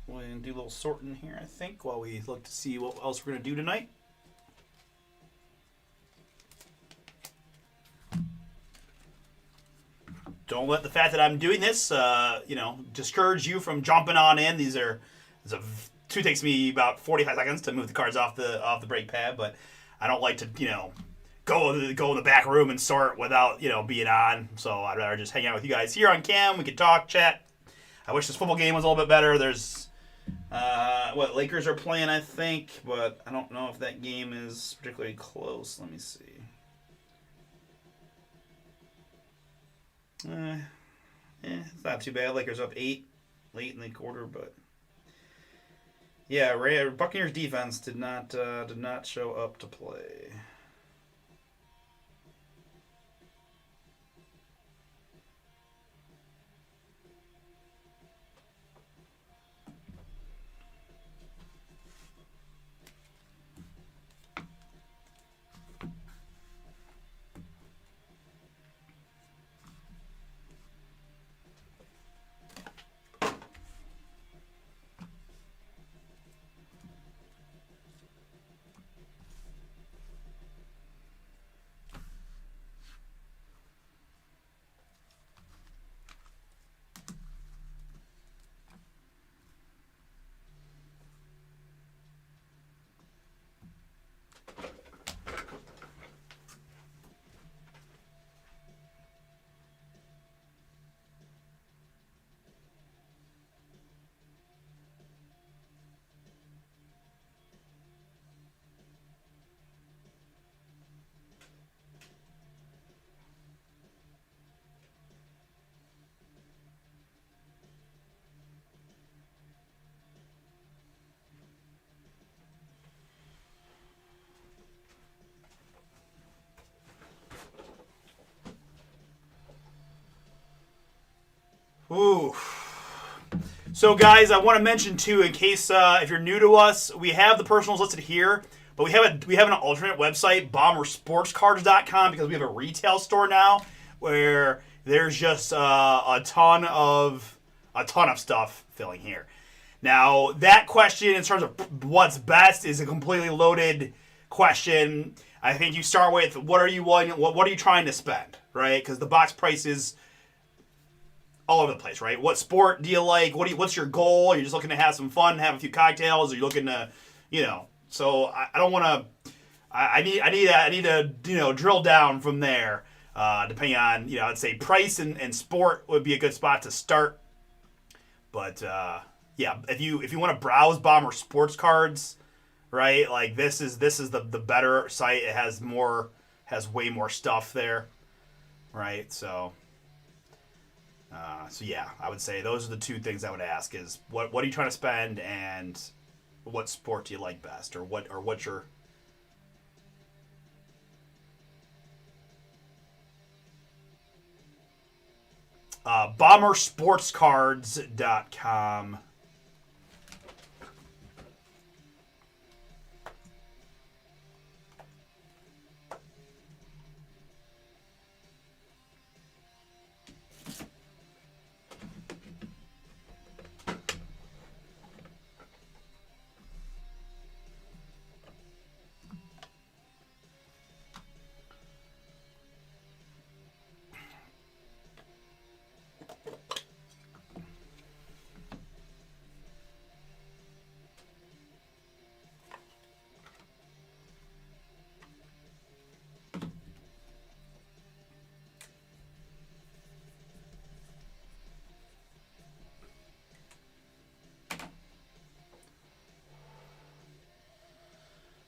We're gonna do a little sorting here, I think, while we look to see what else we're gonna do tonight. Don't let the fact that I'm doing this, discourage you from jumping on in. Two takes me about 45 seconds to move the cards off the brake pad, but I don't like to, go in the back room and sort without, being on. So I'd rather just hang out with you guys here on cam. We could talk, chat. I wish this football game was a little bit better. There's, Lakers are playing, I think, but I don't know if that game is particularly close. Let me see. It's not too bad. Lakers up 8 late in the quarter, but yeah, Buccaneers defense did not show up to play. Ooh. So, guys, I want to mention too, in case if you're new to us, we have the personals listed here, but we have an alternate website, bombersportscards.com, because we have a retail store now where there's just a ton of stuff filling here. Now, that question in terms of what's best is a completely loaded question. I think you start with what are you trying to spend, right? Because the box prices all over the place, right? What sport do you like? What's your goal? Are you just looking to have some fun, have a few cocktails? Are you looking to, So I don't want to. I need to drill down from there. Depending on, I'd say price and sport would be a good spot to start. But yeah, if you want to browse Bomber sports cards, right? Like this is the better site. It has way more stuff there, right? So yeah, I would say those are the two things I would ask: is what are you trying to spend, and what sport do you like best, or what's your bombersportscards.com.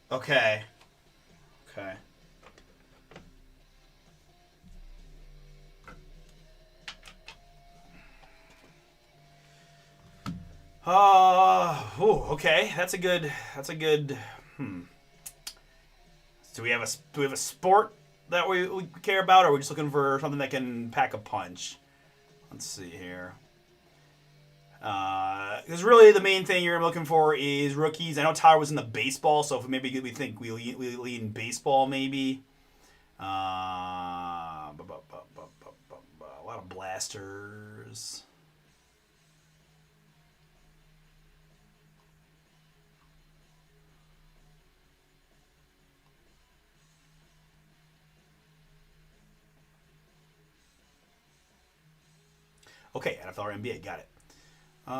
Okay. Okay. Okay. That's a good. Hmm. Do we have a sport that we care about, or are we just looking for something that can pack a punch? Let's see here. Because really the main thing you're looking for is rookies. I know Tyler was in the baseball, so if maybe we think we lean baseball maybe. A lot of blasters. Okay, NFL or NBA, got it. Okay,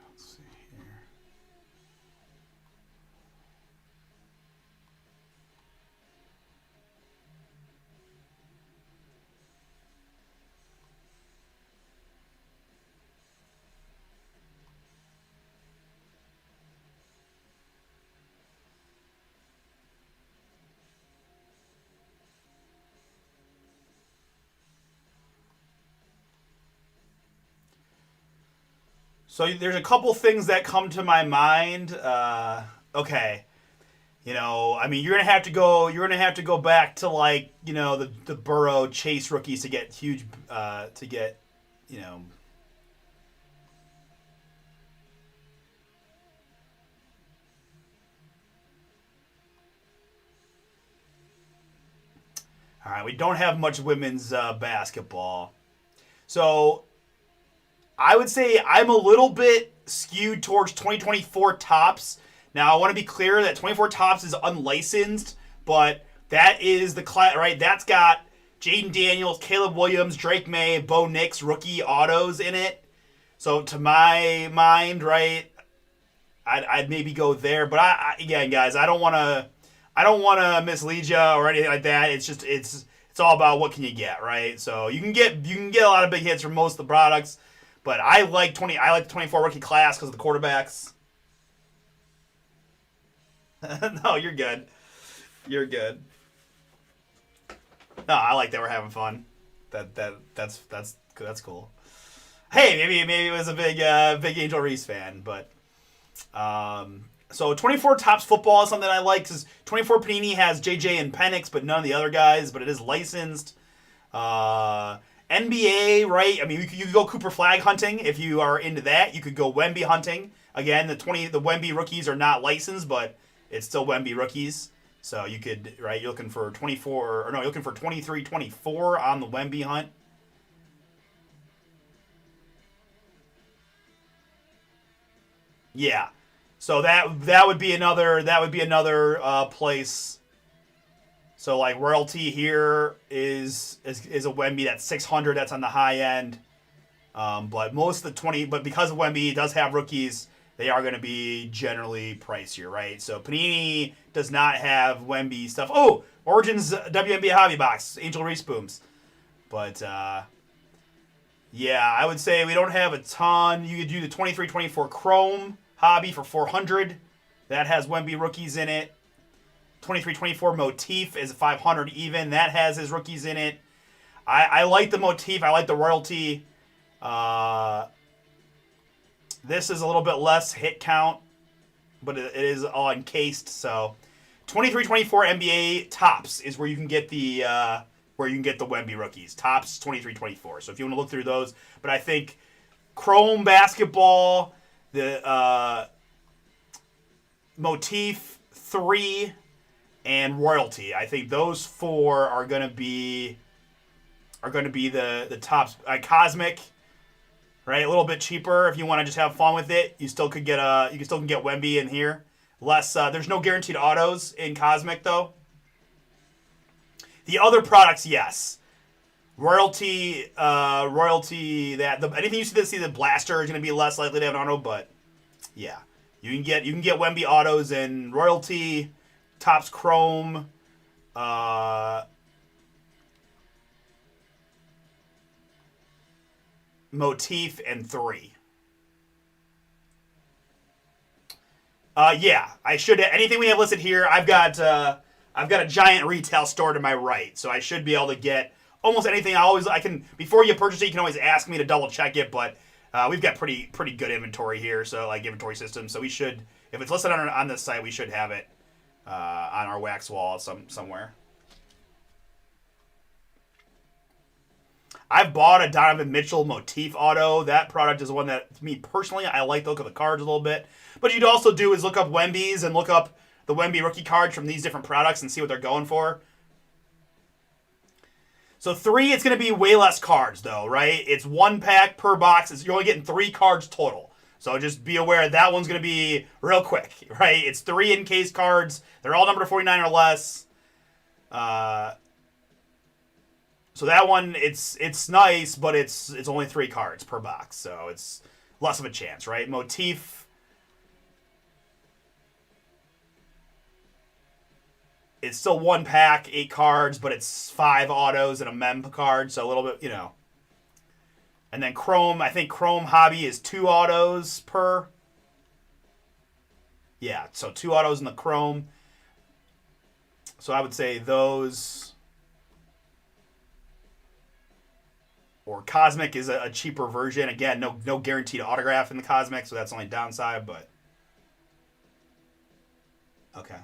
let's see here. So there's a couple things that come to my mind. Okay, I mean, you're gonna have to go. You're gonna have to go back to like the Burrow Chase rookies to get huge. To get you know. All right, we don't have much women's basketball, so I would say I'm a little bit skewed towards 2024 tops. Now, I want to be clear that 24 tops is unlicensed, but that is the class, right? That's got Jaden Daniels, Caleb Williams, Drake May, Bo Nix rookie autos in it. So, to my mind, right, I'd maybe go there. But again, guys, I don't want to mislead you or anything like that. It's just it's all about what can you get, right? So you can get a lot of big hits from most of the products. But I like the 24 rookie class because of the quarterbacks. No, you're good. You're good. No, I like that we're having fun. That's cool. Hey, maybe it was a big Angel Reese fan, but so 24 tops football is something I like because 24 Panini has JJ and Penix, but none of the other guys. But it is licensed. NBA, right? I mean, you could go Cooper Flag hunting if you are into that. You could go Wemby hunting. Again, the Wemby rookies are not licensed, but it's still Wemby rookies. So you could, right? You're looking for 24, or no, you're looking for 23, 24 on the Wemby hunt. Yeah. So that would be another place. So like royalty here is a Wemby that's 600. That's on the high end. But most of the 20, but because of Wemby does have rookies, they are going to be generally pricier, right? So Panini does not have Wemby stuff. Oh, Origins WNBA Hobby Box, Angel Reese Booms. But, yeah, I would say we don't have a ton. You could do the 23-24 Chrome Hobby for $400. That has Wemby rookies in it. 23-24 Motif is 500 even. That has his rookies in it. I like the Motif. I like the Royalty. This is a little bit less hit count, but it is all encased. So 23-24 NBA Tops is where you can get the Wemby rookies. Tops 23-24. So if you want to look through those, but I think Chrome Basketball, the Motif 3, and Royalty. I think those 4 are going to be the tops. Cosmic, right? A little bit cheaper if you want to just have fun with it. You still can get Wemby in here. Less. There's no guaranteed autos in Cosmic though. The other products, yes. Royalty. Anything you see the Blaster is going to be less likely to have an auto, but yeah, you can get Wemby autos and Royalty, Topps Chrome. Motif and 3. Yeah, I should. Anything we have listed here, I've got a giant retail store to my right, so I should be able to get almost anything. I can before you purchase it, you can always ask me to double check it, but we've got pretty good inventory here, so like inventory system. So we should, if it's listed on this site, we should have it on our wax wall somewhere. I've bought a Donovan Mitchell Motif auto. That product is one that, to me personally, I like to look at the cards a little bit. But you'd also do is look up Wemby's and look up the Wemby rookie cards from these different products and see what they're going for. So 3, it's going to be way less cards, though, right? It's 1 pack per box. You're only getting 3 cards total. So just be aware that one's going to be real quick, right? It's 3 encased cards. They're all numbered to 49 or less. So that one, it's nice, but it's only 3 cards per box, so it's less of a chance, right? Motif, it's still 1 pack, 8 cards, but it's 5 autos and a mem card, so a little bit, And then Chrome, I think Chrome Hobby is 2 autos per. Yeah, so 2 autos in the Chrome. So I would say those. Or Cosmic is a cheaper version. Again, no guaranteed autograph in the Cosmic, so that's the only downside, but okay.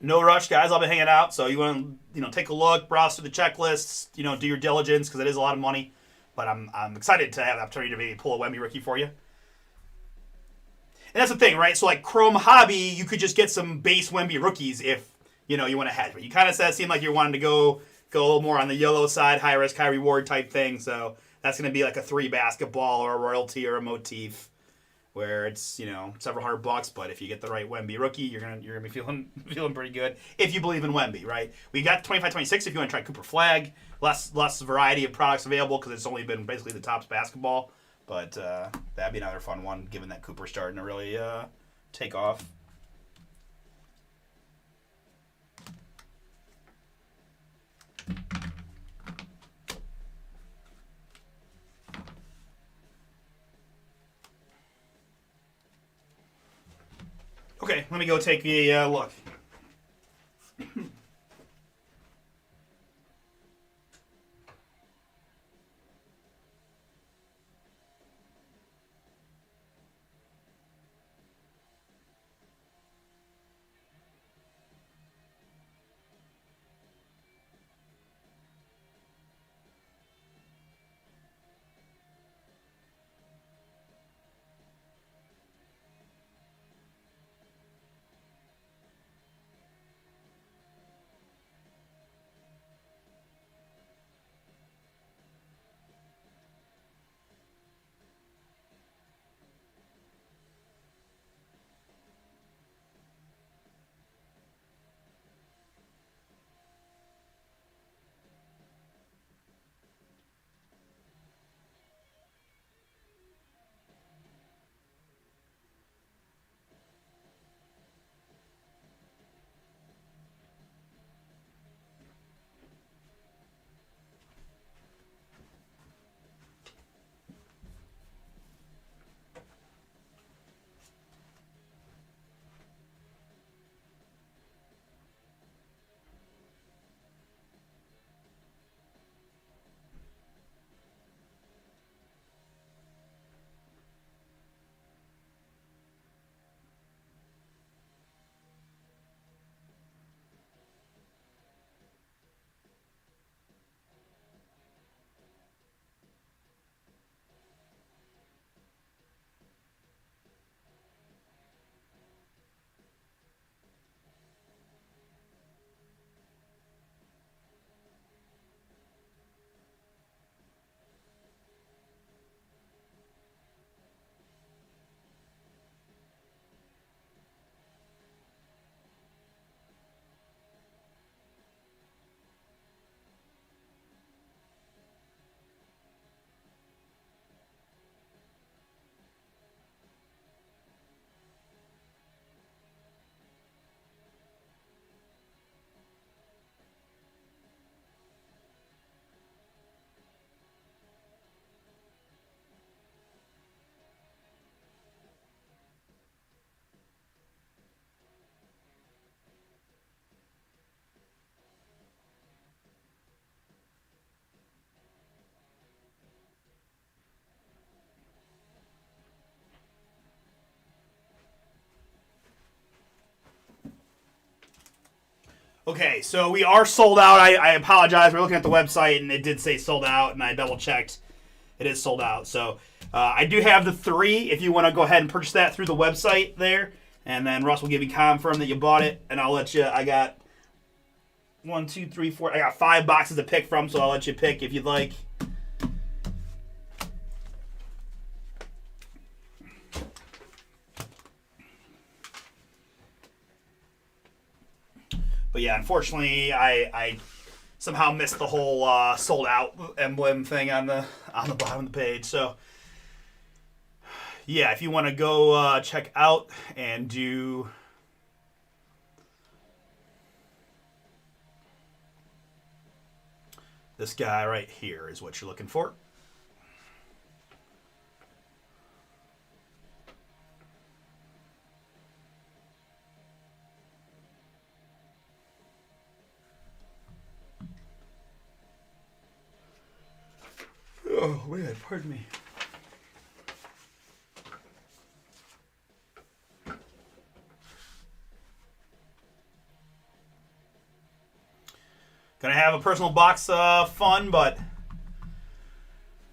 No rush, guys. I'll be hanging out, so you want to take a look, browse through the checklists, do your diligence because it is a lot of money. But I'm excited to have the opportunity to maybe pull a Wemby rookie for you. And that's the thing, right? So like Chrome Hobby, you could just get some base Wemby rookies if you want to hedge. But you kind of seem like you're wanting to go a little more on the YOLO side, high risk, high reward type thing. So that's going to be like a 3 basketball or a Royalty or a Motif, where it's several $100, but if you get the right Wemby rookie, you're gonna be feeling pretty good if you believe in Wemby, right? We got 25-26 if you want to try Cooper Flag, less variety of products available because it's only been basically the Topps basketball, but that'd be another fun one given that Cooper's starting to really take off. Okay, let me go take a look. Okay, so we are sold out. I apologize. We're looking at the website, and it did say sold out, and I double-checked. It is sold out. So I do have the 3 if you want to go ahead and purchase that through the website there. And then Russ will give you confirm that you bought it, and I'll let you. I got 1, 2, 3, 4. I got 5 boxes to pick from, so I'll let you pick if you'd like. But yeah, unfortunately, I somehow missed the whole sold out emblem thing on the bottom of the page. So yeah, if you want to go check out and do this guy right here is what you're looking for. Oh, man, pardon me. Gonna have a personal box fun, but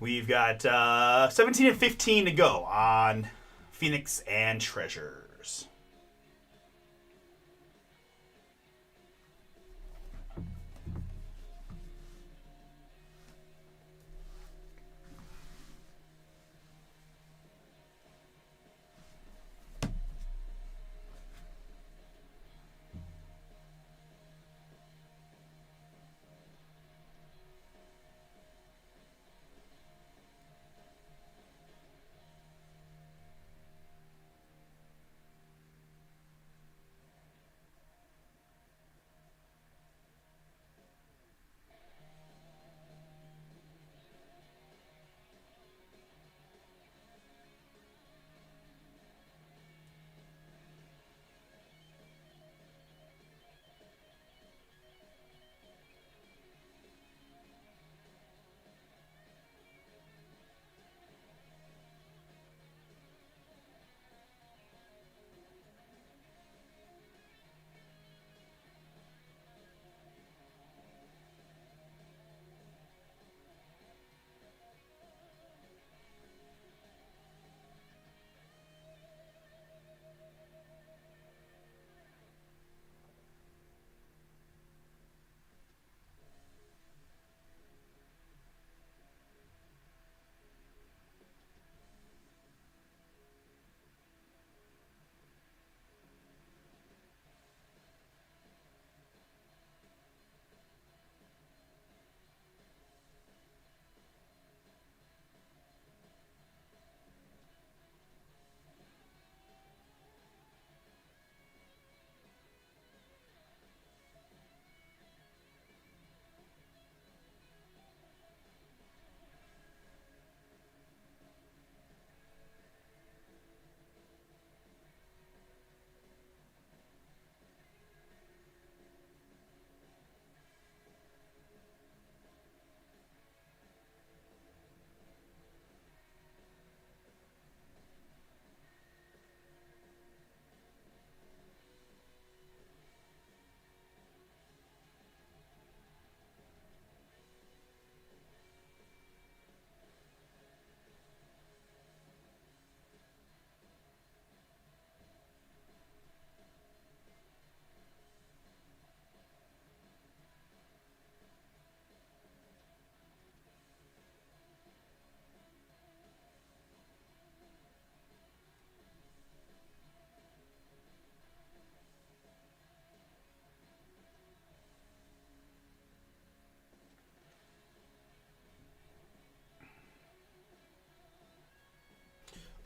we've got 17 and 15 to go on Phoenix and Treasures.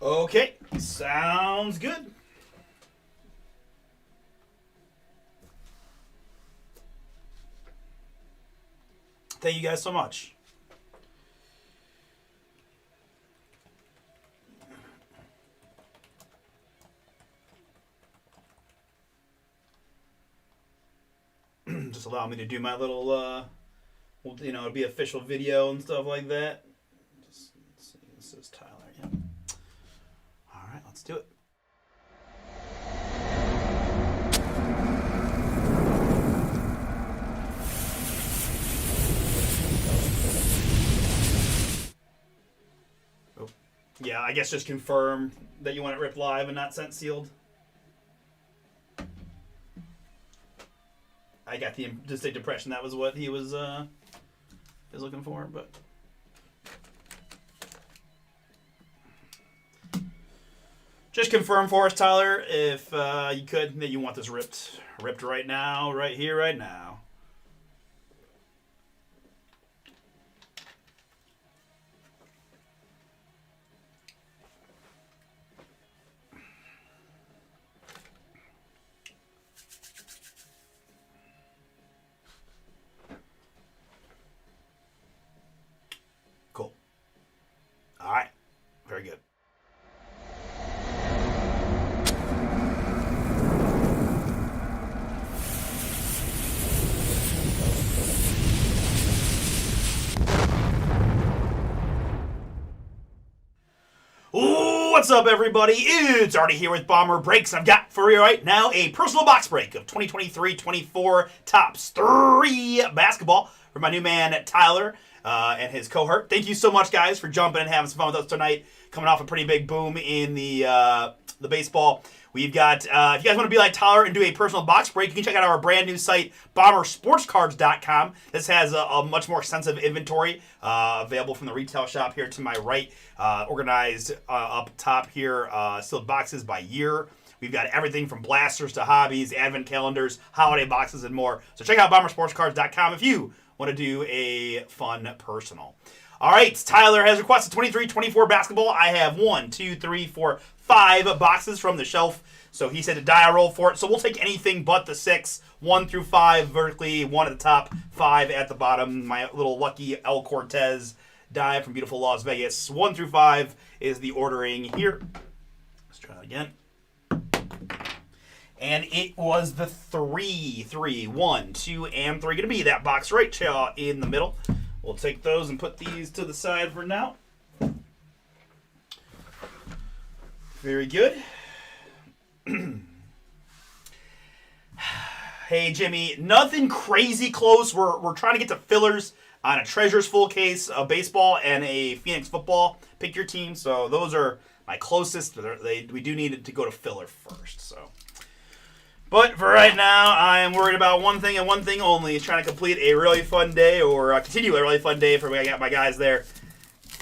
Okay, sounds good. Thank you guys so much. Just allow me to do my little, it'll be official video and stuff like that. Just, let's see, this is Tyler. Yep. All right, let's do it. Yeah, I guess just confirm that you want it ripped live and not sent sealed. I got the distinct impression that was what he was looking for, but just confirm for us, Tyler, if you could, that you want this ripped right now, right here, right now. Cool. All right. Very good. What's up, everybody? It's Artie here with Bomber Breaks. I've got for you right now a personal box break of 2023-24 Topps 3 basketball for my new man Tyler and his cohort. Thank you so much, guys, for jumping and having some fun with us tonight. Coming off a pretty big boom in the baseball. We've got, if you guys want to be like Tyler and do a personal box break, you can check out our brand new site, bombersportscards.com. This has a much more extensive inventory available from the retail shop here to my right, organized up top here, sealed boxes by year. We've got everything from blasters to hobbies, advent calendars, holiday boxes, and more. So check out bombersportscards.com if you want to do a fun personal. All right, Tyler has requested 23-24 basketball. I have 5 boxes from the shelf. So he said to die a roll for it. So we'll take anything but the 6, 1 through 5 vertically, 1 at the top, 5 at the bottom. My little lucky El Cortez die from beautiful Las Vegas. 1 through 5 is the ordering here. Let's try that again. And it was the 3, 1, 2, and 3. Going to be that box right in the middle. We'll take those and put these to the side for now. Very good. Hey, Jimmy, nothing crazy close. We're trying to get to fillers on a Treasures full case, a baseball, and a Phoenix football. Pick your team. So those are my closest. We do need to go to filler first. So, but for right now, I am worried about one thing and one thing only: trying to complete a really fun day, or continue a really fun day for when I got my guys there.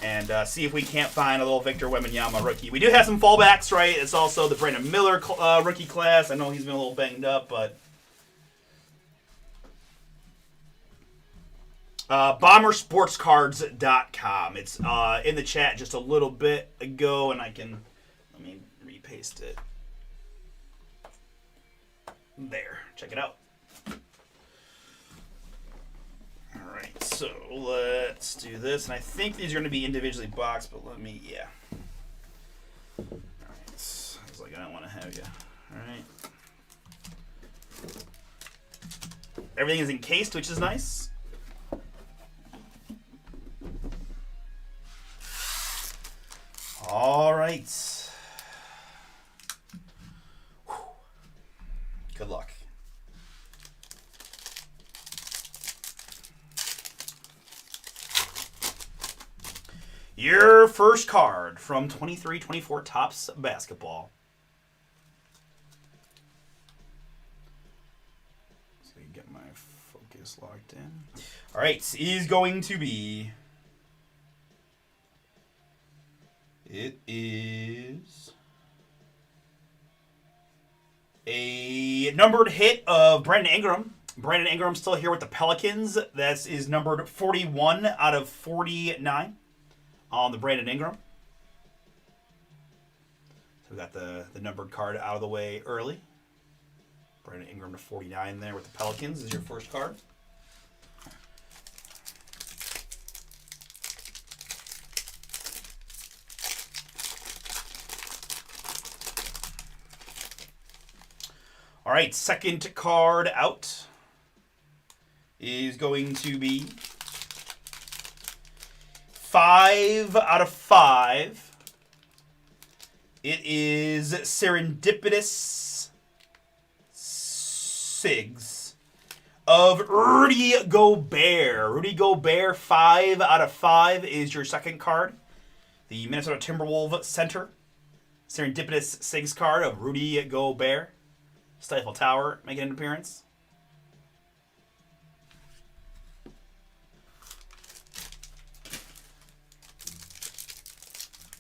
And see if we can't find a little Victor Wembanyama rookie. We do have some fallbacks, right? It's also the Brandon Miller rookie class. I know he's been a little banged up, but bombersportscards.com. It's in the chat just a little bit ago, and let me repaste it. There. Check it out. So let's do this, and I think these are going to be individually boxed, but yeah. All right, I was like, I don't want to have you. All right. Everything is encased, which is nice. All right. Whew. Good luck. Your first card from 23-24 Topps basketball. So you get my focus locked in. All right, is going to be. It is a numbered hit of Brandon Ingram. Brandon Ingram still here with the Pelicans. That is numbered 41 out of 49. On the Brandon Ingram. So we got the numbered card out of the way early. Brandon Ingram to 49 there with the Pelicans is your first card. All right, second card out is going to be 5 out of 5. It is Serendipitous Sigs of Rudy Gobert. Rudy Gobert, 5 out of 5 is your second card. The Minnesota Timberwolves center. Serendipitous Sigs card of Rudy Gobert. Stifle Tower making an appearance.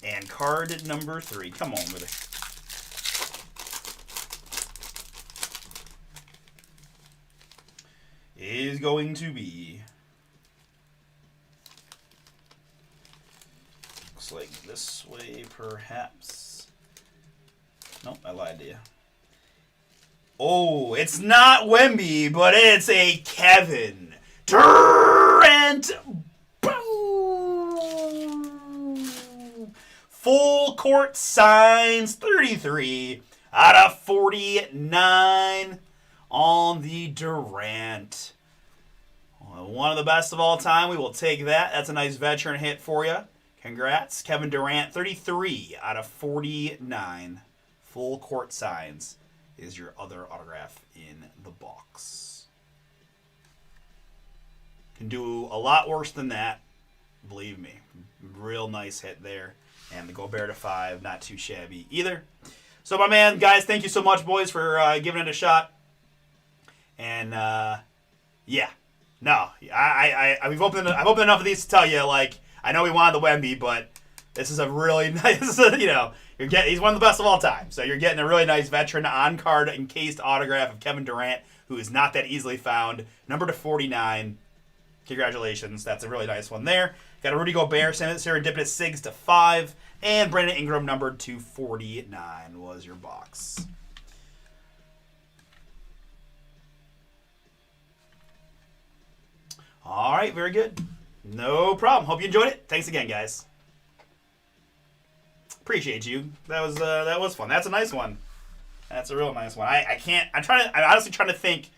And card number 3. Come on with it. Is going to be... Looks like this way, perhaps. Nope, I lied to you. Oh, it's not Wemby, but it's a Kevin Durant. Boom! Full court signs, 33 out of 49 on the Durant. One of the best of all time. We will take that. That's a nice veteran hit for you. Congrats. Kevin Durant, 33 out of 49. Full court signs is your other autograph in the box. Can do a lot worse than that. Believe me. Real nice hit there. And the Gobert to 5, not too shabby either. So, my man, guys, thank you so much, boys, for giving it a shot. And, yeah. No, I've opened enough of these to tell you, like, I know we wanted the Wemby, but this is a really nice, you know, he's one of the best of all time. So you're getting a really nice veteran on-card encased autograph of Kevin Durant, who is not that easily found. Number to 49. Congratulations. That's a really nice one there. Got a Rudy Gobert, Serendipitous Sigs to 5, and Brandon Ingram numbered to 49 was your box. All right, very good. No problem. Hope you enjoyed it. Thanks again, guys. Appreciate you. That was fun. That's a nice one. That's a real nice one. I'm honestly trying to think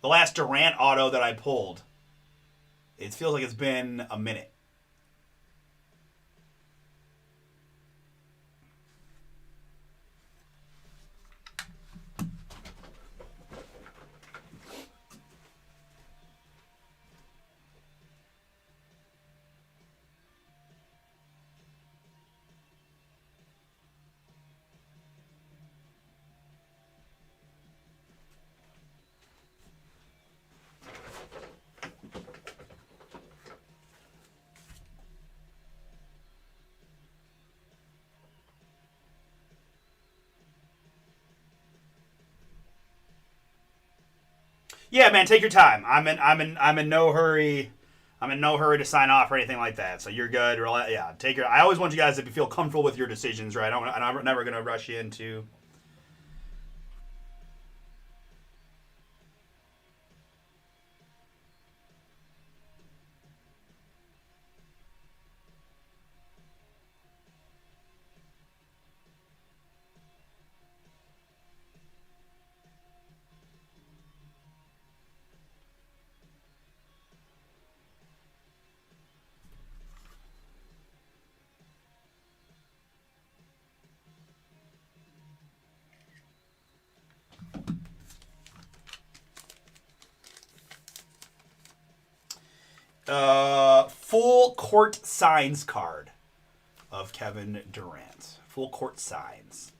the last Durant auto that I pulled. It feels like it's been a minute. Yeah, man, take your time. I'm in no hurry. I'm in no hurry to sign off or anything like that. So you're good. Yeah, take your. I always want you guys to feel comfortable with your decisions, right? I'm never gonna rush you into. Full court signs card of Kevin Durant. Full court signs.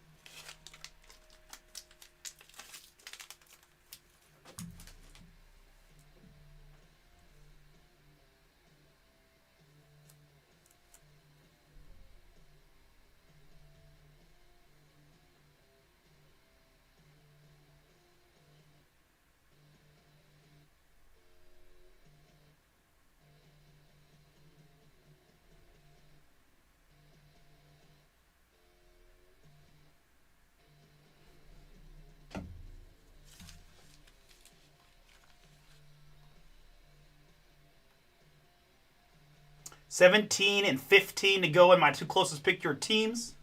$17 and $15 to go in my two closest pick your teams.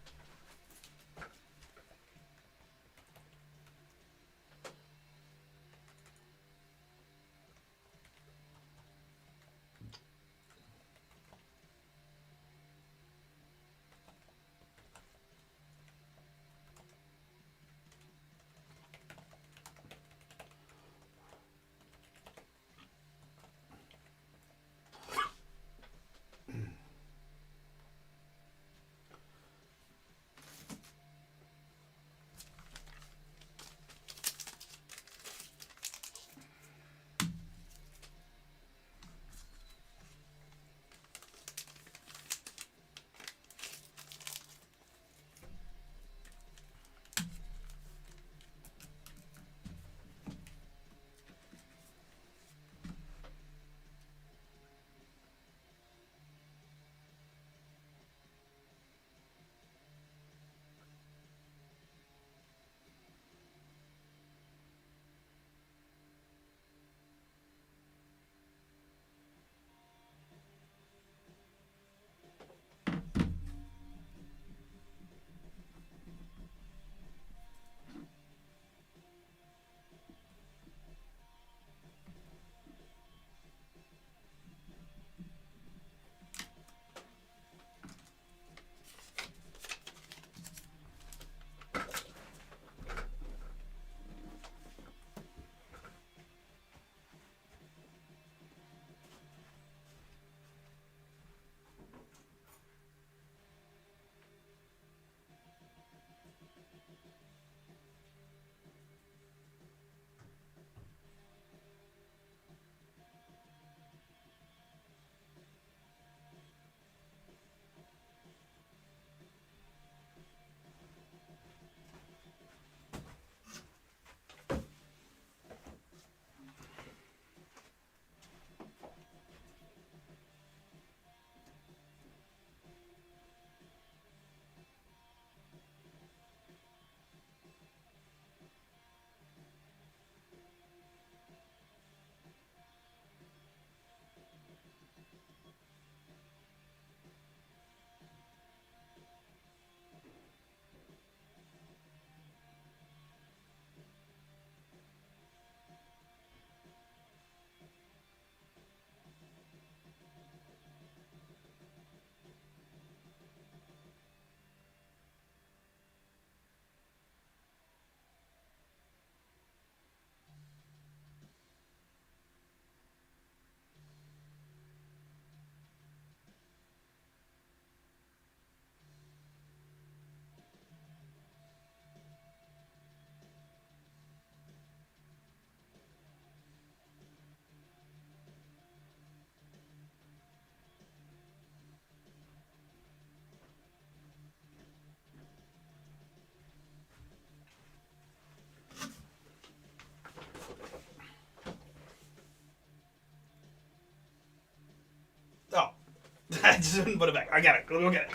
Just put it back. I got it. Go get it.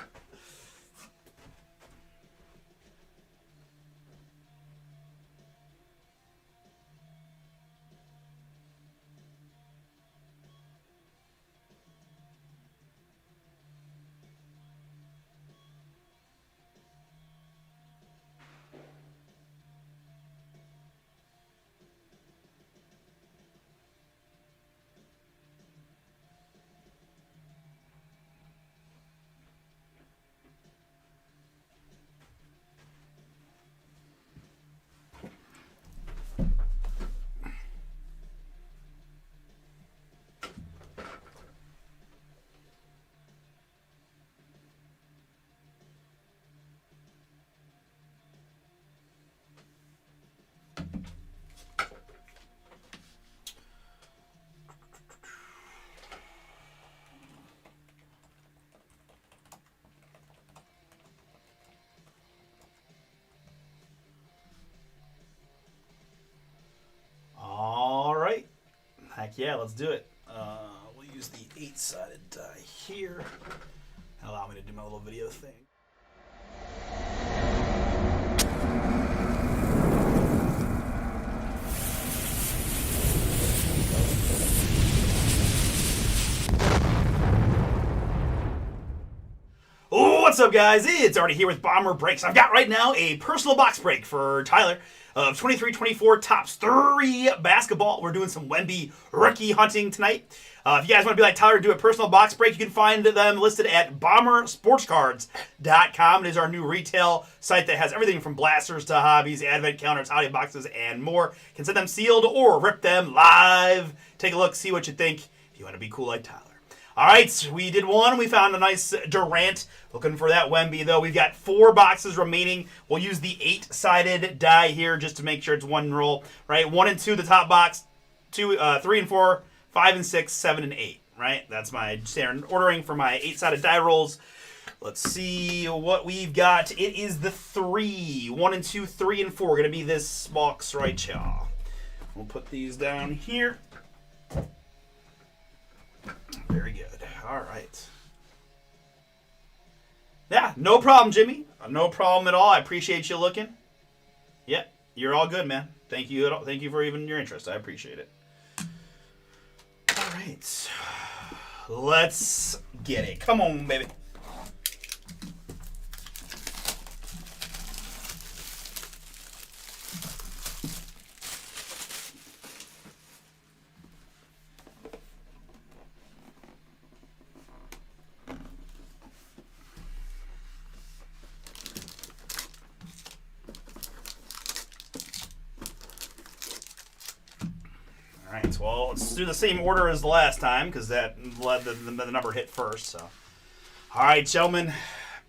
All right. Heck yeah, let's do it. We'll use the 8-sided die here. Allow me to do my little video thing. What's up, guys? It's Artie here with Bomber Breaks. I've got right now a personal box break for Tyler of 23-24 Topps 3 basketball. We're doing some Wemby rookie hunting tonight. If you guys want to be like Tyler and do a personal box break, you can find them listed at BomberSportsCards.com. It is our new retail site that has everything from blasters to hobbies, advent calendars, holiday boxes, and more. You can send them sealed or rip them live. Take a look, see what you think if you want to be cool like Tyler. All right, we did one. We found a nice Durant. Looking for that Wemby, though. We've got 4 boxes remaining. We'll use the 8-sided die here just to make sure it's one roll. Right, 1 and 2, the top box. 3 and 4, 5 and 6, 7 and 8. Right, that's my standard ordering for my 8-sided die rolls. Let's see what we've got. It is the 3. 1 and 2, 3 and 4. Going to be this box right here. We'll put these down here. Very good. All right. Yeah, no problem, Jimmy. No problem at all. I appreciate you looking. Yeah, you're all good, man. Thank you. Thank you for even your interest. I appreciate it. All right. Let's get it. Come on, baby. Alright, well, let's do the same order as the last time, because that led the number hit first. So, alright, gentlemen,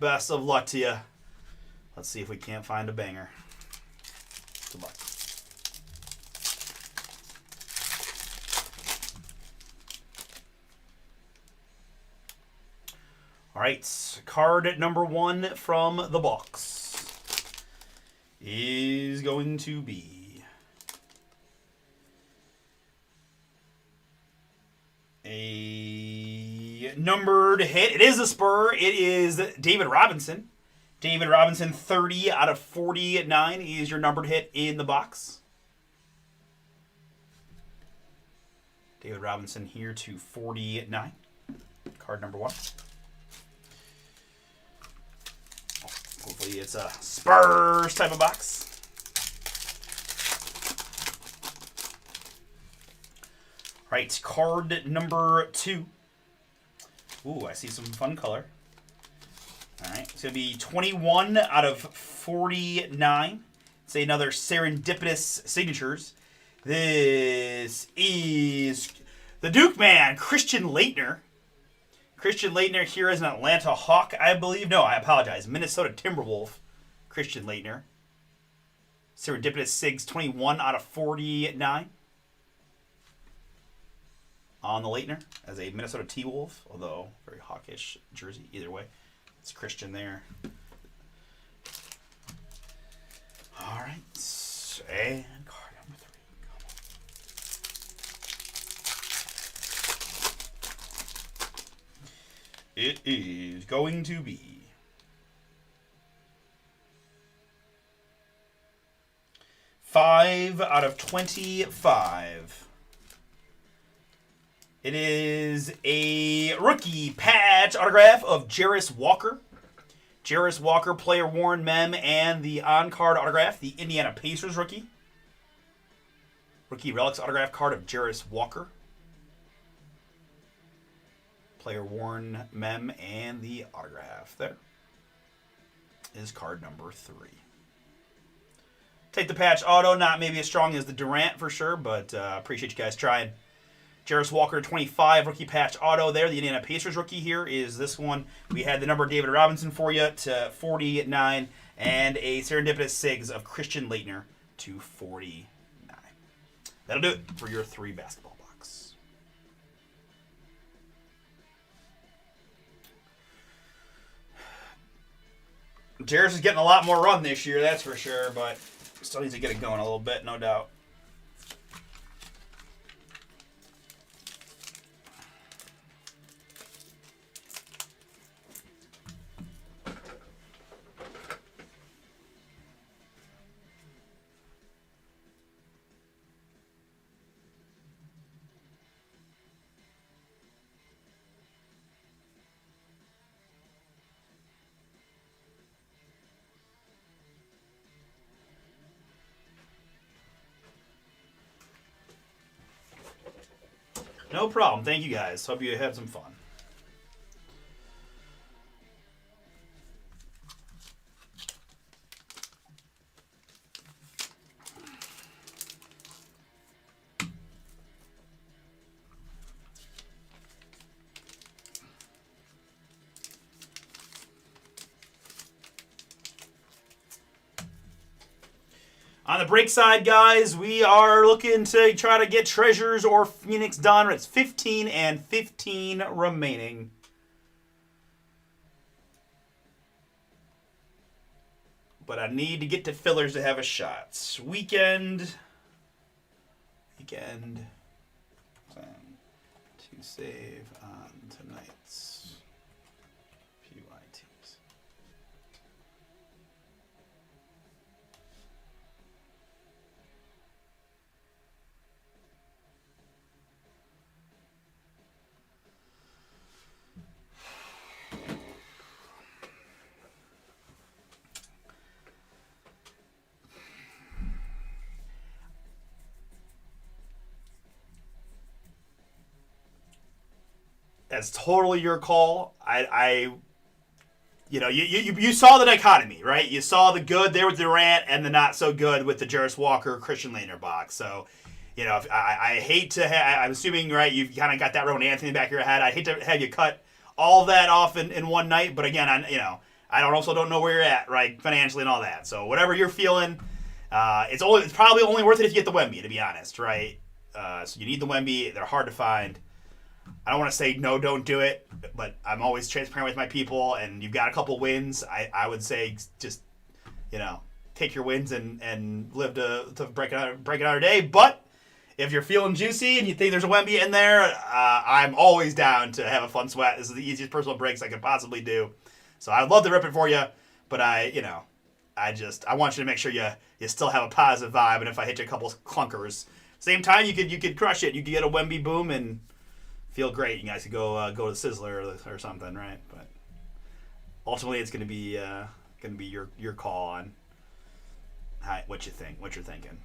best of luck to you. Let's see if we can't find a banger. Good luck. Alright, card number 1 from the box is going to be a numbered hit. It is a Spur. It is David Robinson. David Robinson, 30 out of 49 is your numbered hit in the box. David Robinson here to 49. Card number 1. Hopefully it's a Spurs type of box. Right, card number 2. Ooh, I see some fun color. All right, it's going to be 21 out of 49. It's another Serendipitous Signatures. This is the Duke man, Christian Laettner. Christian Laettner here is an Atlanta Hawk, I believe. No, I apologize. Minnesota Timberwolf, Christian Laettner. Serendipitous Sigs, 21 out of 49. On the Laettner as a Minnesota T-Wolf, although very hawkish jersey either way. It's Christian there. All right, and card number 3. It is going to be 5 out of 25. It is a rookie patch autograph of Jarace Walker. Jarace Walker, player worn mem, and the on-card autograph, the Indiana Pacers rookie. Rookie relics autograph card of Jarace Walker. Player worn mem, and the autograph. There is card number 3. Take the patch auto, not maybe as strong as the Durant for sure, but appreciate you guys trying. Jarace Walker, 25, rookie patch auto there. The Indiana Pacers rookie here is this one. We had the number of David Robinson for you to 49, and a Serendipitous Sigs of Christian Laettner to 49. That'll do it for your 3 basketball box. Jarace is getting a lot more run this year, that's for sure, but still needs to get it going a little bit, no doubt. No problem. Thank you guys. Hope you had some fun. On the break side, guys, we are looking to try to get Treasures or Phoenix done. It's 15 and 15 remaining. But I need to get to fillers to have a shot. Weekend. To save on tonight's PYTs. That's totally your call. You saw the dichotomy, right? You saw the good there with Durant and the not so good with the Jarace Walker, Christian Laettner box. So, I hate to I'm assuming, right, you've kind of got that Rowan Anthony in the back of your head. I hate to have you cut all that off in one night, but again, I also don't know where you're at, right, financially and all that. So whatever you're feeling, it's probably only worth it if you get the Wemby, to be honest, right? So you need the Wemby. They're hard to find. I don't want to say no, don't do it, but I'm always transparent with my people, and you've got a couple wins. I would say just, take your wins and live to break another day. But if you're feeling juicy and you think there's a Wemby in there, I'm always down to have a fun sweat. This is the easiest personal breaks I could possibly do. So I'd love to rip it for you, but I want you to make sure you still have a positive vibe. And if I hit you a couple clunkers, same time you could crush it. You could get a Wemby boom and feel great. You guys could go to Sizzler or something, right? But ultimately, it's going to be your call on what you think, what you're thinking.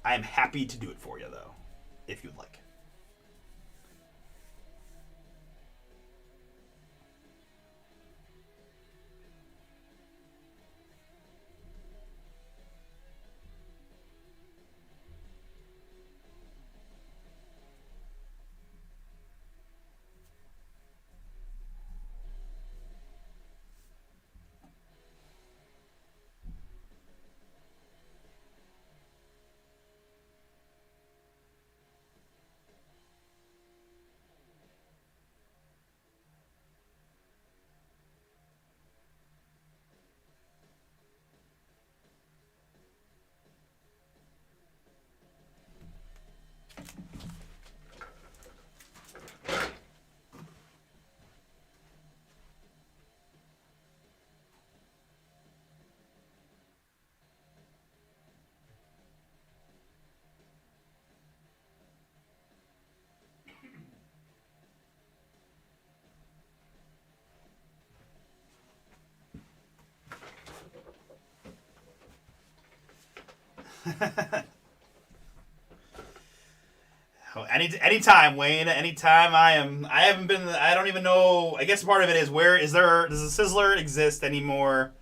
I am happy to do it for you, though, if you'd like. Anytime, Wayne. Anytime I haven't been. I don't even know. I guess part of it is where is there? Does a Sizzler exist anymore?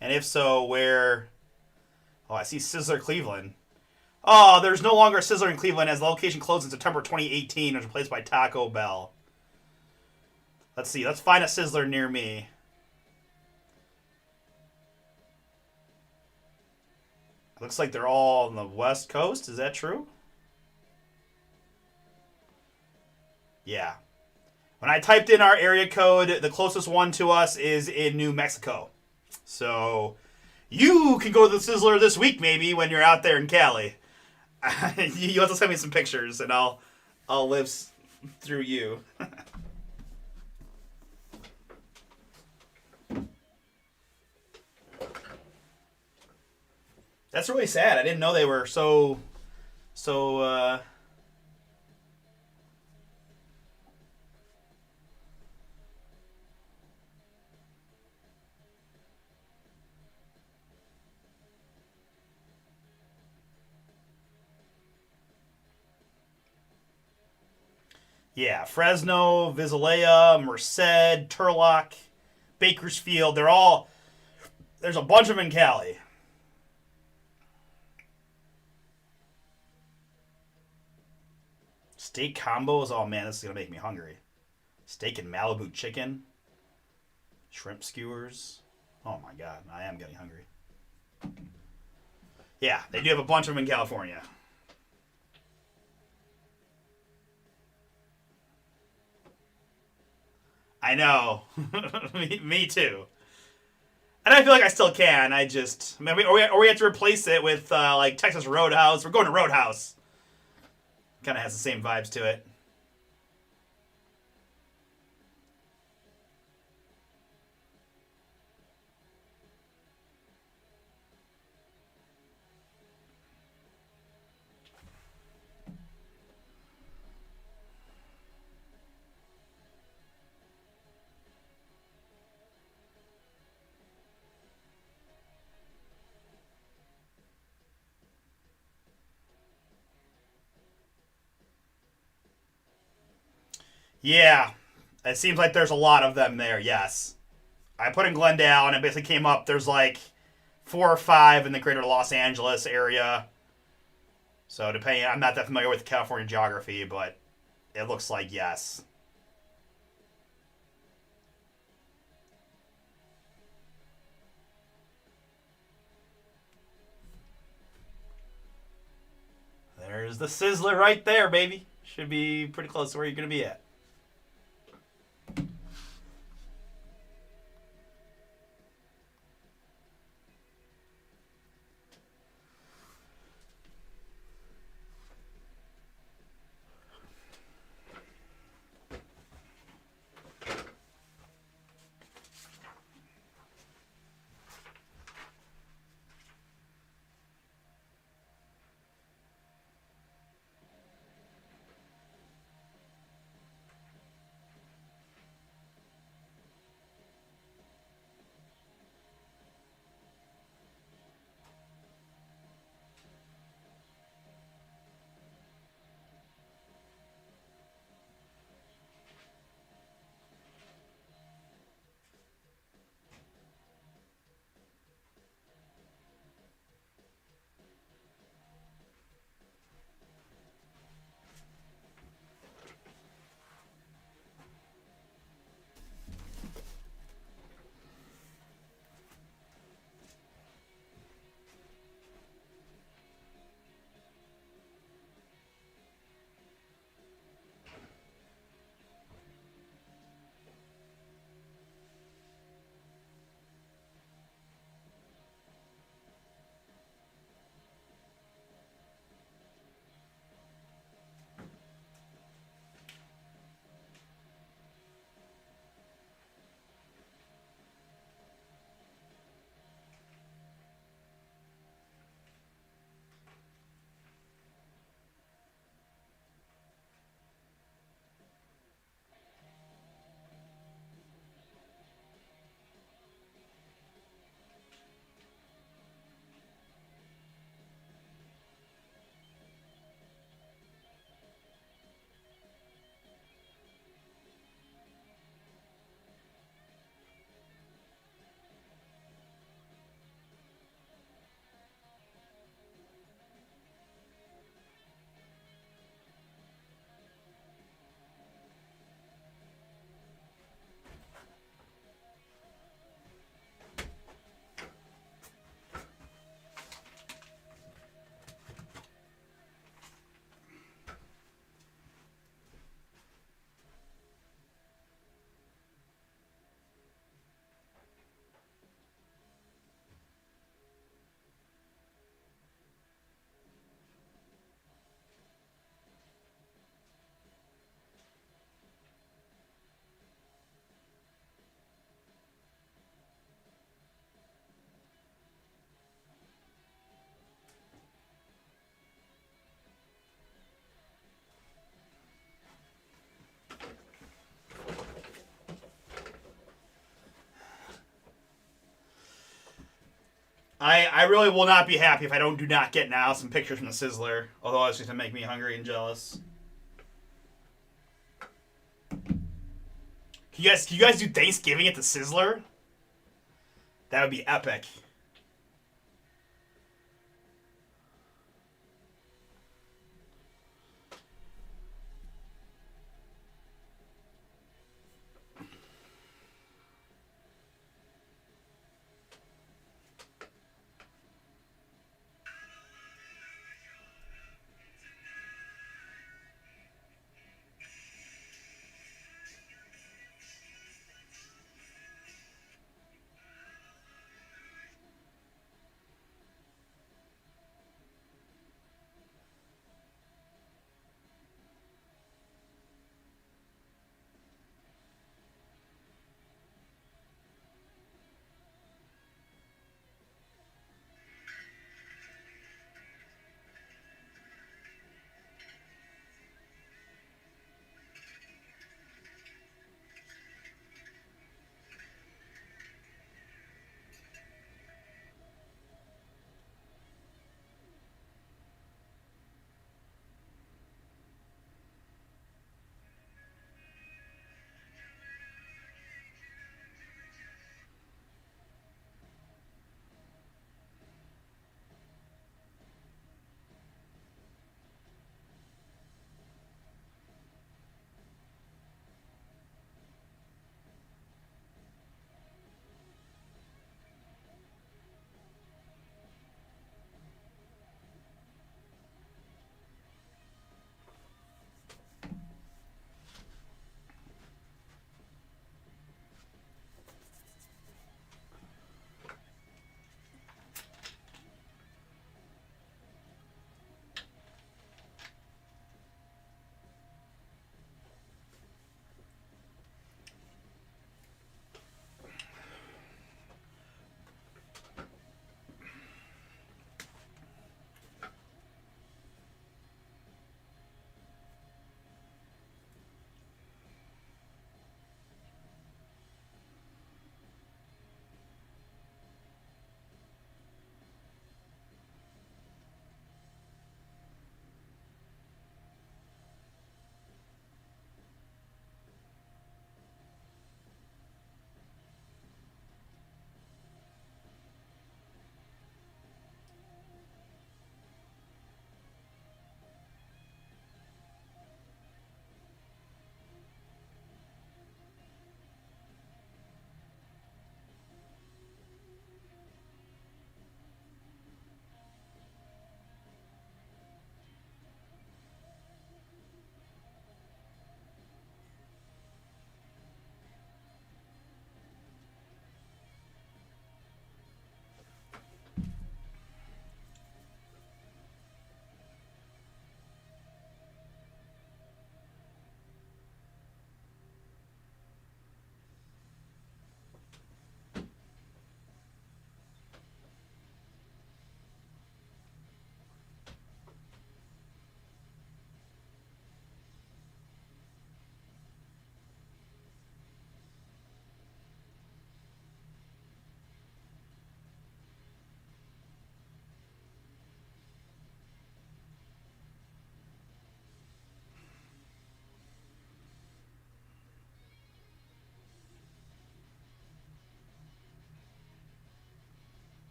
And if so, where? Oh, I see Sizzler Cleveland. Oh, there's no longer a Sizzler in Cleveland as the location closed in September 2018 and was replaced by Taco Bell. Let's see. Let's find a Sizzler near me. Looks like they're all on the West Coast. Is that true? Yeah. When I typed in our area code, the closest one to us is in New Mexico. So you can go to the Sizzler this week, maybe, when you're out there in Cali. You have to send me some pictures, and I'll live through you. That's really sad. I didn't know they were so. Yeah, Fresno, Visalia, Merced, Turlock, Bakersfield. They're all. There's a bunch of them in Cali. Steak combos. Oh man, this is gonna make me hungry. Steak and Malibu chicken, shrimp skewers. Oh my god, I am getting hungry. Yeah, they do have a bunch of them in California. I know. me too. And I feel like I still can. I just, I mean, or we have to replace it with like Texas Roadhouse. We're going to Roadhouse. Kind of has the same vibes to it. Yeah, it seems like there's a lot of them there. Yes, I put in Glendale, and it basically came up. There's like 4 or 5 in the greater Los Angeles area. So depending, I'm not that familiar with California geography, but it looks like yes. There's the Sizzler right there, baby. Should be pretty close to where you're gonna be at. I really will not be happy if I do not get now some pictures from the Sizzler. Although it's just gonna make me hungry and jealous. Can you guys do Thanksgiving at the Sizzler? That would be epic.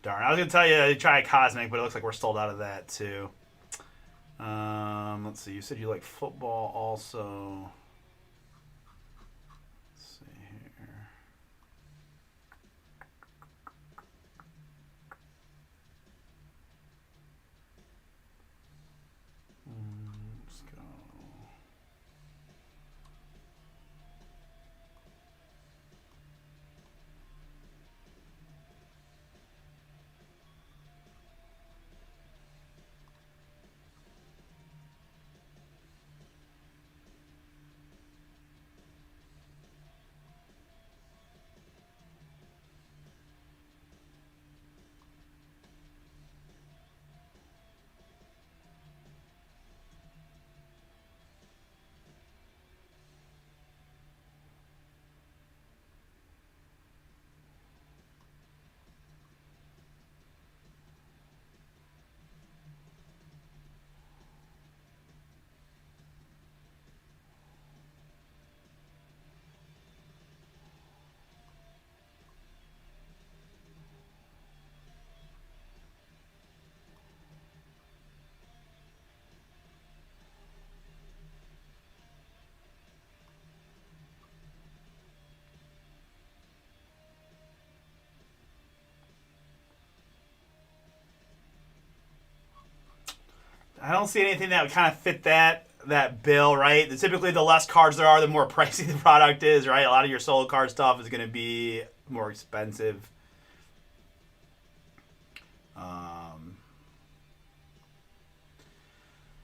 Darn, I was gonna tell you to try a cosmic, but it looks like we're sold out of that too. Let's see. You said you like football also. Let's see here. Let's go. I don't see anything that would kind of fit that bill, right? Typically, the less cards there are, the more pricey the product is, right? A lot of your solo card stuff is going to be more expensive. I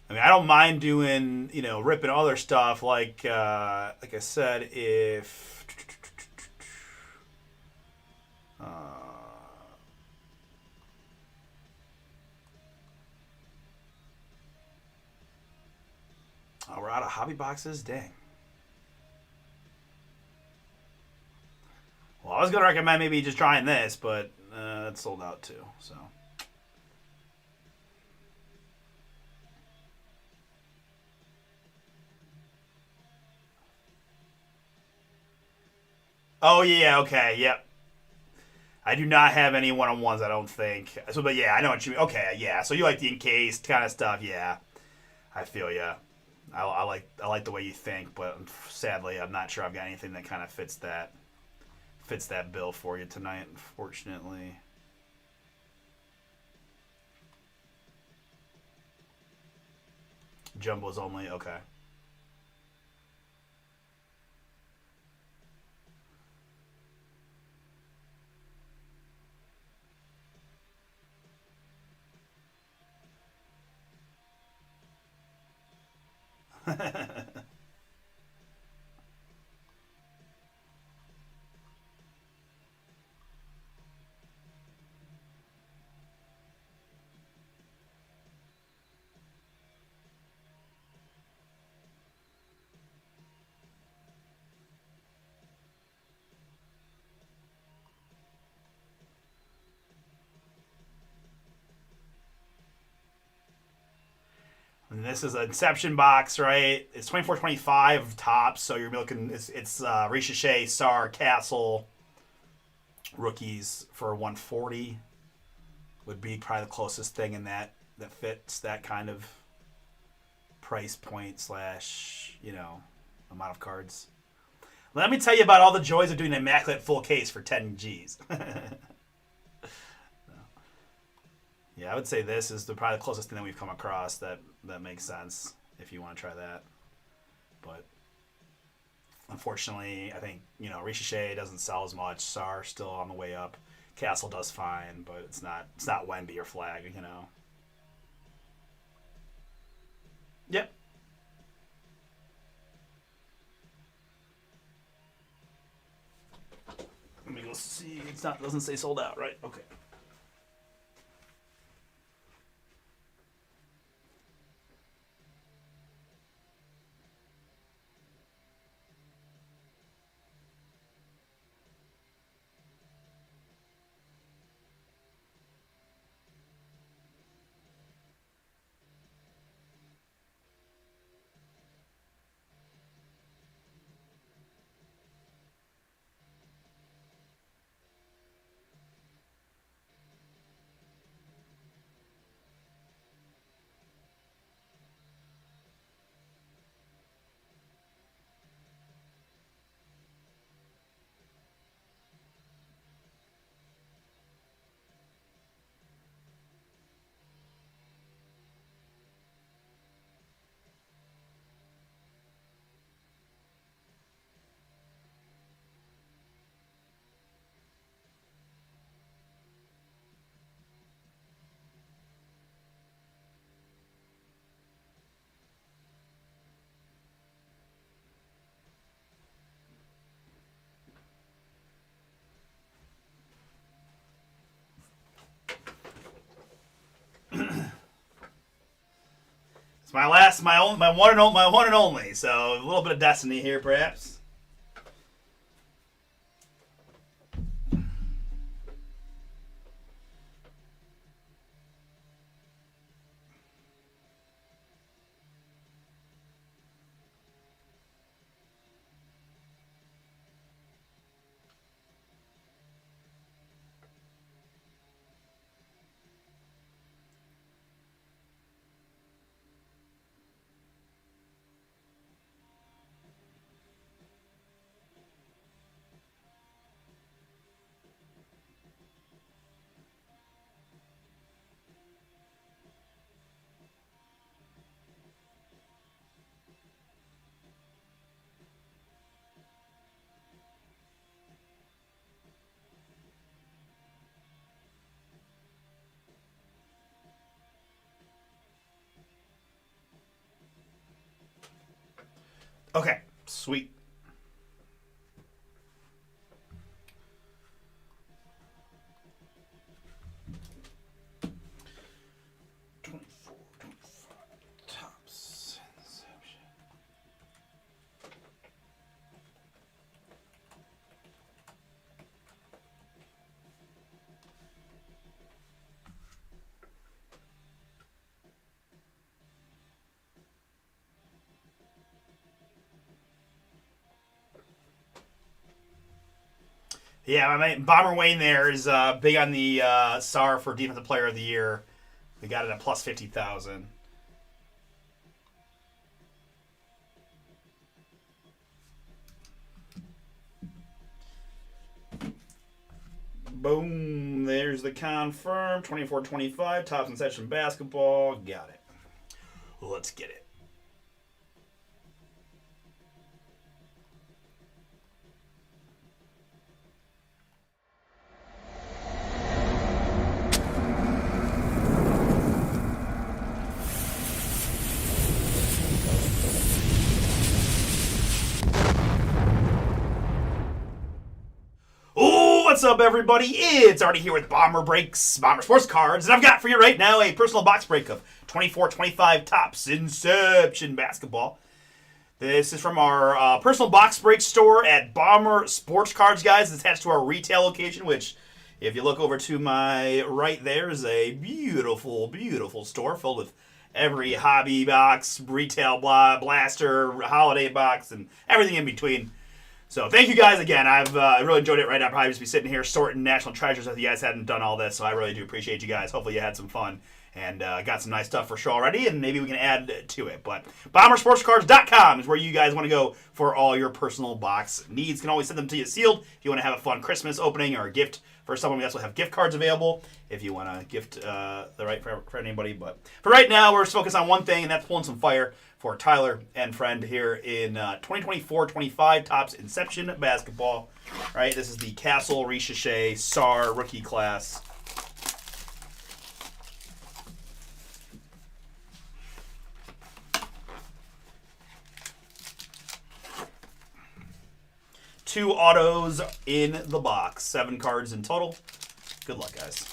mean, I don't mind doing, ripping other stuff like I said, if oh, we're out of hobby boxes, dang. Well, I was gonna recommend maybe just trying this, but it's sold out too. So. Oh yeah, okay, yep. I do not have any one on ones. I don't think. So, but yeah, I know what you mean. Okay, yeah. So you like the encased kind of stuff, yeah. I feel ya. I like the way you think, but sadly, I'm not sure I've got anything that kind of fits that bill for you tonight. Unfortunately. Jumbo's only okay. And this is an Inception box, right? It's 24-25 tops, so you're looking. It's Ricochet, Sar, Castle, rookies for 140 would be probably the closest thing in that fits that kind of price point slash amount of cards. Let me tell you about all the joys of doing an immaculate full case for 10 G's. Yeah, I would say this is probably the closest thing that we've come across that makes sense if you want to try that. But unfortunately, I think Ricochet doesn't sell as much. Sar still on the way up. Castle does fine, but it's not Wemby or Flag. Yep. Let me go see. Doesn't say sold out, right? Okay. It's my last, my one and only. So a little bit of destiny here, perhaps. Okay, sweet. Tops. Yeah, my Bomber Wayne there is big on the SAR for Defensive Player of the Year. We got it at plus 50,000. Boom. There's the confirm. 24-25. Tops in Session Basketball. Got it. Let's get it. What's up, everybody? It's Artie here with Bomber Breaks, Bomber Sports Cards, and I've got for you right now a personal box break of 24-25 Tops Inception Basketball. This is from our personal box break store at Bomber Sports Cards, guys. It's attached to our retail location, which, if you look over to my right, there is a beautiful, beautiful store filled with every hobby box, retail blaster, holiday box, and everything in between. So thank you guys again. I've really enjoyed it. Right now, I'd probably just be sitting here sorting national treasures if you guys hadn't done all this. So I really do appreciate you guys. Hopefully you had some fun and got some nice stuff for show already, and maybe we can add to it. But BomberSportsCards.com is where you guys want to go for all your personal box needs. You can always send them to you sealed if you want to have a fun Christmas opening or a gift for someone. We also have gift cards available if you want to gift the right for anybody. But for right now, we're just focused on one thing, and that's pulling some fire for Tyler and friend here in 2024-25 Tops Inception Basketball. All right, this is the Castle Richeche SAR rookie class. Two autos in the box. 7 cards in total. Good luck, guys.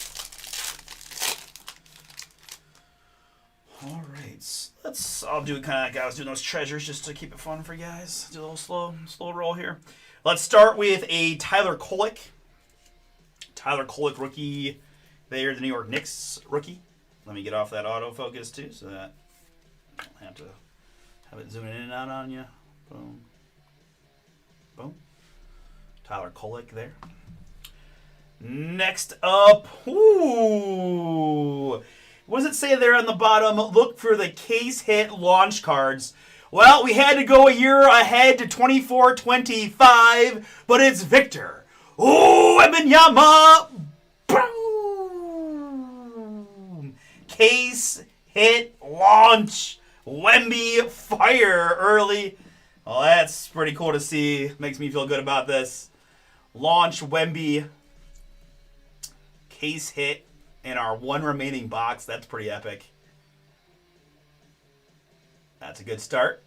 All right, I'll do it kind of like I was doing those treasures just to keep it fun for you guys. Do a little slow roll here. Let's start with a Tyler Kolek. Tyler Kolek rookie. They're the New York Knicks rookie. Let me get off that autofocus too, so that I don't have to have it zooming in and out on you. Boom. Boom. Tyler Kolek there. Next up, what does it say there on the bottom? Look for the case hit launch cards. Well, we had to go a year ahead to 24-25, but it's Victor Wembanyama. Boom! Case hit launch. Wemby fire early. Well, that's pretty cool to see. Makes me feel good about this. Launch Wemby. Case hit. In our one remaining box. That's pretty epic. That's a good start.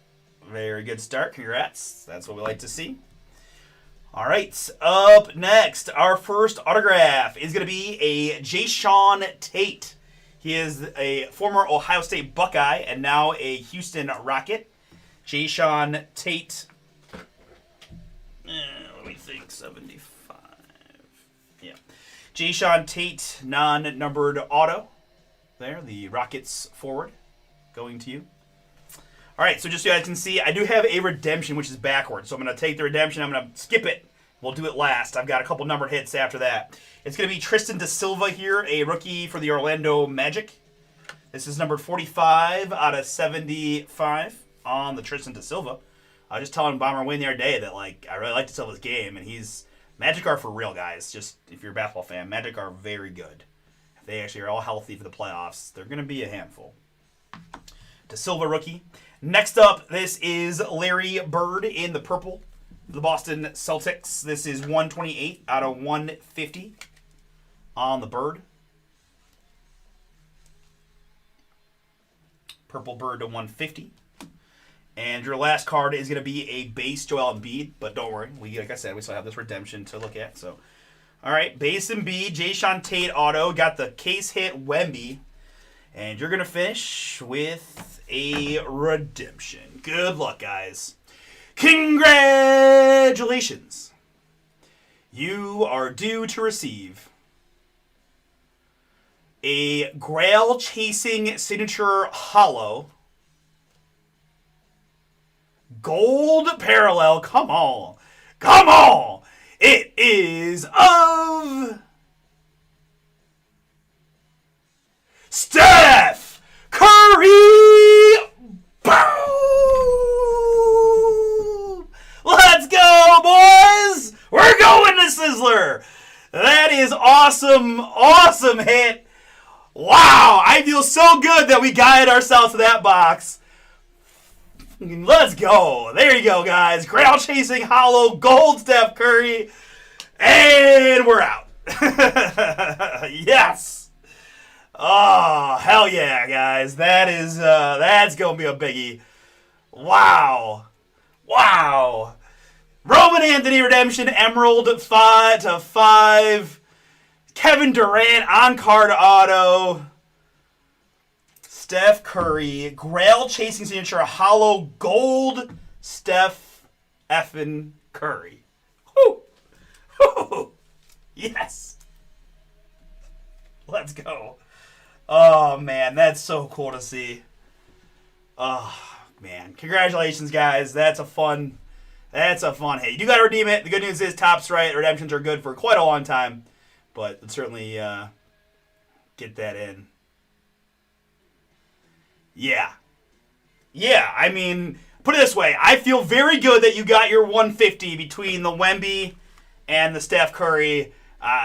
Very good start. Congrats. That's what we like to see. All right. Up next, our first autograph is going to be a Jae'Sean Tate. He is a former Ohio State Buckeye and now a Houston Rocket. Jayshawn Tate. Let me think. 75. Yeah. Jayshawn Tate, non-numbered auto. There, the Rockets forward. Going to you. All right, so just so you guys can see, I do have a redemption, which is backwards. So I'm going to take the redemption. I'm going to skip it. We'll do it last. I've got a couple numbered hits after that. It's going to be Tristan da Silva here, a rookie for the Orlando Magic. This is numbered 45 out of 75 on the Tristan da Silva. I was just telling Bomber Wayne the other day that I really like da Silva's game, and Magic are for real, guys. Just if you're a basketball fan, Magic are very good. If they actually are all healthy for the playoffs, they're going to be a handful. Da Silva rookie. Next up, this is Larry Bird in the purple. The Boston Celtics. This is 128 out of 150 on the Bird. Purple Bird to 150. And your last card is going to be a base Joel Embiid, but don't worry. Like I said, we still have this redemption to look at. So, all right, base Embiid, Jayshawn Tate auto. Got the case hit Wemby. And you're going to finish with a redemption. Good luck, guys. Congratulations! You are due to receive a Grail Chasing Signature Hollow Gold Parallel. Come on. Come on! It is of Steph Curry! Boom! Let's go, boys! We're going to Sizzler! That is awesome, awesome hit. Wow, I feel so good that we guided ourselves to that box. Let's go. There you go, guys. Grail Chasing Hollow Gold Steph Curry. And we're out. Yes. Oh, hell yeah, guys. That's going to be a biggie. Wow. Wow. Roman Anthony redemption, Emerald 5 to 5. Kevin Durant on card auto. Steph Curry, Grail Chasing Signature Hollow Gold Steph effing Curry. Woo! Woo! Yes. Let's go. Oh man, that's so cool to see. Oh man, congratulations, guys. That's a fun hit. You do gotta redeem it. The good news is Topps right. Redemptions are good for quite a long time, but let's certainly get that in. Yeah. Yeah, I mean, put it this way. I feel very good that you got your 150 between the Wemby and the Steph Curry.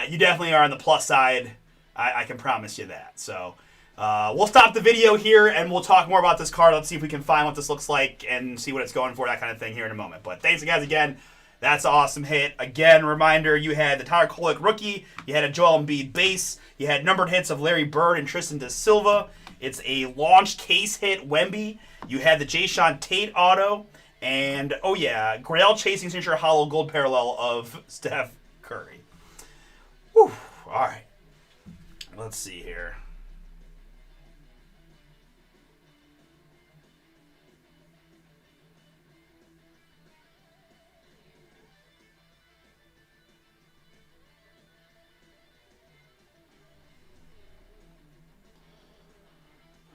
You definitely are on the plus side. I can promise you that. So we'll stop the video here, and we'll talk more about this card. Let's see if we can find what this looks like and see what it's going for, that kind of thing here in a moment. But thanks, guys, again. That's an awesome hit. Again, reminder, you had the Tyler Kolek rookie. You had a Joel Embiid base. You had numbered hits of Larry Bird and Tristan da Silva. It's a launch case hit Wemby. You had the Jayshawn Tate auto. And, oh yeah, Grail Chasing Signature Hollow Gold Parallel of Steph Curry. Whew. All right. Let's see here.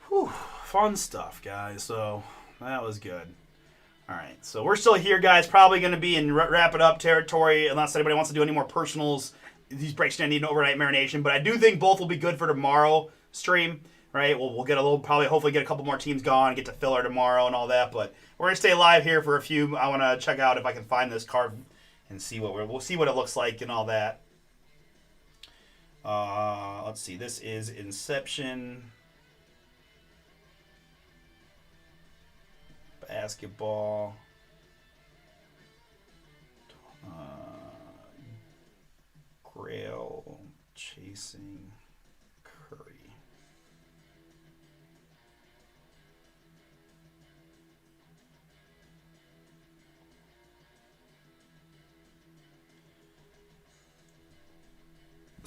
Whew, fun stuff, guys. So that was good. All right, so we're still here, guys. Probably going to be in wrap it up territory unless anybody wants to do any more personals. These breaks going to need an overnight marination, but I do think both will be good for tomorrow stream. Right? We'll get a little, probably, hopefully get a couple more teams gone, get to filler tomorrow and all that. But we're going to stay live here for a few. I want to check out if I can find this card and see we'll see what it looks like and all that. Let's see. This is Inception. Basketball. Grail Chasing Curry.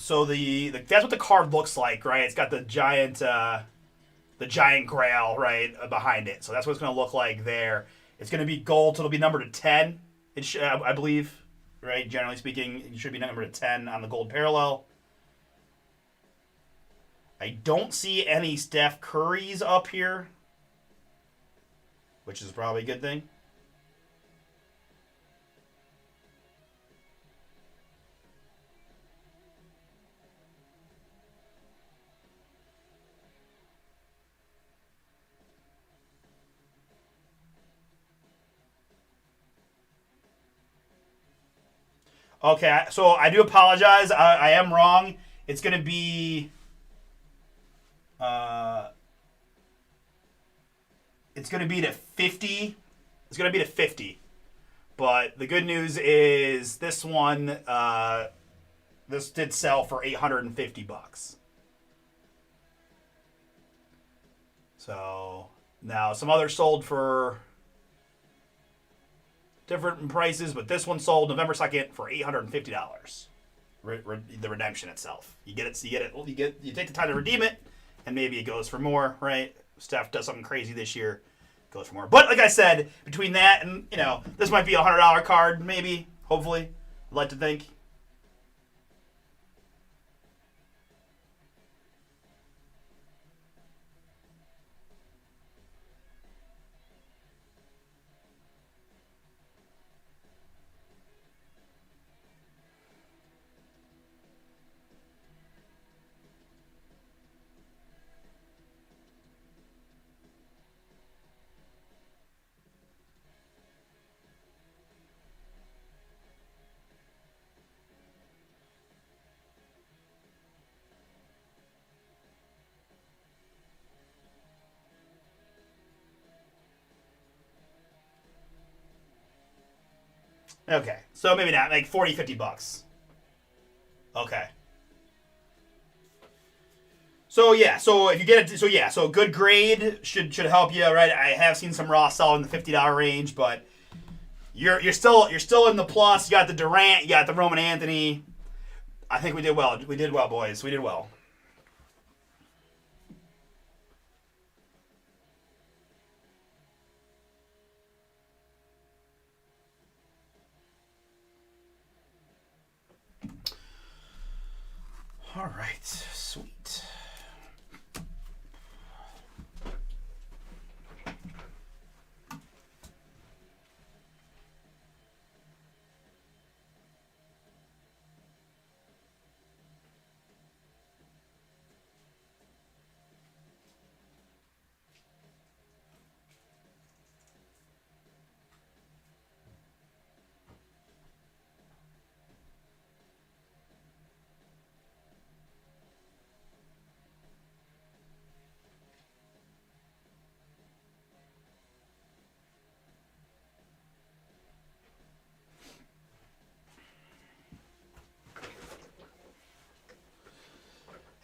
So that's what the card looks like, right? It's got the giant grail right behind it. So that's what it's going to look like there. It's going to be gold, so it'll be numbered to 10. I believe, right? Generally speaking, it should be numbered to 10 on the gold parallel. I don't see any Steph Currys up here, which is probably a good thing. Okay, so I do apologize. I am wrong. It's going to be... it's going to be to 50. It's going to be to 50. But the good news is this one, this did sell for $850. So now some others sold for different prices, but this one sold November 2nd for $850. The redemption itself. You get it. You take the time to redeem it, and maybe it goes for more, right? Steph does something crazy this year, goes for more. But like I said, between that and this might be a $100 card, maybe. Hopefully, I'd like to think. Okay, so maybe not, like $40-$50. Okay. So yeah, so if you get it, so a good grade should help you, right? I have seen some raw sell in the $50 range, but you're still in the plus. You got the Durant, you got the Roman Anthony. I think we did well. We did well, boys. We did well. All right, sweet.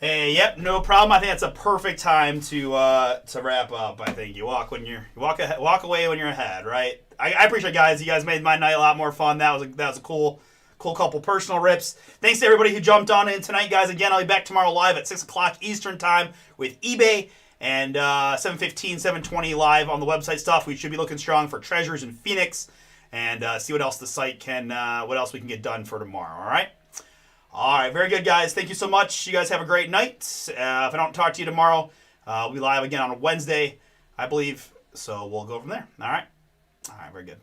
Hey, yep, no problem. I think that's a perfect time to wrap up. I think you walk away when you're ahead, right? I appreciate it, guys. You guys made my night a lot more fun. That was a cool couple personal rips. Thanks to everybody who jumped on in tonight, guys. Again, I'll be back tomorrow live at 6:00 Eastern time with eBay and 7:15, 7:20 live on the website stuff. We should be looking strong for treasures in Phoenix and see what else the site can, what else we can get done for tomorrow. All right. All right, very good, guys. Thank you so much. You guys have a great night. If I don't talk to you tomorrow, we'll be live again on Wednesday, I believe. So we'll go from there. All right, very good.